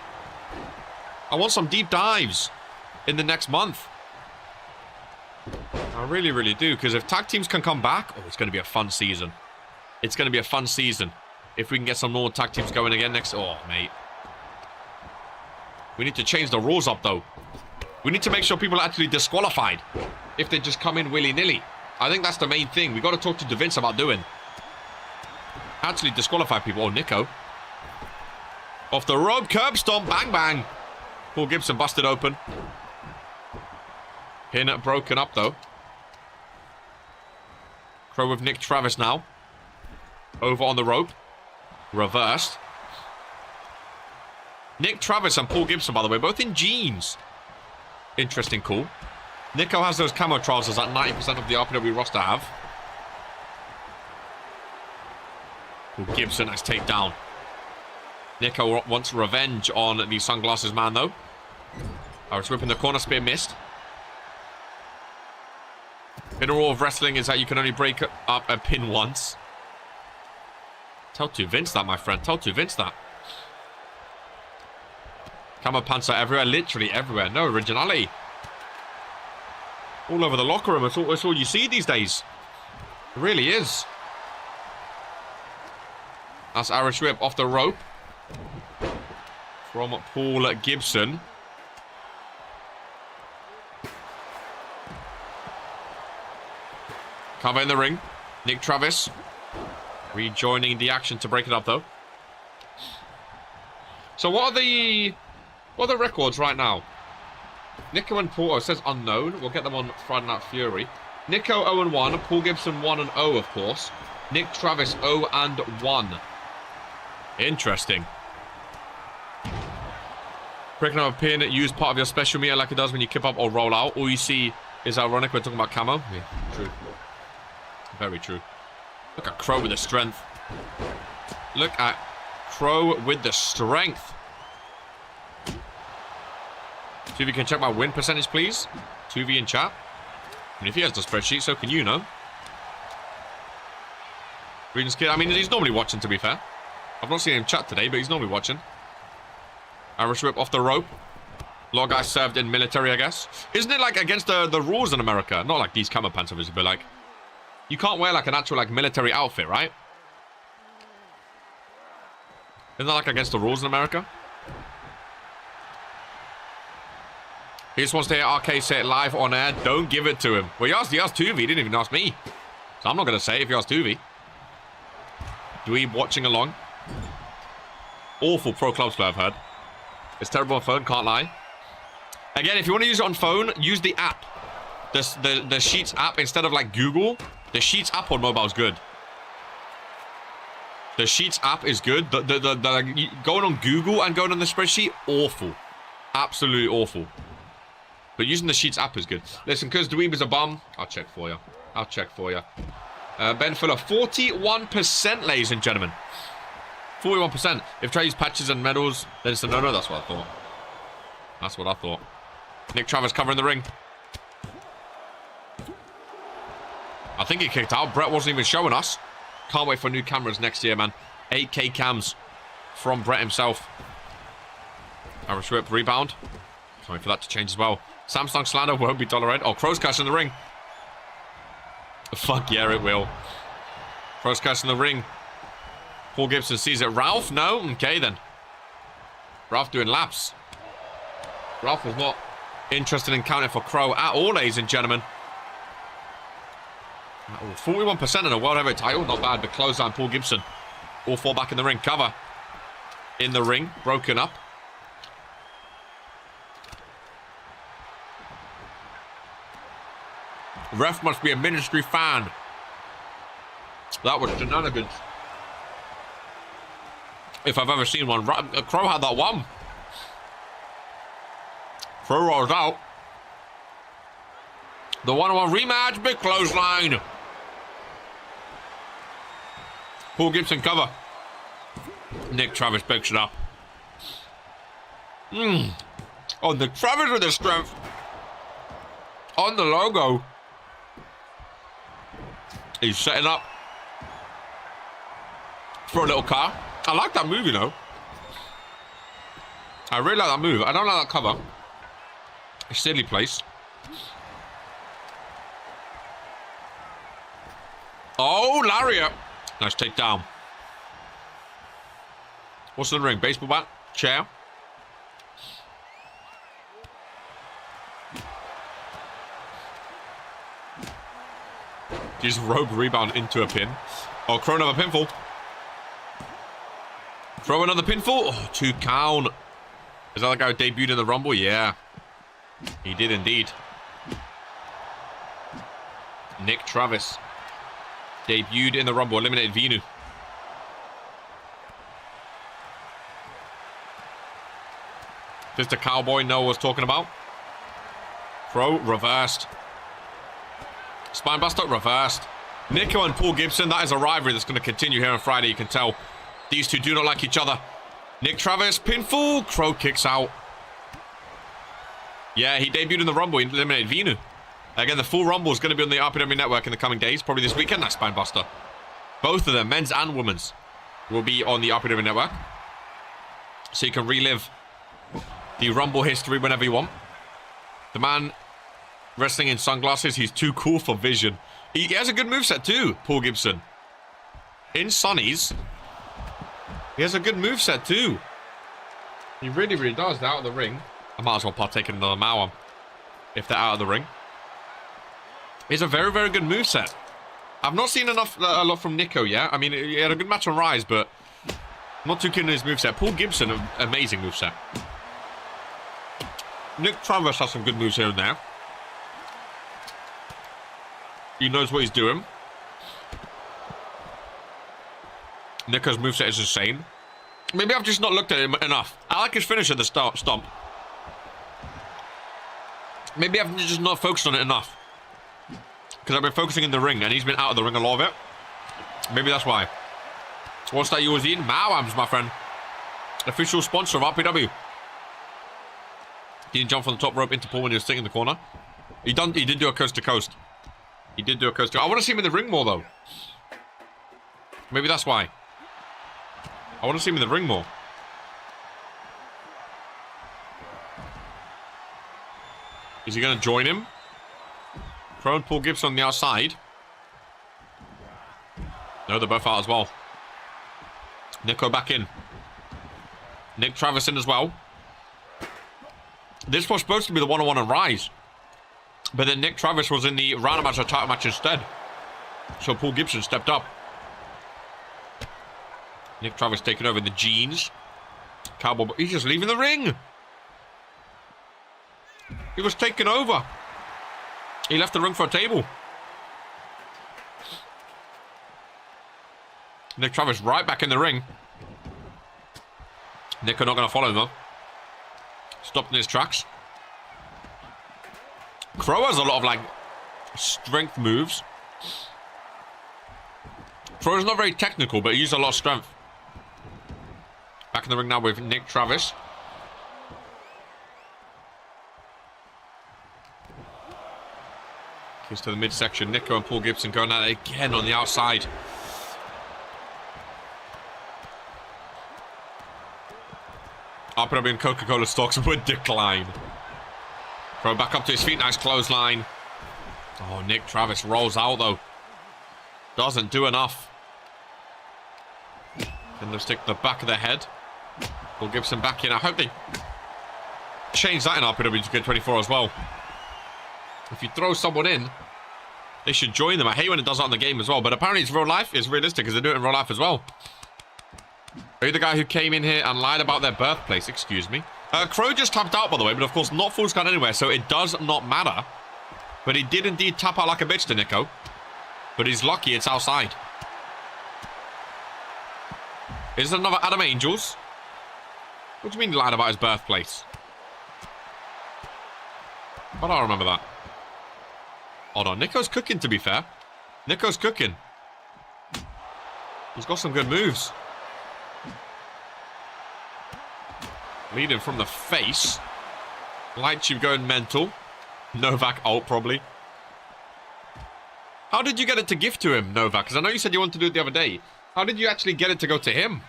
I want some deep dives in the next month. I really, really do. Because if tag teams can come back, oh, it's going to be a fun season. It's going to be a fun season. If we can get some more tag teams going again next... Oh, mate. We need to change the rules up, though. We need to make sure people are actually disqualified if they just come in willy-nilly. I think that's the main thing. We got to talk to Vince about doing. Actually disqualify people. Oh, Nico. Off the rope. Curb stomp. Bang, bang. Paul Gibson busted open. Pin broken up, though. Crow with Nick Travis now. Over on the rope. Reversed. Nick Travis and Paul Gibson, by the way, both in jeans. Interesting call. Nico has those camo trousers that 90% of the RPW roster have. Paul Gibson has taken down. Nico wants revenge on the sunglasses man, though. I was whipping the corner spear, missed. The rule of wrestling is that you can only break up a pin once. Tell to Vince that, my friend. Tell to Vince that. Camo pants are everywhere. Literally everywhere. No originality. All over the locker room. It's all you see these days. It really is. That's Irish whip off the rope. From Paul Gibson. Cover in the ring. Nick Travis. Rejoining the action to break it up, though. So what are the records right now? Nico and Paul, it says unknown. We'll get them on Friday Night Fury. Nico 0-1. Paul Gibson 1-0, of course. Nick Travis 0-1. Interesting. Breaking up a pin, use part of your special meter like it does when you kip up or roll out. All you see is ironic. We're talking about camo. Yeah, true. Very true. Look at Crow with the strength. Look at Crow with the strength. See if you can check my win percentage, please. 2v in chat. And if he has the spreadsheet, so can you, no? Regents Kid, I mean, he's normally watching, to be fair. I've not seen him chat today, but he's normally watching. Irish whip off the rope. A lot of guys served in military, I guess. Isn't it, like, against the rules in America? Not like these camo pants, obviously, but, like... You can't wear, like, an actual, like, military outfit, right? Isn't that, like, against the rules in America? He just wants to hear RK say it live on air. Don't give it to him. Well, he asked 2V. He didn't even ask me. So I'm not going to say if he asked 2V. Dweeb watching along. Awful pro clubs play, I've heard. It's terrible on phone, can't lie. Again, if you want to use it on phone, use the app. The Sheets app instead of, like, Google. The Sheets app on mobile is good. The Sheets app is good. The going on Google and going on the spreadsheet, awful. Absolutely awful. But using the Sheets app is good. Listen, because Dweeb is a bum, I'll check for you. I'll check for you. Ben Fuller, 41%, ladies and gentlemen. 41%. If Trey use patches and medals, then it's a no-no. That's what I thought. That's what I thought. Nick Travis covering the ring. I think he kicked out. Brett wasn't even showing us. Can't wait for new cameras next year, man. 8K cams from Brett himself. Irish whip rebound. Sorry for that to change as well. Samsung slander won't be tolerated. Oh, Crow's Cash in the ring. Fuck yeah, it will. Cross cast in the ring. Paul Gibson sees it. Ralph? No? Okay, then. Ralph doing laps. Ralph was not interested in counting for Crow at all, ladies and gentlemen. 41% in a World Heavyweight title. Not bad, but clothesline Paul Gibson. All four back in the ring. Cover. In the ring. Broken up. Ref must be a Ministry fan. That was shenanigans. If I've ever seen one. Crow had that one. Crow rolls out. The 1-on-1 rematch. Big clothesline. Paul Gibson cover. Nick Travis picks it up. Oh, Nick Travis with the strength. On the logo. He's setting up for a little car. I like that move, you know. I really like that move. I don't like that cover. It's silly place. Oh, lariat. Nice takedown. What's in the ring? Baseball bat? Chair? Just rope rebound into a pin. Oh, Crow another pinfall. Throw another pinfall. Oh, 2 count. Is that the guy who debuted in the Rumble? Yeah. He did indeed. Nick Travis. Debuted in the Rumble. Eliminated Venu. This is the cowboy Noah was talking about. Throw reversed. Spinebuster reversed. Nico and Paul Gibson, that is a rivalry that's going to continue here on Friday. You can tell these two do not like each other. Nick Travis, pinfall. Crow kicks out. Yeah, he debuted in the Rumble. He eliminated Venu. Again, the full Rumble is going to be on the RPW Network in the coming days. Probably this weekend. That's Spinebuster. Both of them, men's and women's, will be on the RPW Network. So you can relive the Rumble history whenever you want. The man wrestling in sunglasses. He's too cool for vision. He has a good moveset too, Paul Gibson. In sunnies, he has a good moveset too. He really, really does. They're out of the ring. I might as well partake in another Mauer if they're out of the ring. He's a very, very good moveset. I've not seen a lot from Nico yet. I mean, he had a good match on Rise, but I'm not too keen on his moveset. Paul Gibson, amazing moveset. Nick Travis has some good moves here and there. He knows what he's doing. Nico's moveset is insane. Maybe I've just not looked at him enough. I like his finish at the start, stomp. Maybe I've just not focused on it enough. Because I've been focusing in the ring, and he's been out of the ring a lot of it. Maybe that's why. What's that you was eating? Mauams, my friend. Official sponsor of RPW. He didn't jump from the top rope into Paul when he was sitting in the corner. He did do a coast to coast. He did do a coast to coast. I want to see him in the ring more, though. Maybe that's why. I want to see him in the ring more. Is he going to join him? Crow and Paul Gibson on the outside. No, they're both out as well. Nico back in. Nick Travis in as well. This was supposed to be the 1-on-1 on Rise. But then Nick Travis was in the Randomizer title match instead. So Paul Gibson stepped up. Nick Travis taking over in the jeans. Cowboy, he's just leaving the ring. He was taken over. He left the ring for a table. Nick Travis right back in the ring. Nico not going to follow him though. Stopped in his tracks. Crow has a lot of like strength moves. Crow is not very technical, but he used a lot of strength. Back in the ring now with Nick Travis. Kiss to the midsection. Nico and Paul Gibson going at it again on the outside. RPW and Coca-Cola stocks would decline. Throw back up to his feet. Nice clothesline. Oh, Nick Travis rolls out though. Doesn't do enough. Then they'll stick the back of the head. Will Gibson back in. I hope they change that in RPW2K23 as well. If you throw someone in, they should join them. I hate when it does that in the game as well, but apparently it's real life. It's realistic because they do it in real life as well. Are you the guy who came in here and lied about their birthplace? Excuse me. Crow just tapped out, by the way, but of course not full scan anywhere, so it does not matter. But he did indeed tap out like a bitch to Nico. But he's lucky it's outside. Is there another Adam Angels? What do you mean he lied about his birthplace? Why do I remember that? Hold on, Nico's cooking, to be fair. Nico's cooking. He's got some good moves. Leading from the face. Light tube going mental. Novak ult, probably. How did you get it to gift to him, Novak? Because I know you said you wanted to do it the other day. How did you actually get it to go to him?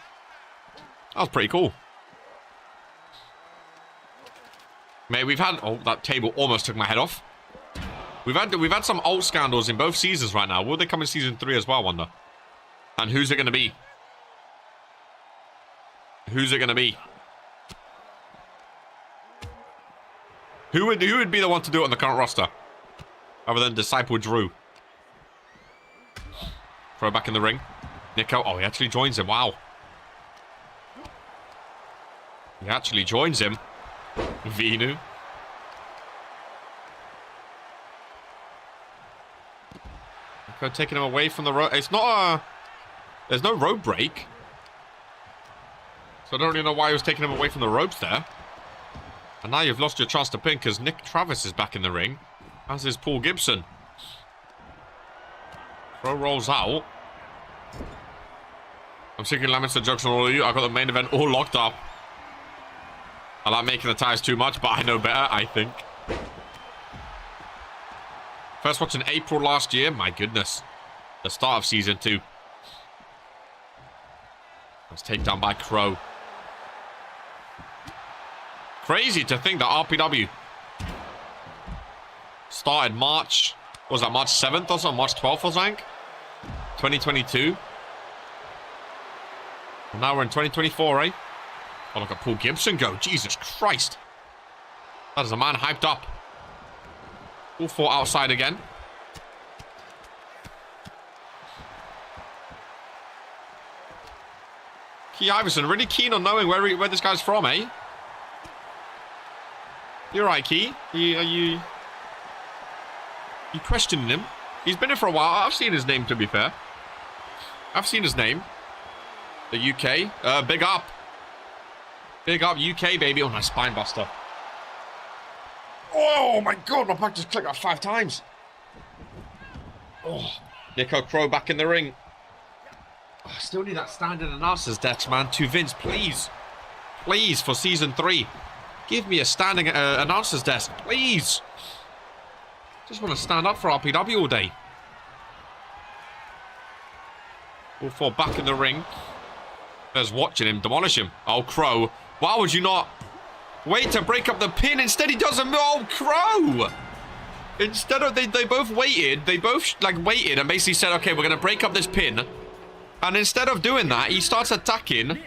That was pretty cool. Mate, we've had... Oh, that table almost took my head off. We've had some ult scandals in both seasons right now. Will they come in season 3 as well, I wonder? And who's it going to be? Who's it going to be? Who would be the one to do it on the current roster? Other than Disciple Drew. Throw back in the ring. Nico. Oh, he actually joins him. Wow. He actually joins him. Vinu. Nico taking him away from the rope. It's not a... There's no rope break. So I don't really know why he was taking him away from the ropes there. And now you've lost your chance to pin because Nick Travis is back in the ring. As is Paul Gibson. Crow rolls out. I'm thinking Lamin said jokes on all of you. I got the main event all locked up. I like making the ties too much, but I know better, I think. First watch in April last year. My goodness. The start of season 2. Let's take down by Crow. Crazy to think that RPW started March, what was that, March 7th or something? March 12th or something? 2022. And now we're in 2024, eh? Oh, look at Paul Gibson go. Jesus Christ. That is a man hyped up. All 4 outside again. Key Iverson, really keen on knowing where this guy's from, eh? You're right, Key. Are you questioning him? He's been here for a while. I've seen his name, to be fair. I've seen his name. The UK. Big up. Big up, UK, baby. Oh, nice spine buster. Oh, my God. My back just clicked out 5 times. Oh. Nico Crow back in the ring. Oh, I still need that standing announcer's desk, man. To Vince, please. Please, for season 3. Give me a standing announcer's desk, please. Just want to stand up for RPW all day. All 4 back in the ring. There's watching him demolish him. Oh, Crow. Why would you not wait to break up the pin? Instead, he doesn't. Oh, Crow. Instead of they both waited. They both waited and basically said, okay, we're going to break up this pin. And instead of doing that, he starts attacking.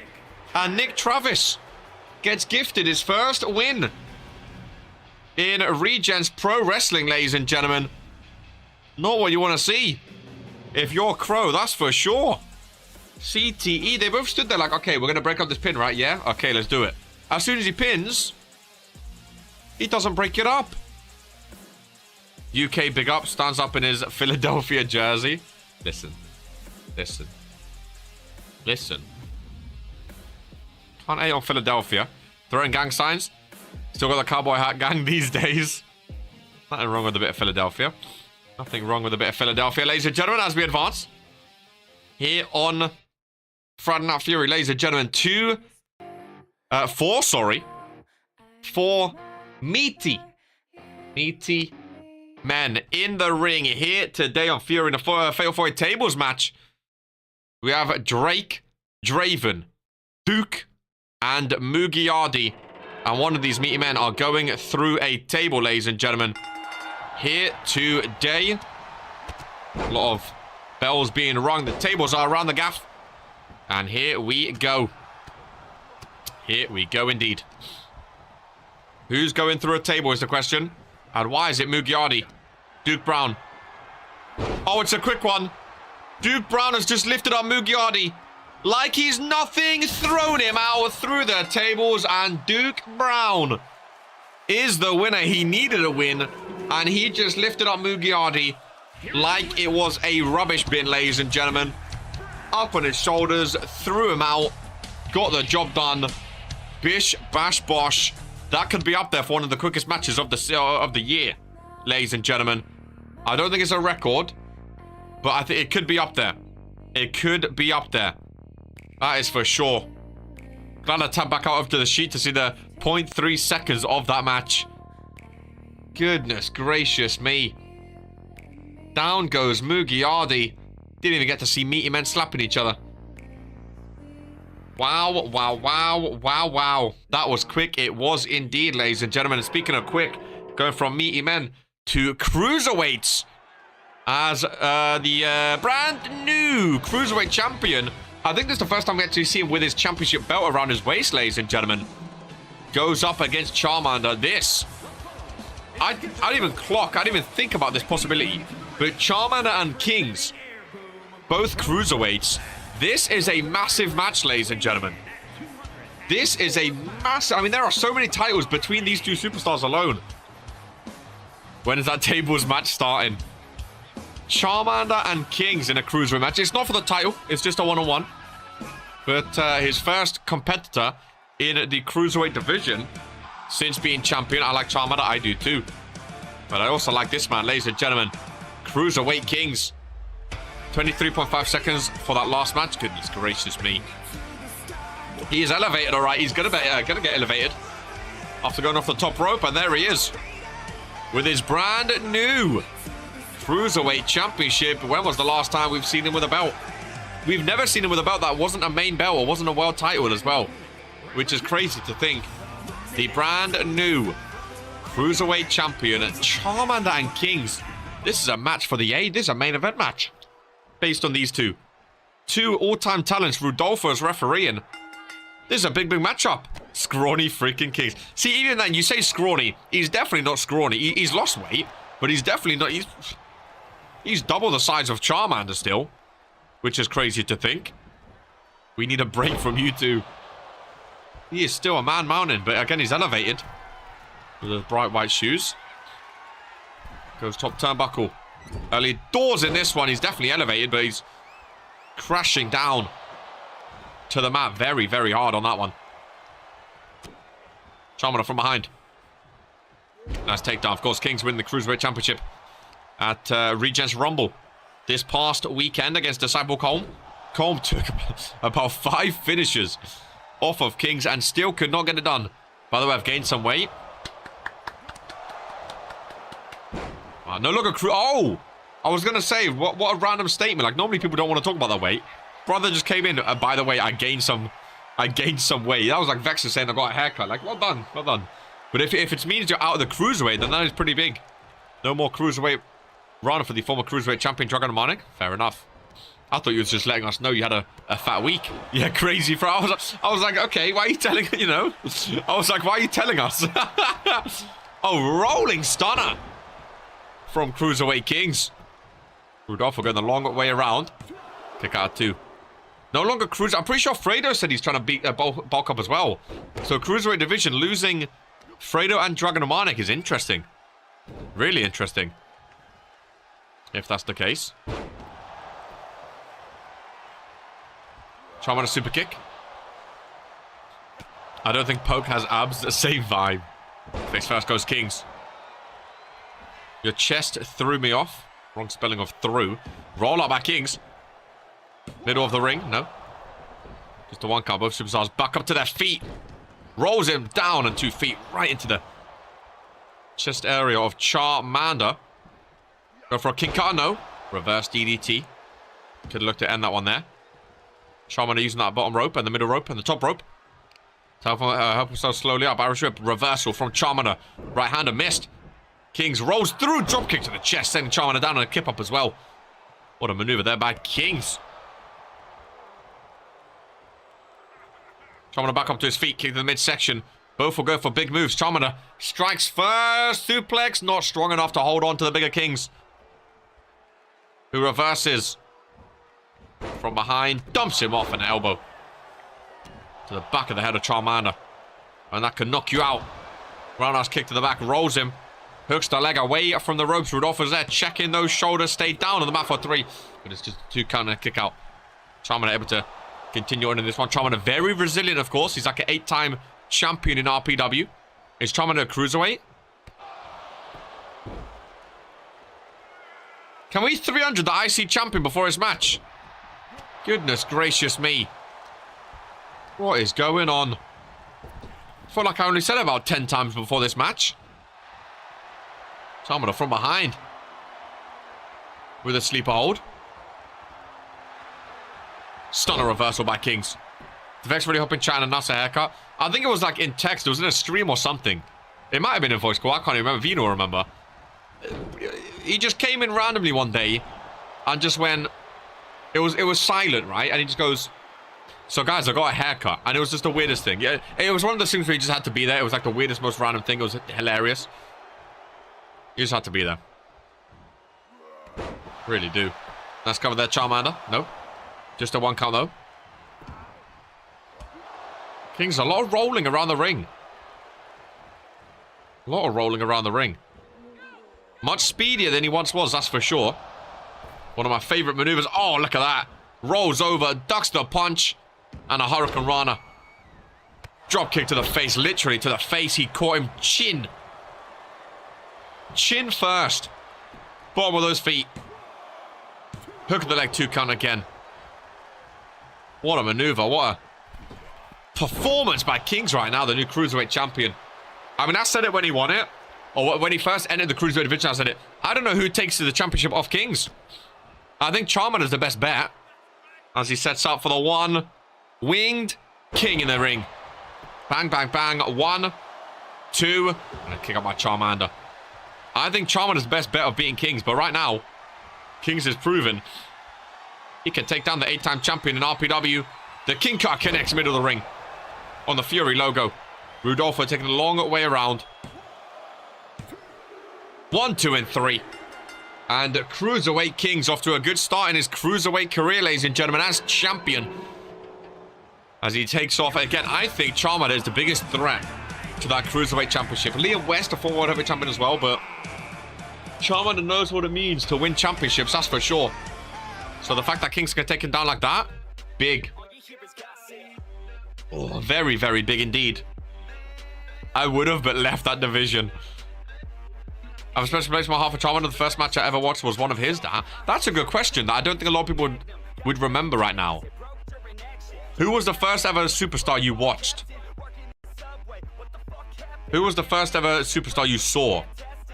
And Nick Travis gets gifted his first win in Regents Pro Wrestling, ladies and gentlemen. Not what you want to see. If you're Crow, that's for sure. CTE, they both stood there like, okay, we're going to break up this pin, right? Yeah? Okay, let's do it. As soon as he pins, he doesn't break it up. UK big up, stands up in his Philadelphia jersey. Listen. Listen. Listen. Can't hate on Philadelphia. Throwing gang signs. Still got the cowboy hat gang these days. Nothing wrong with a bit of Philadelphia. Nothing wrong with a bit of Philadelphia, ladies and gentlemen, as we advance. Here on Friday Night Fury, ladies and gentlemen. 4 meaty men in the ring here today on Fury in a Fatal 4 Tables match. We have Drake, Draven, Duke, and Mugiardi. And one of these meaty men are going through a table, ladies and gentlemen. Here today. A lot of Bells being rung. The tables are around the gaff. And here we go. Here we go indeed. Who's going through a table is the question. And why is it Mugiardi? Duke Brown. Oh, it's a quick one. Duke Brown has just lifted up Mugiardi. Like he's nothing. Thrown him out through the tables. And Duke Brown is the winner. He needed a win. And he just lifted up Mugiardi like it was a rubbish bin, ladies and gentlemen. Up on his shoulders. Threw him out. Got the job done. Bish, bash, bosh. That could be up there for one of the quickest matches of the year, ladies and gentlemen. I don't think it's a record, but I think it could be up there. It could be up there. That is for sure. Glad I tapped back out up to the sheet to see the 0.3 seconds of that match. Goodness gracious me. Down goes Mugiardi. Didn't even get to see meaty men slapping each other. Wow, wow, wow, wow, wow. That was quick. It was indeed, ladies and gentlemen. And speaking of quick, going from meaty men to cruiserweights as the brand new cruiserweight champion. I think this is the first time we actually see him with his championship belt around his waist, ladies and gentlemen. Goes up against Charmander. This, I didn't even clock. I didn't even think about this possibility. But Charmander and Kings, both cruiserweights. This is a massive match, ladies and gentlemen. This is a massive... I mean, there are so many titles between these two superstars alone. When is that tables match starting? Charmander and Kings in a cruiserweight match. It's not for the title. It's just a one-on-one. But his first competitor in the cruiserweight division since being champion. I like Charmander. I do too. But I also like this man, ladies and gentlemen. Cruiserweight Kings. 23.5 seconds for that last match. Goodness gracious me. He is elevated, all right. He's gonna get elevated after going off the top rope, and there he is with his brand new Cruiserweight Championship. When was the last time we've seen him with a belt? We've never seen him with a belt that wasn't a main belt or wasn't a world title as well, which is crazy to think. The brand new Cruiserweight Champion, Charmander and Kings. This is a match for the A. This is a main event match. Based on these two. Two all-time talents, Rudolfo's refereeing. This is a big matchup. Scrawny freaking Kings. See, even then, you say scrawny. He's definitely not scrawny. He's lost weight, but he's definitely not... He's double the size of Charmander still, which is crazy to think. We need a break from you two. He is still a man mountain, but again, he's elevated. With those bright white shoes. Goes top turnbuckle. Early doors in this one. He's definitely elevated, but he's crashing down to the mat very, very hard on that one. Charmander from behind. Nice takedown. Of course, Kings win the Cruiserweight Championship at Regents Rumble this past weekend against Disciple Colm. Colm took about 5 finishes off of Kings and still could not get it done. By the way, I've gained some weight. No longer oh! I was going to say, what a random statement. Like, normally people don't want to talk about their weight. Brother just came in. By the way, I gained some weight. That was like Vexer saying I got a haircut. Like, well done, well done. But if it means you're out of the Cruiserweight, then that is pretty big. No more Cruiserweight run for the former Cruiserweight champion, Dragon Demonic. Fair enough. I thought you was just letting us know you had a fat week. Yeah, crazy. I was like, okay, why are you telling, you know? I was like, why are you telling us? Oh, rolling stunner from Cruiserweight Kings. Rudolfo going the long way around. Kick out 2. No longer Cruiser. I'm pretty sure Fredo said he's trying to beat bulk up as well. So Cruiserweight division losing Fredo and Dragon Demonic is interesting. Really interesting. If that's the case. Charmander super kick. I don't think Poke has abs. The same vibe. Face first goes Kings. Your chest threw me off. Wrong spelling of through. Roll up by Kings. Middle of the ring. No. Just the one count. Both superstars back up to their feet. Rolls him down and 2 feet right into the chest area of Charmander. Go for a King Cutter. No. Reverse DDT. Could have looked to end that one there. Charmander using that bottom rope and the middle rope and the top rope. Help himself slowly up. Irish whip. Reversal from Charmander. Right hander missed. Kings rolls through. Drop kick to the chest. Sending Charmander down on a kip up as well. What a maneuver there by Kings. Charmander back up to his feet, kick to the midsection. Both will go for big moves. Charmander strikes first. Suplex, not strong enough to hold on to the bigger Kings. Who reverses from behind, dumps him off an elbow to the back of the head of Charmander. And that can knock you out. Roundhouse kick to the back, rolls him. Hooks the leg away from the ropes. Rudolpho's there, checking those shoulders. Stay down on the mat for 3. But it's just a 2 counter kick out. Charmander able to continue on in this one. Charmander very resilient, of course. He's like an 8-time champion in RPW. Is Charmander a cruiserweight? Can we 300 the IC champion before his match? Goodness gracious me. What is going on? I feel like I only said it about 10 times before this match. Charmander from behind. With a sleeper hold. Stunner reversal by Kings. Vex really hoping chat and Nasa haircut. I think it was like in text. It was in a stream or something. It might have been in voice call. I can't even remember. Vino will remember. He just came in randomly one day and just went. It was silent, right? And he just goes, "So guys, I got a haircut," and it was just the weirdest thing. Yeah, it was one of those things where he just had to be there. It was like the weirdest, most random thing. It was hilarious. You just had to be there. Really do. Let's cover that Charmander. No. Just a 1 count though. Kings, a lot of rolling around the ring. A lot of rolling around the ring. Much speedier than he once was, that's for sure. One of my favorite maneuvers. Oh, look at that. Rolls over, ducks the punch, and a Hurricane Rana. Drop kick to the face, literally to the face. He caught him chin. Chin first. Bottom of those feet. Hook of the leg 2 count again. What a maneuver. What a performance by Kings right now, the new Cruiserweight champion. I mean, I said it when he won it. Or when he first entered the Cruiserweight division, I said it. I don't know who takes the championship off Kings. I think Charmander's the best bet. As he sets up for the 1 winged king in the ring. Bang, bang, bang. 1, 2. And a kick up by Charmander. I think Charmander's the best bet of beating Kings. But right now, Kings has proven he can take down the 8-time champion in RPW. The King Car connects middle of the ring on the Fury logo. Rudolpho taking a long way around. 1, 2, and 3. And Cruiserweight Kings off to a good start in his Cruiserweight career, ladies and gentlemen, as champion. As he takes off again, I think Charmander is the biggest threat to that Cruiserweight championship. Liam West, a former World Heavyweight champion as well, but Charmander knows what it means to win championships, that's for sure. So the fact that Kings can take him down like that, big. Oh, very, very big indeed. I would have, but left that division. I've especially placed my half of Charmander. The first match I ever watched was one of his. That's a good question that I don't think a lot of people would remember right now. Who was the first ever superstar you watched? Who was the first ever superstar you saw?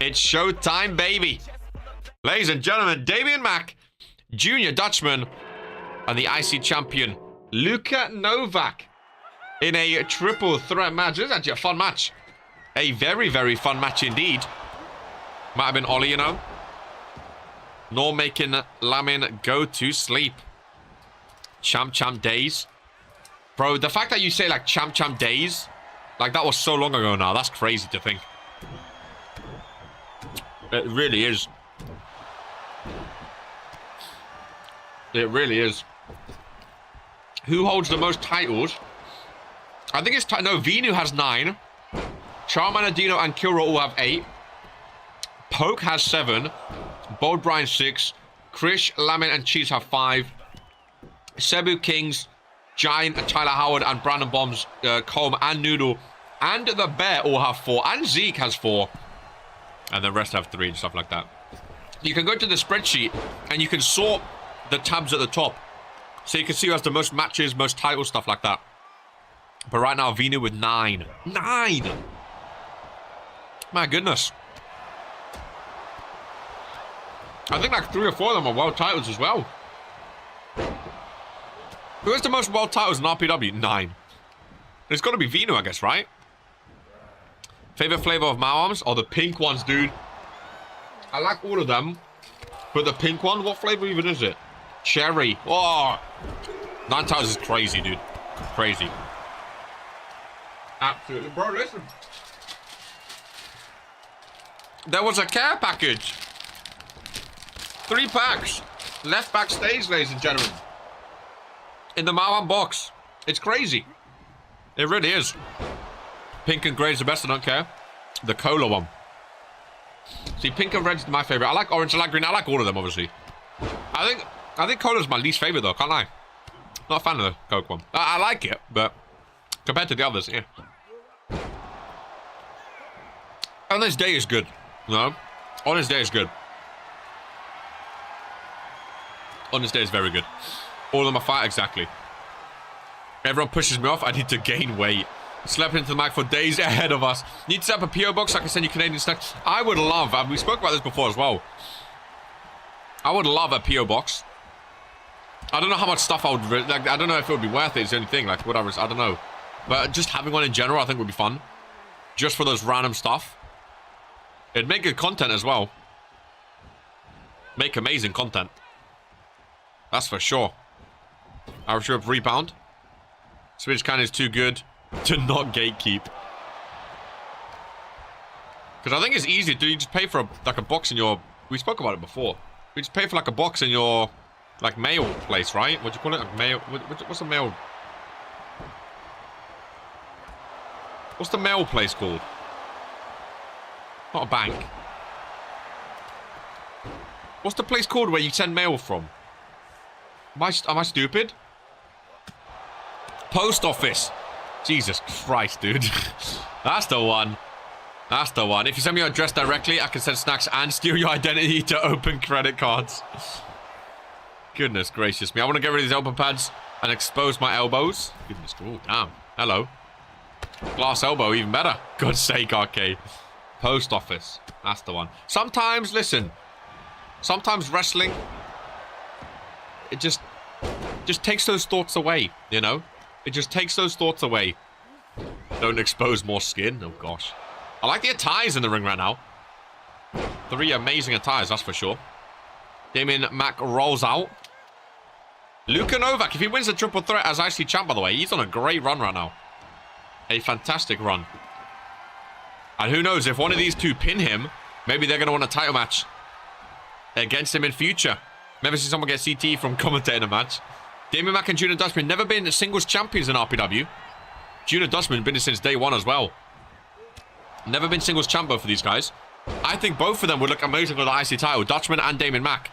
It's showtime, baby. Ladies and gentlemen, Damian Mack, Junior Dutchman, and the IC champion, Luka Novak, in a triple threat match. This is actually a fun match. A very, very fun match indeed. Might have been Ollie, you know. Nor making Lamin go to sleep. Champ days. Bro, the fact that you say like champ days, like that was so long ago now. That's crazy to think. It really is. It really is. Who holds the most titles? I think it's... No, Vinu has 9. Charmander, Dino, and Kira all have 8. Poke has 7. Bold Brian 6. Krish, Lamin, and Cheese have 5. Cebu, Kings, Giant, Tyler Howard, and Brandon Bombs, Colm, and Noodle, and the Bear all have 4. And Zeke has 4. And the rest have 3 and stuff like that. You can go to the spreadsheet, and you can sort the tabs at the top. So you can see who has the most matches, most titles, stuff like that. But right now, Vinu with 9. 9! My goodness. I think like 3 or 4 of them are world titles as well. Who has the most world titles in RPW? 9. It's got to be Vinu, I guess, right? Favorite flavor of Mao Arms? Oh, the pink ones, dude. I like all of them. But the pink one, what flavor even is it? Cherry. Oh, 9 times is crazy, dude. Crazy. Absolutely. Bro, listen. There was a care package. 3 packs. Left backstage, ladies and gentlemen. In the Mawan box. It's crazy. It really is. Pink and grey is the best, I don't care. The cola one. See, pink and red is my favorite. I like orange, I like green, I like all of them, obviously. I think cola's my least favorite, though, can't lie. Not a fan of the Coke one. I like it, but compared to the others, yeah. On this day is good. No? On this day is good. On this day is very good. All of them are fat, exactly. Everyone pushes me off. I need to gain weight. Slept into the mic for days ahead of us. Need to set up a PO box so I can send you Canadian snacks. I would love, we spoke about this before as well. I would love a PO box. I don't know how much stuff I would, like, I don't know if it would be worth it. It's the only thing, like, whatever, I don't know. But just having one in general, I think would be fun. Just for those random stuff. It'd make good content as well. Make amazing content. That's for sure. Irish Whip rebound. Switch can is too good to not gatekeep. Because I think it's easy. Do you just pay for like a box in your... We spoke about it before. We just pay for like a box in your like mail place, right? What do you call it? Like mail... What's the mail... What's the mail place called? Not a bank. What's the place called where you send mail from? Am I stupid? Post office. Jesus Christ, dude. That's the one. That's the one. If you send me your address directly, I can send snacks and steal your identity to open credit cards. Goodness gracious me. I want to get rid of these elbow pads and expose my elbows. Goodness. Oh, damn. Hello. Glass elbow, even better. God's sake, arcade. Post office. That's the one. Sometimes, listen. Sometimes wrestling, it just takes those thoughts away, you know? It just takes those thoughts away. Don't expose more skin. Oh, gosh. I like the attires in the ring right now. 3 amazing attires, that's for sure. Damien Mack rolls out. Luka Novak, if he wins the triple threat as IC champ, by the way, he's on a great run right now. A fantastic run. And who knows, if one of these two pin him, maybe they're going to want a title match against him in future. Never seen someone get CT from commentating a match. Damien Mack and Junior Dutchman never been singles champions in RPW. Junior Dutchman been since day 1 as well. Never been singles champ both for these guys. I think both of them would look amazing with the IC title. Dutchman and Damien Mack.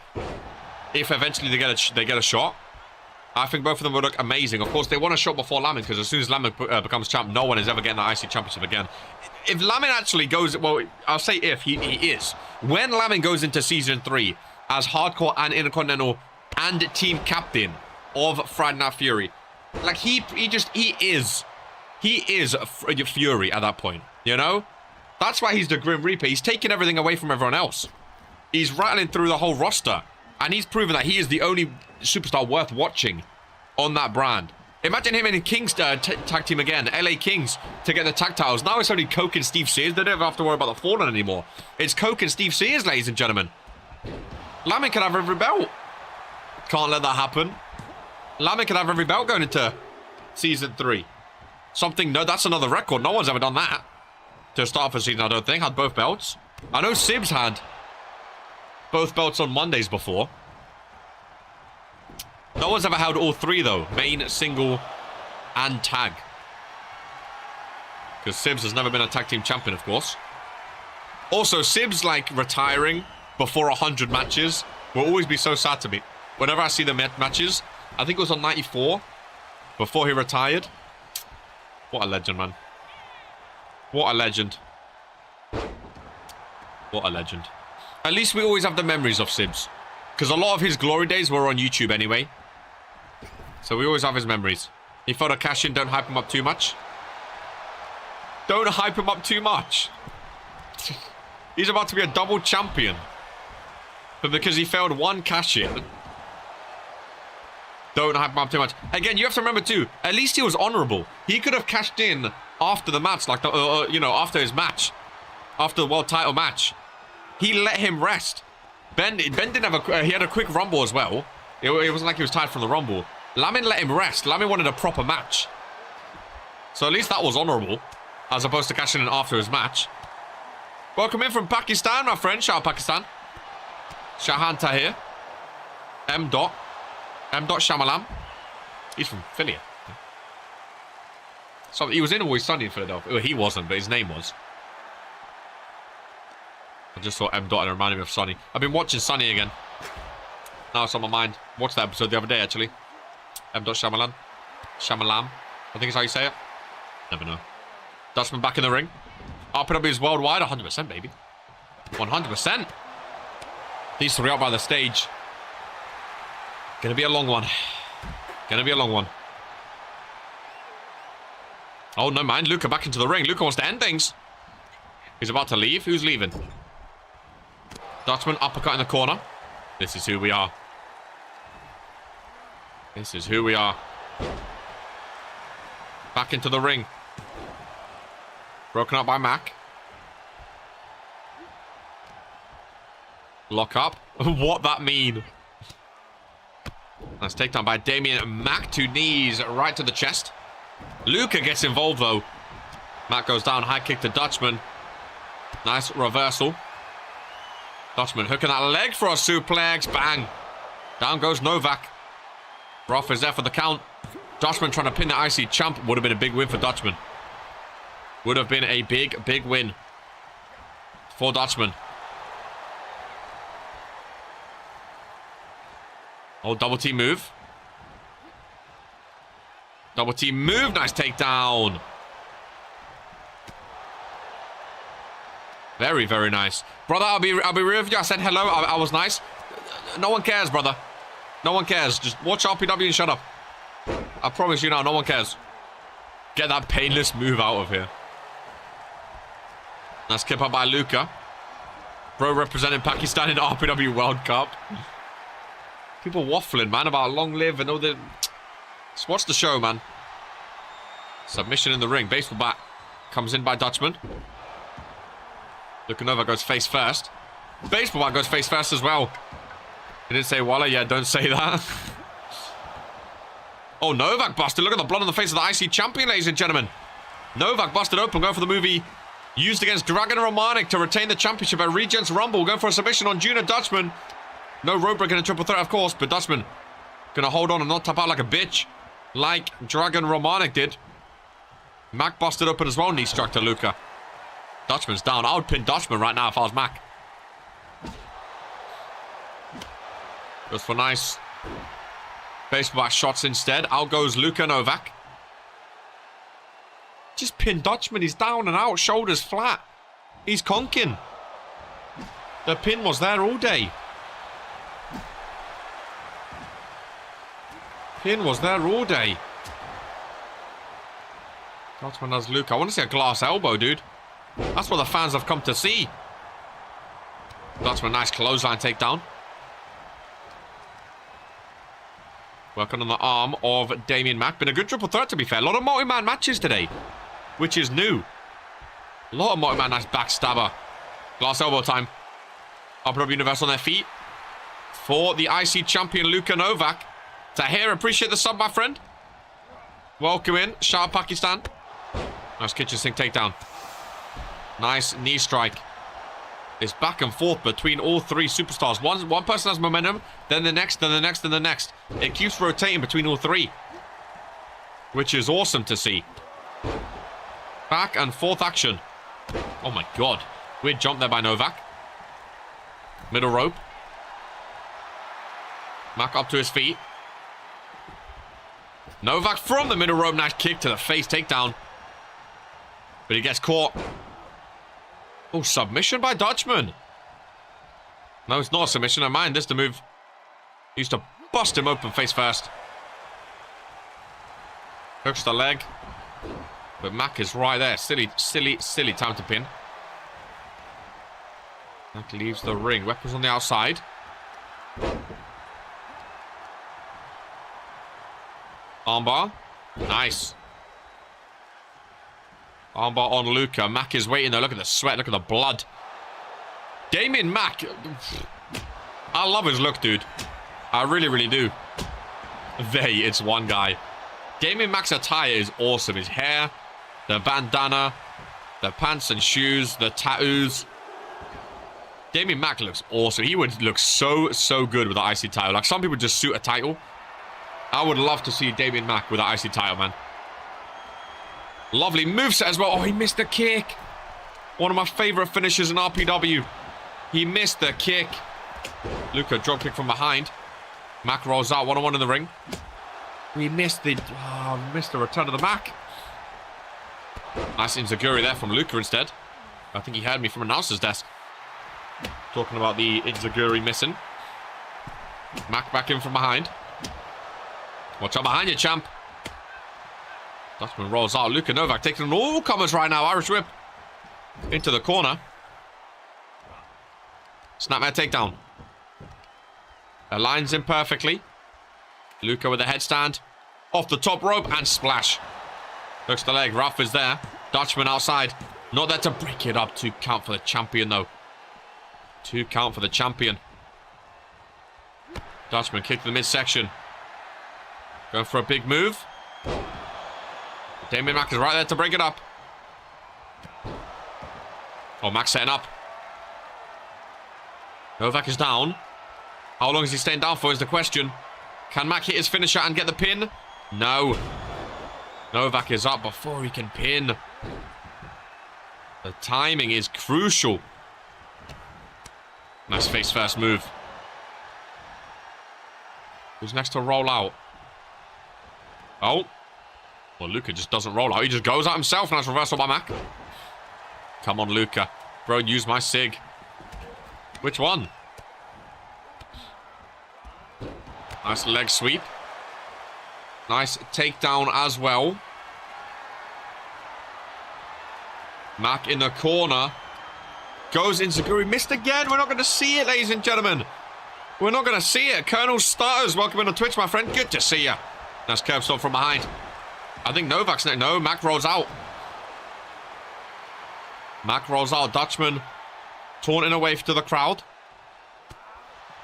If eventually they get a shot. I think both of them would look amazing. Of course, they want a shot before Lamin, because as soon as Lamin becomes champ, no one is ever getting the IC championship again. If Lamin actually goes... Well, I'll say if. He is. When Lamin goes into Season 3 as Hardcore and Intercontinental and team captain of Friday Night Fury, like, he is Fury at that point, you know? That's why he's the Grim Reaper. He's taking everything away from everyone else. He's rattling through the whole roster. And he's proven that he is the only superstar worth watching on that brand. Imagine him in Kings tag team again. LA Kings to get the tag titles. Now it's only Coke and Steve Sears. They don't have to worry about the Fallen anymore. It's Coke and Steve Sears, ladies and gentlemen. Lamin can have every belt. Can't let that happen. Lamin can have every belt going into Season 3. No, that's another record. No one's ever done that. To start off a season, I don't think. Had both belts. I know Sibs had both belts on Mondays before. No one's ever held all 3, though. Main, single, and tag. Because Sibs has never been a tag team champion, of course. Also, Sibs, like, retiring before 100 matches will always be so sad to me. Whenever I see the matches, I think it was on 94, before he retired. What a legend, man. What a legend. What a legend. At least we always have the memories of Sibs. Because a lot of his glory days were on YouTube anyway. So we always have his memories. He thought a cash in, don't hype him up too much. Don't hype him up too much. He's about to be a double champion. But because he failed one cash in, don't hype him up too much. Again, you have to remember too, at least he was honorable. He could have cashed in after the match, like, you know, after his match. After the world title match. He let him rest. Ben didn't have a... he had a quick rumble as well. It wasn't like he was tired from the rumble. Lamin let him rest. Lamin wanted a proper match. So at least that was honourable. As opposed to cashing in after his match. Welcome in from Pakistan, my friend. Shout out Pakistan. Shahan Tahir. M. Shamalam. He's from Philly. So he was in Always Sunny in Philadelphia. Well, he wasn't, but his name was. I just saw M. and it reminded me of Sonny. I've been watching Sonny again. Now it's on my mind. Watched that episode the other day, actually. M. Shamalam. I think is how you say it. Never know. Dutchman back in the ring. RPW is worldwide. 100%, baby. 100%. These three up by the stage. Gonna be a long one. Gonna be a long one. Oh, no mind. Luca back into the ring. Luca wants to end things. He's about to leave. Who's leaving? Dutchman uppercut in the corner. This is who we are. This is who we are. Back into the ring. Broken up by Mac. Lock up. What that mean? Nice takedown by Damien. Mac to knees right to the chest. Luca gets involved though. Mac goes down. High kick to Dutchman. Nice reversal. Dutchman hooking that leg for a suplex. Bang. Down goes Novak. Roth is there for the count. Dutchman trying to pin the IC champ. Would have been a big win for Dutchman. Would have been a big, big win for Dutchman. Oh, double team move. Double team move. Nice takedown. Very, very nice. Brother, I'll be real with you. I said hello. I was nice. No one cares, brother. No one cares. Just watch RPW and shut up. I promise you now, no one cares. Get that painless move out of here. Nice kept up by Luca. Bro representing Pakistan in RPW World Cup. People waffling, man, about long live and all the... Just watch the show, man. Submission in the ring. Baseball bat comes in by Dutchman. Lukanova goes face first. Baseball bat goes face first as well. He didn't say Walla. Yeah, don't say that. Oh, Novak busted. Look at the blood on the face of the IC champion, ladies and gentlemen. Novak busted open. Going for the movie used against Dragon Romanik to retain the championship at Regents Rumble. Going for a submission on Junior Dutchman. No rope break in a triple threat, of course, but Dutchman gonna hold on and not tap out like a bitch, like Dragon Romanik did. Mac busted open as well, knee struck to Luca. Dutchman's down. I would pin Dutchman right now if I was Mac. Goes for nice baseball bat shots instead. Out goes Luca Novak. Just pin Dutchman. He's down and out, shoulders flat. He's conking. The pin was there all day. Pin was there all day. Dutchman does Luca. I want to see a glass elbow, dude. That's what the fans have come to see. Dutchman, nice clothesline takedown. Working on the arm of Damien Mack. Been a good triple threat, to be fair. A lot of multi-man matches today, which is new. A lot of multi-man. Nice backstabber. Glass elbow time. RPW Universe on their feet. For the IC champion, Luka Novak. Tahir, appreciate the sub, my friend. Welcome in. Shout out Pakistan. Nice kitchen sink takedown. Nice knee strike. It's back and forth between all three superstars. One person has momentum, then the next, then the next, then the next. It keeps rotating between all three, which is awesome to see. Back and forth action. Oh my god. Weird jump there by Novak. Middle rope. Mac up to his feet. Novak from the middle rope. Nice kick to the face. Takedown. But he gets caught. Oh, submission by Dutchman. No, it's not a submission. I mind this the move. He used to bust him open face first. Hooks the leg. But Mac is right there. Silly time to pin. Mac leaves the ring. Weapons on the outside. Armbar. Nice. Armbar on Luca. Mac is waiting though. Look at the sweat. Look at the blood. Damien Mac. I love his look, dude. I really, really do. It's one guy. Damien Mack's attire is awesome. His hair, the bandana, the pants and shoes, the tattoos. Damien Mack looks awesome. He would look so, so good with the IC title. Like, some people just suit a title. I would love to see Damien Mack with the IC title, man. Lovely moveset as well. Oh, he missed the kick. One of my favorite finishes in RPW. He missed the kick. Luca drop kick from behind. Mack rolls out, 1-on-1 in the ring. He missed the return of the Mack. Nice Inzaguri there from Luca instead. I think he heard me from announcer's desk. Talking about the Inzaguri missing. Mack back in from behind. Watch out behind you, champ. Dutchman rolls out. Luka Novak taking on all comers right now. Irish whip. Into the corner. Snapmare takedown. Aligns in perfectly. Luka with a headstand. Off the top rope and splash. Hooks the leg. Ruff is there. Dutchman outside. Not there to break it up. 2 count for the champion, though. 2 count for the champion. Dutchman kick to the midsection. Going for a big move. Damien Mack is right there to break it up. Oh, Mack setting up. Novak is down. How long is he staying down for is the question. Can Mack hit his finisher and get the pin? No. Novak is up before he can pin. The timing is crucial. Nice face first move. Who's next to roll out? Oh. Well, Luka just doesn't roll out. He just goes out himself. Nice reversal by Mack. Come on, Luka. Bro, use my SIG. Which one? Nice leg sweep. Nice takedown as well. Mack in the corner. Goes Inzaguri. Missed again. We're not going to see it, ladies and gentlemen. We're not going to see it. Colonel Starters, welcome in on Twitch, my friend. Good to see you. Nice curb stop from behind. I think Novak's next. No, Mack rolls out. Mack rolls out. Dutchman taunting away to the crowd.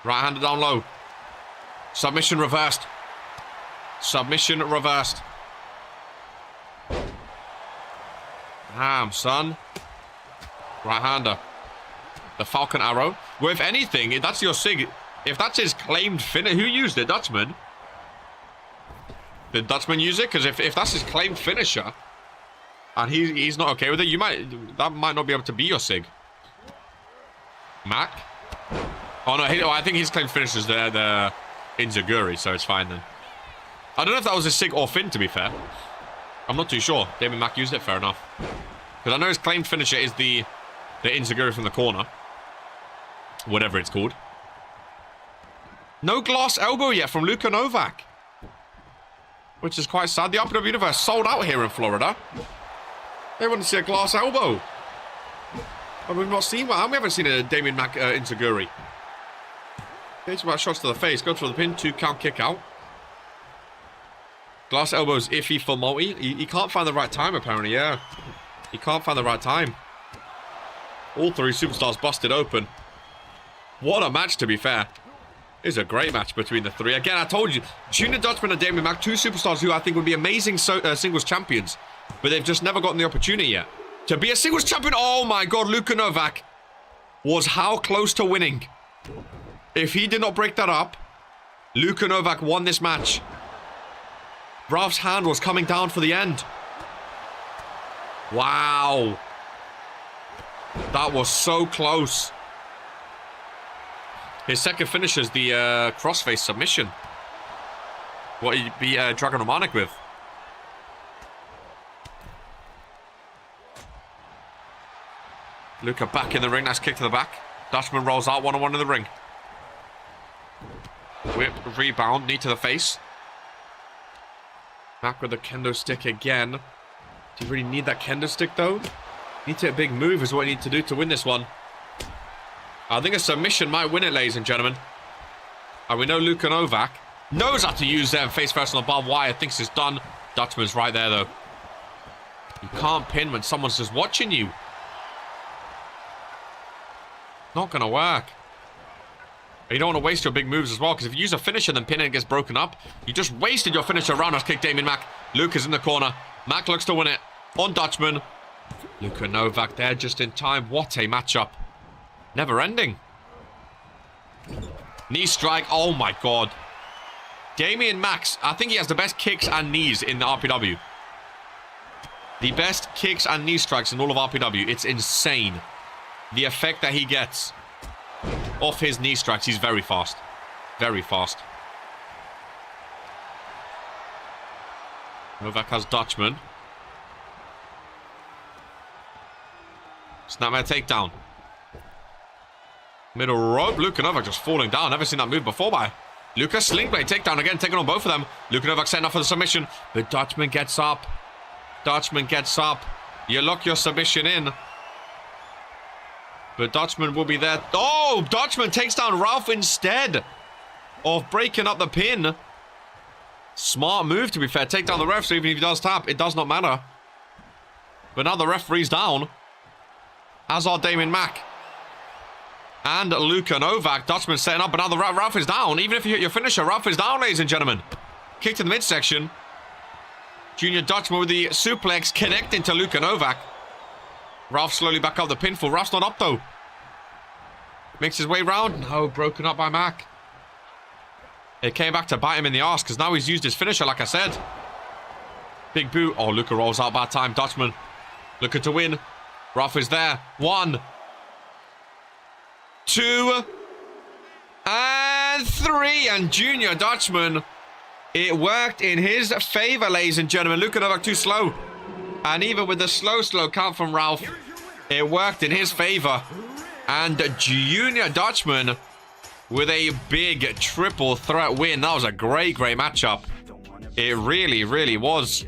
Right-hander down low. Submission reversed. Submission reversed. Damn, son. Right-hander. The Falcon Arrow. Well, if anything, if that's your SIG, if that's his claimed finish, who used it? Dutchman? Did Dutchman use it? Because if that's his claimed finisher, and he's not okay with it, that might not be able to be your SIG. Mack? Oh no, I think his claimed finisher is the Inzaguri, so it's fine then. I don't know if that was a SIG or Finn, to be fair. I'm not too sure. Damien Mack used it, fair enough. Because I know his claimed finisher is the Inzaguri from the corner. Whatever it's called. No glass elbow yet from Luka Novak. Which is quite sad. The RPW Universe sold out here in Florida. They want to see a glass elbow. And we've not seen one. We haven't seen a Damien Mack Inzaguri. Takes about shots to the face. Goes for the pin. 2 count kick out. Glass elbow is iffy for multi. He can't find the right time, apparently. Yeah. He can't find the right time. All 3 superstars busted open. What a match, to be fair. It's a great match between the 3. Again, I told you, Junior Dutchman and Damien Mack, 2 superstars who I think would be amazing singles champions. But they've just never gotten the opportunity yet. To be a singles champion, oh my god, Luka Novak was how close to winning. If he did not break that up, Luka Novak won this match. Ralph's hand was coming down for the end. Wow. That was so close. His second finish is the crossface submission. What he'd be Dragon Romanic with. Luka back in the ring. Nice kick to the back. Dutchman rolls out 1-on-1 in the ring. Whip, rebound, knee to the face. Back with the kendo stick again. Do you really need that kendo stick though? Need to hit a big move is what you need to do to win this one. I think a submission might win it, ladies and gentlemen. And we know Luka Novak knows how to use them face first on the barbed wire. Thinks it's done. Dutchman's right there though. You can't pin when someone's just watching you. Not gonna work. You don't want to waste your big moves as well, because if you use a finisher then pin and it gets broken up, you just wasted your finisher. Roundhouse kick, Damien Mack. Luke is in the corner. Mack looks to win it on Dutchman. Luka Novak there just in time. What a matchup. Never ending. Knee strike. Oh my god. Damien Max, I think he has the best kicks and knees in the RPW. The best kicks and knee strikes in all of RPW. It's insane. The effect that he gets off his knee strikes. He's very fast. Very fast. Novak has Dutchman. Snapmare takedown. Middle rope. Luka Novak just falling down. Never seen that move before by Luka. Sling blade takedown again. Taking on both of them. Luka Novak setting up for the submission. But Dutchman gets up. Dutchman gets up. You lock your submission in. But Dutchman will be there. Oh! Dutchman takes down Ralph instead of breaking up the pin. Smart move, to be fair. Take down the ref, so even if he does tap, it does not matter. But now the referee's down. As are Damien Mack. And Luka Novak. Dutchman setting up, but now the Ralph is down. Even if you hit your finisher, Ralph is down, ladies and gentlemen. Kick to the midsection. Junior Dutchman with the suplex connecting to Luka Novak. Ralph slowly back up the pinfall. Ralph's not up, though. Makes his way round. No, broken up by Mack. It came back to bite him in the arse, because now he's used his finisher, like I said. Big boot. Oh, Luka rolls out bad time. Dutchman looking to win. Ralph is there. 1, 2, and 3. And Junior Dutchman, it worked in his favor, ladies and gentlemen. Luka Novak too slow. And even with the slow count from Ralph, it worked in his favor. And Junior Dutchman with a big triple threat win. That was a great matchup. It really, really was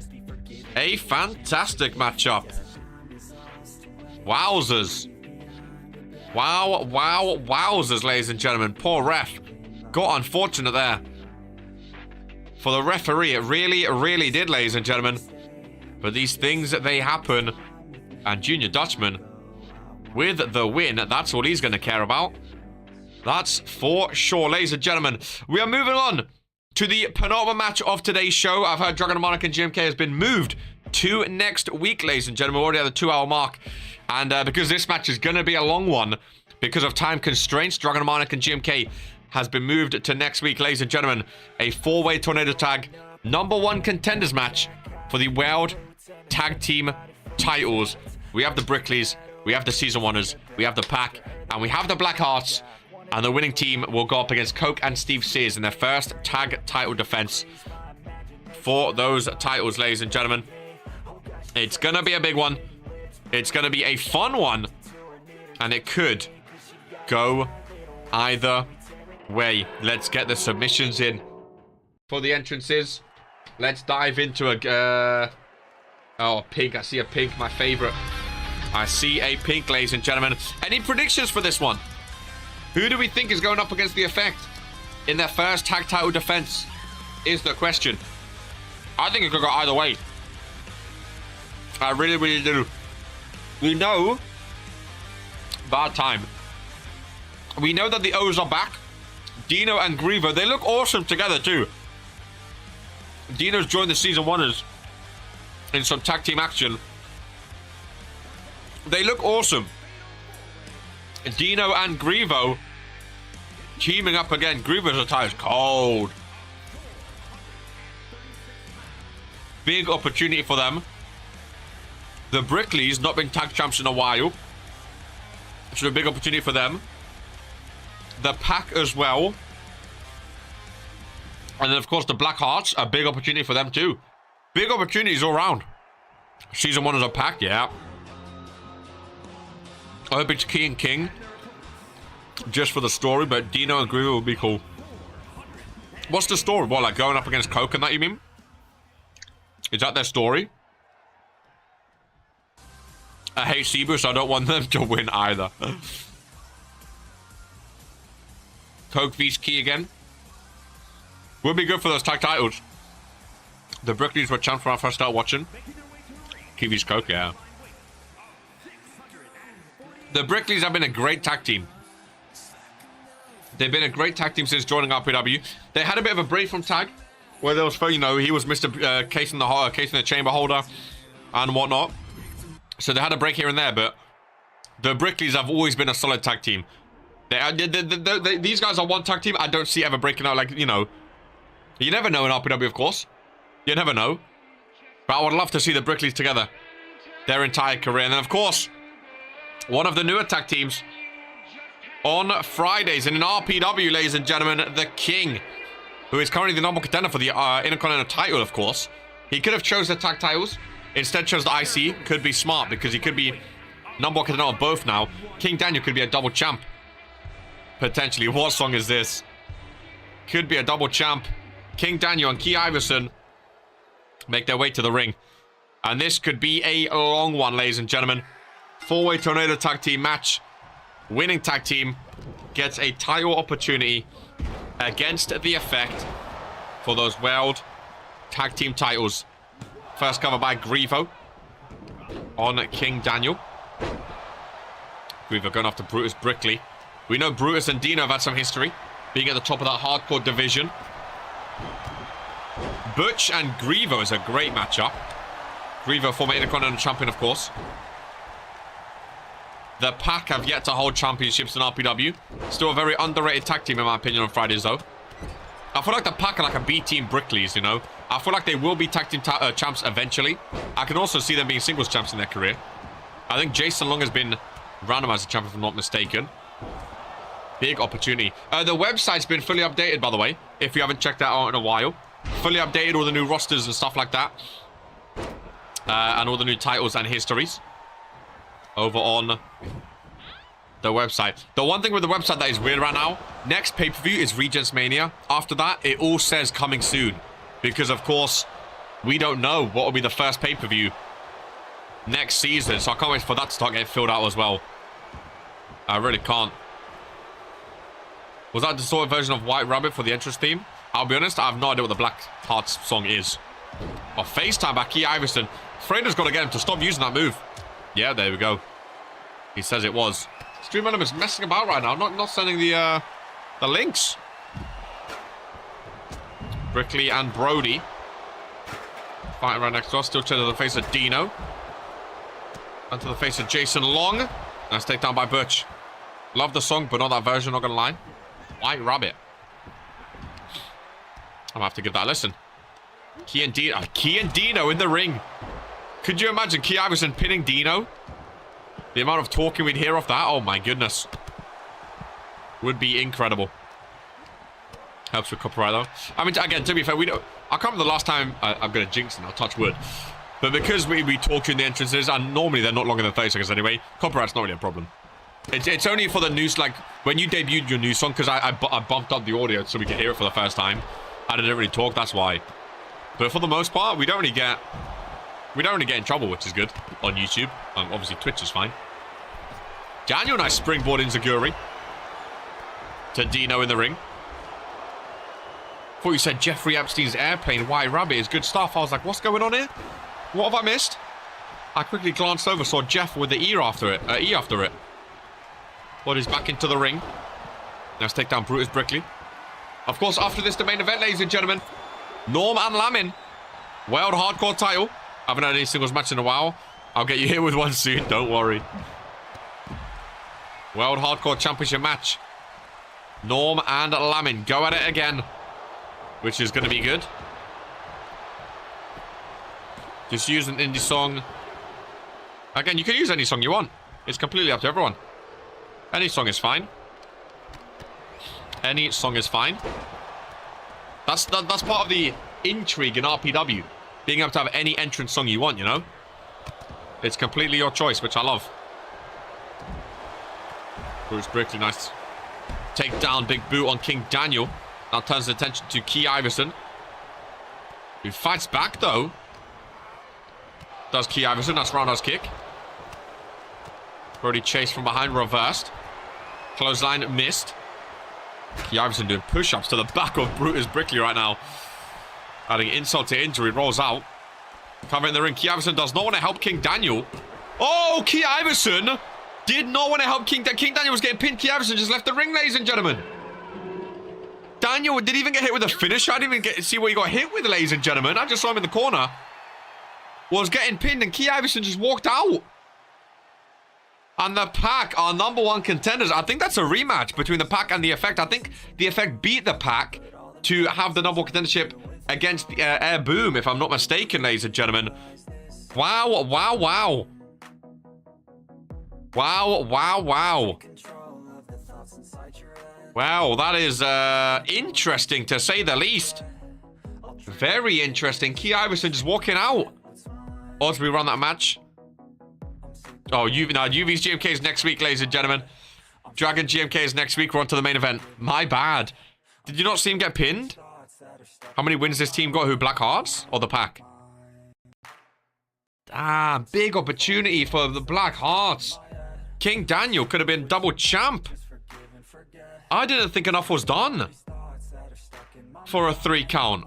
a fantastic matchup. Wowzers. Wowzers, ladies and gentlemen. Poor ref. Got unfortunate there. For the referee, it really did, ladies and gentlemen. But these things, they happen. And Junior Dutchman, with the win, that's all he's going to care about. That's for sure, ladies and gentlemen. We are moving on to the penultimate match of today's show. I've heard Dragon Monarch and GMK has been moved to next week, ladies and gentlemen. We're already at the 2-hour mark. And because this match is going to be a long one, because of time constraints, Dragon Monarch and GMK has been moved to next week, ladies and gentlemen. A 4-way tornado tag, #1 contenders match for the World Tag Team titles. We have the Brickleys, we have the Season 1ers, we have the Pack, and we have the Black Hearts. And the winning team will go up against Coke and Steve Sears in their first tag title defense for those titles, ladies and gentlemen. It's going to be a big one. It's going to be a fun one. And it could go either way. Let's get the submissions in. For the entrances, let's dive into a... oh, pink. I see a pink, my favorite. I see a pink, ladies and gentlemen. Any predictions for this one? Who do we think is going up against the Effect in their first tag title defense is the question. I think it could go either way. I really do. We know... bad time. We know that the O's are back. Dino and Grievo, they look awesome together too. Dino's joined the Season 1ers in some tag team action. They look awesome. Dino and Grievo teaming up again. Grievo's attire is cold. Big opportunity for them. The Brickleys not been tag champs in a while, so a big opportunity for them. The Pack as well. And then of course the Black Hearts, a big opportunity for them too. Big opportunities all around. Season 1 is a Pack, yeah. I hope it's Key and King, just for the story, but Dino and Grievo would be cool. What's the story? What, like going up against Coke and that, you mean? Is that their story? I hate Cebu, so I don't want them to win either. Coke vs Key again. Would be good for those tag titles. The Brickleys were champs when I first started watching. Key vs Coke, yeah. The Brickleys have been a great tag team. They've been a great tag team since joining RPW. They had a bit of a break from tag, where there was, you know, he was Mr. Case in the chamber holder and whatnot. So they had a break here and there, but the Brickleys have always been a solid tag team. These guys are one tag team I don't see ever breaking out, like, you know. You never know in RPW, of course. You never know. But I would love to see the Brickleys together their entire career. And then, of course, one of the newer tag teams on Fridays. And in RPW, ladies and gentlemen, the King, who is currently the number one contender for the Intercontinental title, of course. He could have chose the tag titles. Instead chose the IC. Could be smart because he could be number one contender on both now. King Daniel could be a double champ. Potentially. What song is this? Could be a double champ. King Daniel and Key Iverson make their way to the ring. And this could be a long one, ladies and gentlemen. Four-way tornado tag team match. Winning tag team gets a title opportunity against the Effect for those world tag team titles. First cover by Grievo on King Daniel. Grievo going after Brutus Brickley. We know Brutus and Dino have had some history, being at the top of that hardcore division. Butch and Grievo is a great matchup. Grievo, former Intercontinental champion, of course. The Pack have yet to hold championships in RPW. Still a very underrated tag team, in my opinion, on Fridays, though. I feel like the Pack are like a B-team Brickleys, you know? I feel like they will be tag team champs eventually. I can also see them being singles champs in their career. I think Jason Long has been Randomizer champion, if I'm not mistaken. Big opportunity. The website's been fully updated, by the way, if you haven't checked that out in a while. Fully updated, all the new rosters and stuff like that. And all the new titles and histories over on the website. The one thing with the website that is weird right now, next pay-per-view is Regents Mania. After that, it all says coming soon. Because, of course, we don't know what will be the first pay-per-view next season. So I can't wait for that to start getting filled out as well. I really can't. Was that a distorted version of White Rabbit for the entrance theme? I'll be honest, I have no idea what the Black Hearts song is. Oh, FaceTime by Key Iverson. Freda's got to get him to stop using that move. Yeah, there we go. He says it was. Stream Element is messing about right now. Not sending the links. Brickley and Brody fighting right next to us. Still to the face of Dino. And to the face of Jason Long. Nice takedown by Butch. Love the song, but not that version, not gonna lie. White Rabbit. I'm gonna have to give that a listen. Key and Dino in the ring. Could you imagine Key Iverson pinning Dino? The amount of talking we'd hear off that, oh my goodness. Would be incredible. Helps with copyright though. I mean, again, to be fair, we don't. I can't remember the last time I'm gonna jinx and I'll touch wood. But because we talk in the entrances, and normally they're not longer than 30 seconds anyway, copyright's not really a problem. It's only for the news, like when you debuted your new song, because I bumped up the audio so we could hear it for the first time. I didn't really talk, that's why. But for the most part, we don't really get in trouble, which is good on YouTube. Obviously, Twitch is fine. Daniel, nice springboard enziguri to Dino in the ring. Thought you said Jeffrey Epstein's airplane, White Rabbit is good stuff. I was like, what's going on here? What have I missed? I quickly glanced over, saw Jeff with the E after it. But he's back into the ring. Let's take down Brutus Brickley. Of course, after this, the main event, ladies and gentlemen. Norm and Lamin. World Hardcore title. I haven't had any singles match in a while. I'll get you here with one soon, don't worry. World Hardcore Championship match. Norm and Lamin go at it again. Which is going to be good. Just use an indie song. Again, you can use any song you want. It's completely up to everyone. Any song is fine. Any song is fine. That's part of the intrigue in RPW. Being able to have any entrance song you want, you know? It's completely your choice, which I love. Bruce Brickley, nice. Take down big boot on King Daniel. Now turns his attention to Key Iverson. Who fights back, though. Does Key Iverson. That's roundhouse kick. Brody chased from behind, reversed. Clothesline missed. Key Iverson doing push-ups to the back of Brutus Brickley right now. Adding insult to injury, rolls out. Covering the ring. Key Iverson does not want to help King Daniel. Oh, Key Iverson did not want to help King Daniel. King Daniel was getting pinned. Key Iverson just left the ring, ladies and gentlemen. Daniel didn't even get hit with a finisher. I didn't even get to see what he got hit with, ladies and gentlemen. I just saw him in the corner. Was getting pinned, and Key Iverson just walked out. And the Pack are #1 contenders. I think that's a rematch between the Pack and the Effect. I think the Effect beat the Pack to have the #1 contendership against the Air Boom, if I'm not mistaken, ladies and gentlemen. Wow, wow, wow. Wow, wow, wow. Wow, that is interesting to say the least. Very interesting. Key Iverson just walking out. Or do we run that match? Oh, UV's GMK is next week, ladies and gentlemen. Dragon GMK is next week. We're on to the main event. My bad. Did you not see him get pinned? How many wins this team got? Who, Black Hearts or the Pack? Ah, big opportunity for the Black Hearts. King Daniel could have been double champ. I didn't think enough was done for a 3 count.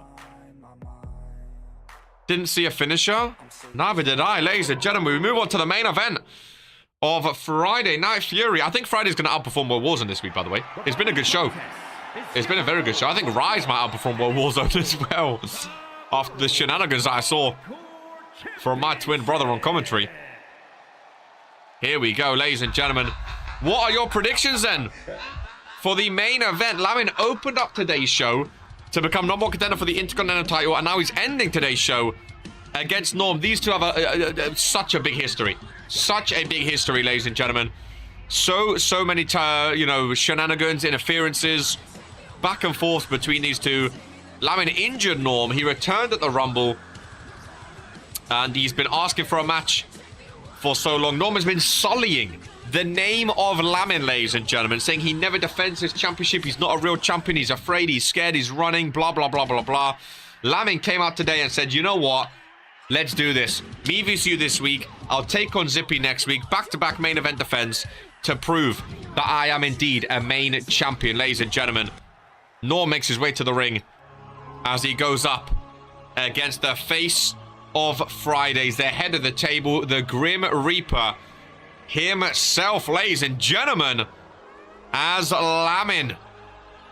Didn't see a finisher. Neither did I, ladies and gentlemen. We move on to the main event of Friday Night Fury. I think Friday's going to outperform World Warzone this week, by the way. It's been a good show. It's been a very good show. I think Rise might outperform World Warzone as well. After the shenanigans that I saw from my twin brother on commentary. Here we go, ladies and gentlemen. What are your predictions then for the main event? Lamin opened up today's show to become #1 contender for the Intercontinental title, and now he's ending today's show against Norm. These two have such a big history. Such a big history, ladies and gentlemen. So many, shenanigans, interferences, back and forth between these two. Lamin injured Norm. He returned at the Rumble, and he's been asking for a match for so long. Norm has been sullying the name of Lamin, ladies and gentlemen, saying he never defends his championship. He's not a real champion. He's afraid. He's scared. He's running. Blah, blah, blah, blah, blah. Lamin came out today and said, you know what? Let's do this. Me vs you this week. I'll take on Zippy next week. Back-to-back main event defense to prove that I am indeed a main champion, ladies and gentlemen. Norm makes his way to the ring as he goes up against the face of Fridays, the head of the table, the Grim Reaper himself, ladies and gentlemen, as Lamin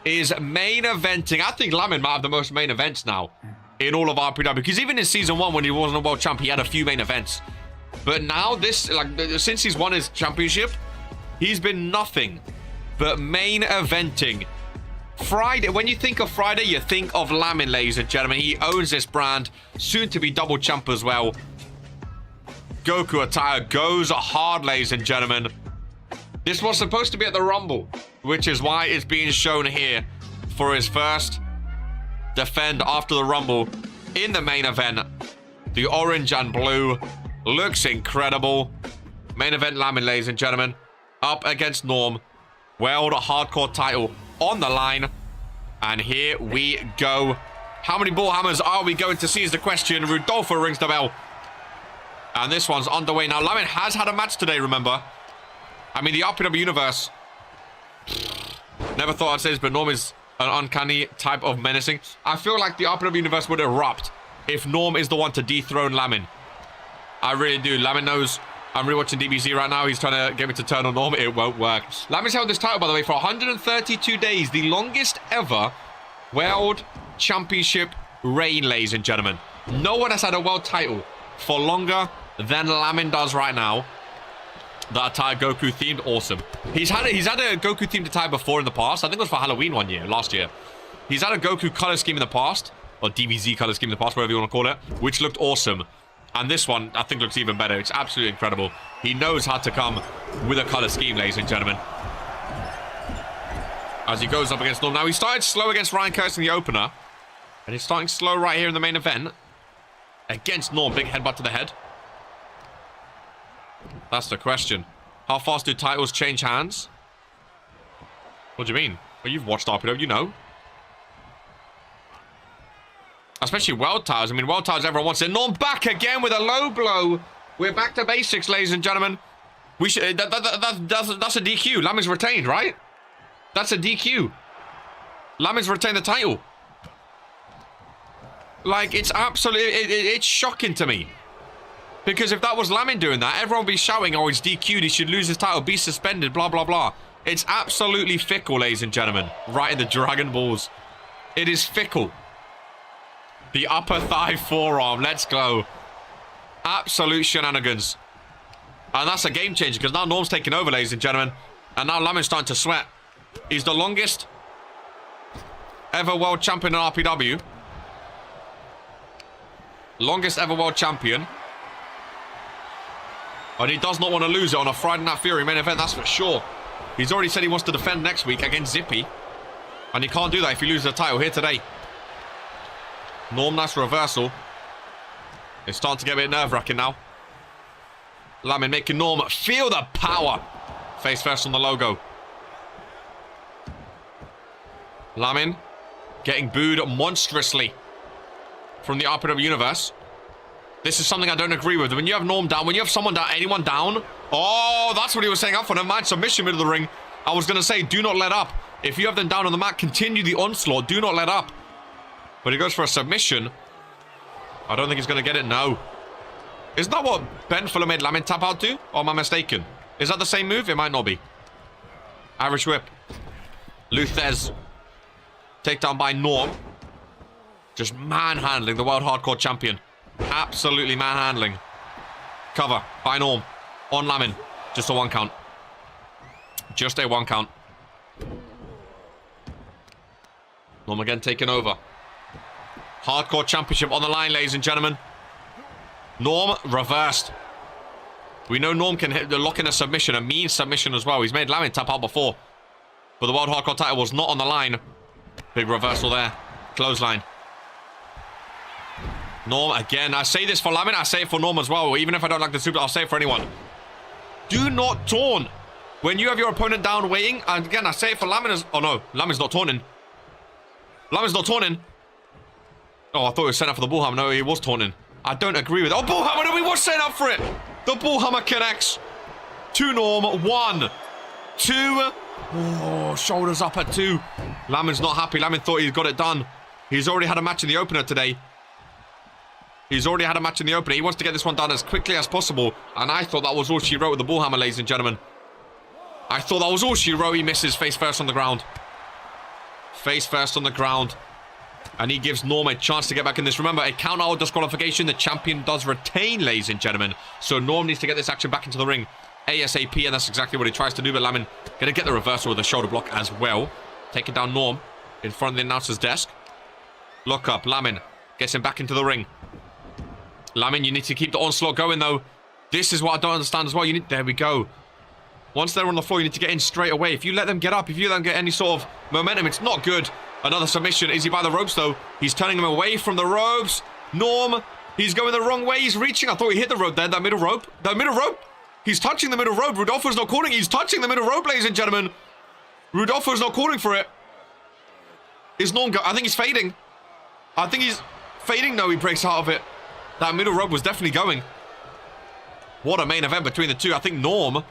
is main eventing. I think Lamin might have the most main events now in all of RPW, because even in Season 1, when he wasn't a world champ, he had a few main events. But now, since he's won his championship, he's been nothing but main eventing. Friday, when you think of Friday, you think of Lamin, ladies and gentlemen. He owns this brand, soon to be double champ as well. Goku attire goes hard, ladies and gentlemen. This was supposed to be at the Rumble, which is why it's being shown here for his first defend after the Rumble in the main event. The orange and blue looks incredible. Main event Lamin, ladies and gentlemen, up against Norm. World Hardcore title on the line. And here we go. How many ball hammers are we going to see is the question. Rudolfo rings the bell. And this one's underway now. Lamin has had a match today, remember. I mean, the RPW universe. Never thought I'd say this, but Norm is an uncanny type of menacing. I feel like the RPW universe would erupt if Norm is the one to dethrone Lamin. I really do. Lamin knows. I'm rewatching DBZ right now. He's trying to get me to turn on Norm. It won't work. Lamin's held this title, by the way, for 132 days. The longest ever World Championship reign, ladies and gentlemen. No one has had a world title for longer than Lamin does right now. That attire Goku themed, awesome. He's had a Goku themed attire before in the past. I think it was for Halloween last year. He's had a Goku color scheme in the past, or DBZ color scheme in the past, whatever you want to call it, which looked awesome. And this one, I think, looks even better. It's absolutely incredible. He knows how to come with a color scheme, ladies and gentlemen. As he goes up against Norm. Now, he started slow against Ryan Curtis in the opener. And he's starting slow right here in the main event. Against Norm. Big headbutt to the head. That's the question. How fast do titles change hands? What do you mean? Well, you've watched RPW, you know. Especially world titles. I mean, world titles, everyone wants it. Norm back again with a low blow. We're back to basics, ladies and gentlemen. We should. That's a DQ. Lamin's retained, right? That's a DQ. Lamin's retained the title. Like, it's absolutely. It's shocking to me. Because if that was Lamin doing that, everyone would be shouting, oh, he's DQ'd, he should lose his title, be suspended, blah, blah, blah. It's absolutely fickle, ladies and gentlemen. Right in the Dragon Balls It is fickle. The upper thigh forearm. Let's go. Absolute shenanigans. And that's a game changer because now Norm's taking over, ladies and gentlemen. And now Lamin's starting to sweat. He's the longest ever world champion in RPW. Longest ever world champion. And he does not want to lose it on a Friday Night Fury main event, that's for sure. He's already said he wants to defend next week against Zippy. And he can't do that if he loses the title here today. Norm, nice reversal. It's starting to get a bit nerve-wracking now. Lamin making Norm feel the power. Face first on the logo. Lamin getting booed monstrously from the RPW universe. This is something I don't agree with. When you have Norm down, when you have someone down, anyone down. Oh, that's what he was saying up for. Never mind, submission middle of the ring. I was going to say, do not let up. If you have them down on the mat, continue the onslaught. Do not let up. But he goes for a submission. I don't think he's going to get it. No. Isn't that what Ben Fuller made Lamin tap out to? Or am I mistaken? Is that the same move? It might not be. Irish whip. Luthez. Takedown by Norm. Just manhandling the World Hardcore Champion. Absolutely manhandling. Cover by Norm. On Lamin. Just a 1 count. Just a 1 count. Norm again taking over. Hardcore Championship on the line, ladies and gentlemen. Norm reversed. We know Norm can hit the lock in a submission, a mean submission as well. He's made Lamin tap out before. But the World Hardcore title was not on the line. Big reversal there. Clothesline. Norm again. I say this for Lamin, I say it for Norm as well. Even if I don't like the super, I'll say it for anyone. Do not taunt. When you have your opponent down waiting, and again, I say it for Lamin as... Oh no, Lamin's not taunting. Lamin's not taunting. Oh, I thought he was setting up for the bullhammer. No, he was taunting. I don't agree with it. Oh, bullhammer, no, he was setting up for it. The bullhammer connects. To Norm. 1, 2. Oh, shoulders up at 2. Lamin's not happy. Lamin thought he'd got it done. He's already had a match in the opener today. He's already had a match in the opener. He wants to get this one done as quickly as possible. And I thought that was all she wrote with the bullhammer, ladies and gentlemen. I thought that was all she wrote. He misses face first on the ground. Face first on the ground. And he gives Norm a chance to get back in this. Remember, a count out disqualification. The champion does retain, ladies and gentlemen. So Norm needs to get this action back into the ring ASAP. And that's exactly what he tries to do. But Lamin going to get the reversal with a shoulder block as well. Taking down Norm in front of the announcer's desk. Lock up. Lamin gets him back into the ring. Lamin, you need to keep the onslaught going, though. This is what I don't understand as well. You need... There we go. Once they're on the floor, you need to get in straight away. If you let them get up, if you let them get any sort of momentum, it's not good. Another submission. Is he by the ropes, though? He's turning him away from the ropes. Norm, he's going the wrong way. He's reaching. I thought he hit the rope there. That middle rope. That middle rope. He's touching the middle rope. Rudolfo's not calling. He's touching the middle rope, ladies and gentlemen. Rudolfo's not calling for it. Is Norm I think he's fading. I think he's fading. No, he breaks out of it. That middle rope was definitely going. What a main event between the two. I think Norm,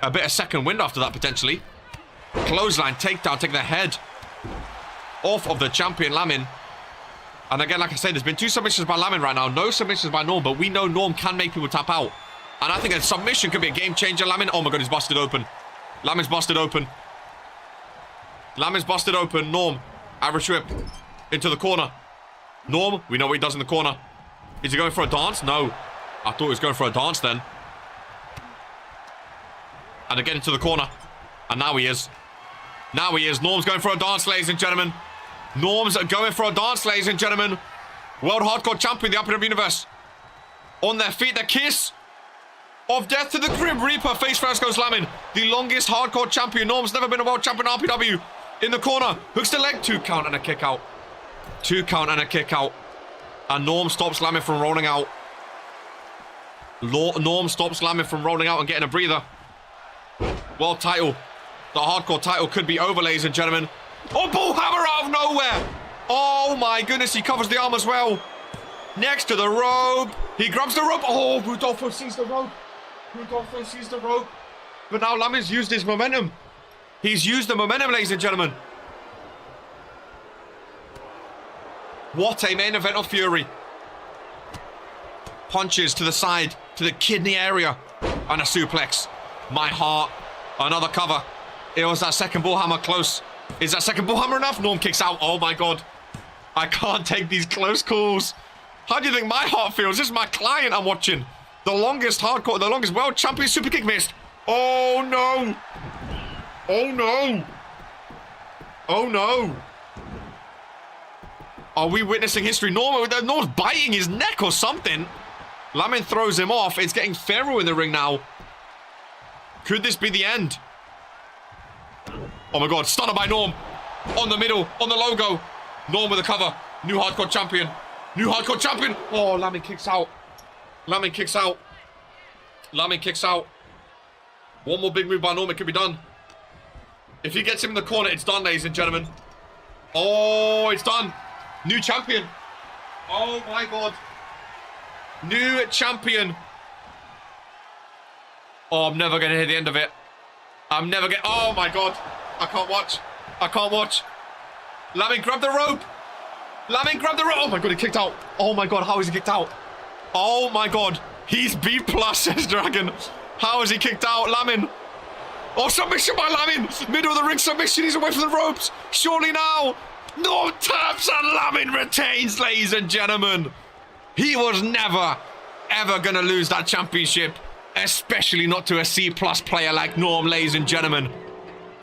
a bit of second wind after that, potentially. Clothesline, takedown, taking the head off of the champion, Lamin. And again, like I said, there's been 2 submissions by Lamin right now. No submissions by Norm, but we know Norm can make people tap out. And I think a submission could be a game changer. Lamin, oh my god, he's busted open. Lamin's busted open. Lamin's busted open. Norm, Irish whip into the corner. Norm, we know what he does in the corner. Is he going for a dance? No. I thought he was going for a dance then. And again into the corner. And now he is. Now he is. Norm's going for a dance, ladies and gentlemen. Norm's going for a dance, ladies and gentlemen. World Hardcore Champion, the RPW Universe. On their feet, the kiss of death to the Grim Reaper. Face first goes Lamin. The longest Hardcore Champion. Norm's never been a World Champion RPW. In the corner. Hooks the leg. 2 count and a kick out. 2 count and a kick out. And Norm stops Lamin from rolling out. Norm stops Lamin from rolling out and getting a breather. World title. The hardcore title could be over, ladies and gentlemen. Oh, bullhammer out of nowhere. Oh, my goodness. He covers the arm as well. Next to the rope. He grabs the rope. Oh, Rudolfo sees the rope. Rudolfo sees the rope. But now Lamin's used his momentum. He's used the momentum, ladies and gentlemen. What a main event of Fury. Punches to the side, to the kidney area. And a suplex. My heart. Another cover. It was that second bullhammer close. Is that second bullhammer enough? Norm kicks out. Oh my god. I can't take these close calls. How do you think my heart feels? This is my client I'm watching. The longest world champion super kick missed. Oh no. Oh no. Oh no. Are we witnessing history? Norm's biting his neck or something. Lamin throws him off. It's getting feral in the ring now. Could this be the end? Oh my god, stunner by Norm. On the middle, on the logo. Norm with a cover. New hardcore champion. New hardcore champion. Oh, Lamin kicks out. Lamin kicks out. Lamin kicks out. One more big move by Norm, it could be done. If he gets him in the corner, it's done, ladies and gentlemen. Oh, it's done. New champion. Oh my god. New champion. Oh, I'm never going to hear the end of it. I'm never getting... Oh my god. I can't watch. I can't watch. Lamin, grab the rope. Lamin, grab the rope. Oh my god, he kicked out. Oh my god, how is he kicked out? Oh my god. He's B+, says Dragon. How is he kicked out, Lamin? Oh, submission by Lamin. Middle of the ring submission. He's away from the ropes. Surely now. No taps and Lamin retains, ladies and gentlemen. He was never, ever going to lose that championship. Especially not to a C+ player like Norm, ladies and gentlemen.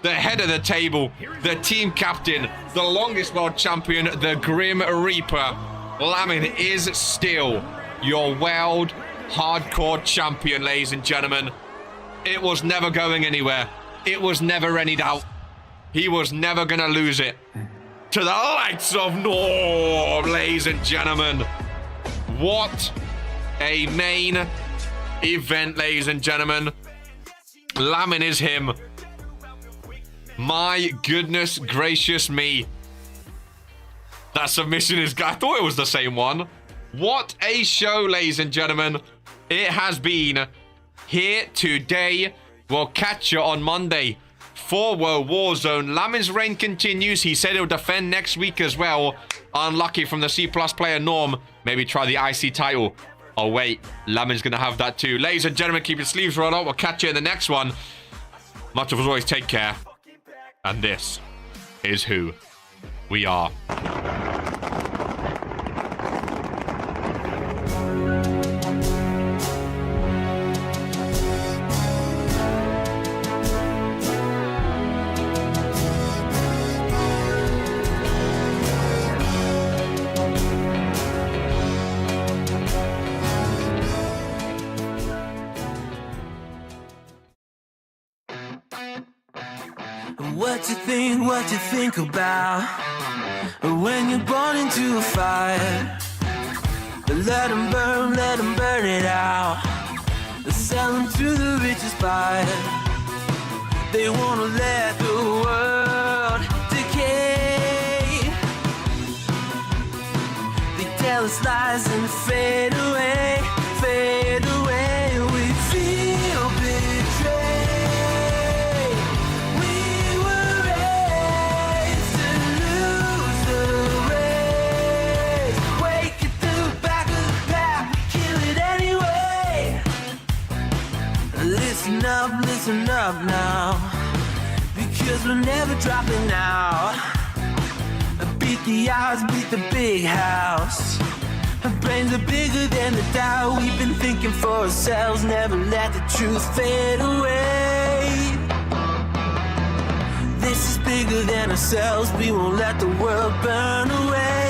The head of the table, the team captain, the longest world champion, the Grim Reaper. Lamin is still your world hardcore champion, ladies and gentlemen. It was never going anywhere. It was never any doubt. He was never going to lose it. To the lights of Norm, ladies and gentlemen. What a main event, ladies and gentlemen. Lamin is him. My goodness gracious me. That submission is... I thought it was the same one. What a show, ladies and gentlemen. It has been here today. We'll catch you on Monday for World Warzone. Lamin's reign continues. He said he'll defend next week as well. Unlucky from the C+ player Norm. Maybe try the IC title. Oh, wait. Lamin's going to have that too. Ladies and gentlemen, keep your sleeves rolled up. We'll catch you in the next one. Much of us always take care. And this is who we are. What you think about when you're born into a fire? Let them burn it out. Sell them to the richest buyer. They wanna let the world decay. They tell us lies and fade away, fade away. We feel betrayed. Listen up now, because we're never dropping out. Beat the odds, beat the big house. Our brains are bigger than the doubt. We've been thinking for ourselves, never let the truth fade away. This is bigger than ourselves, we won't let the world burn away.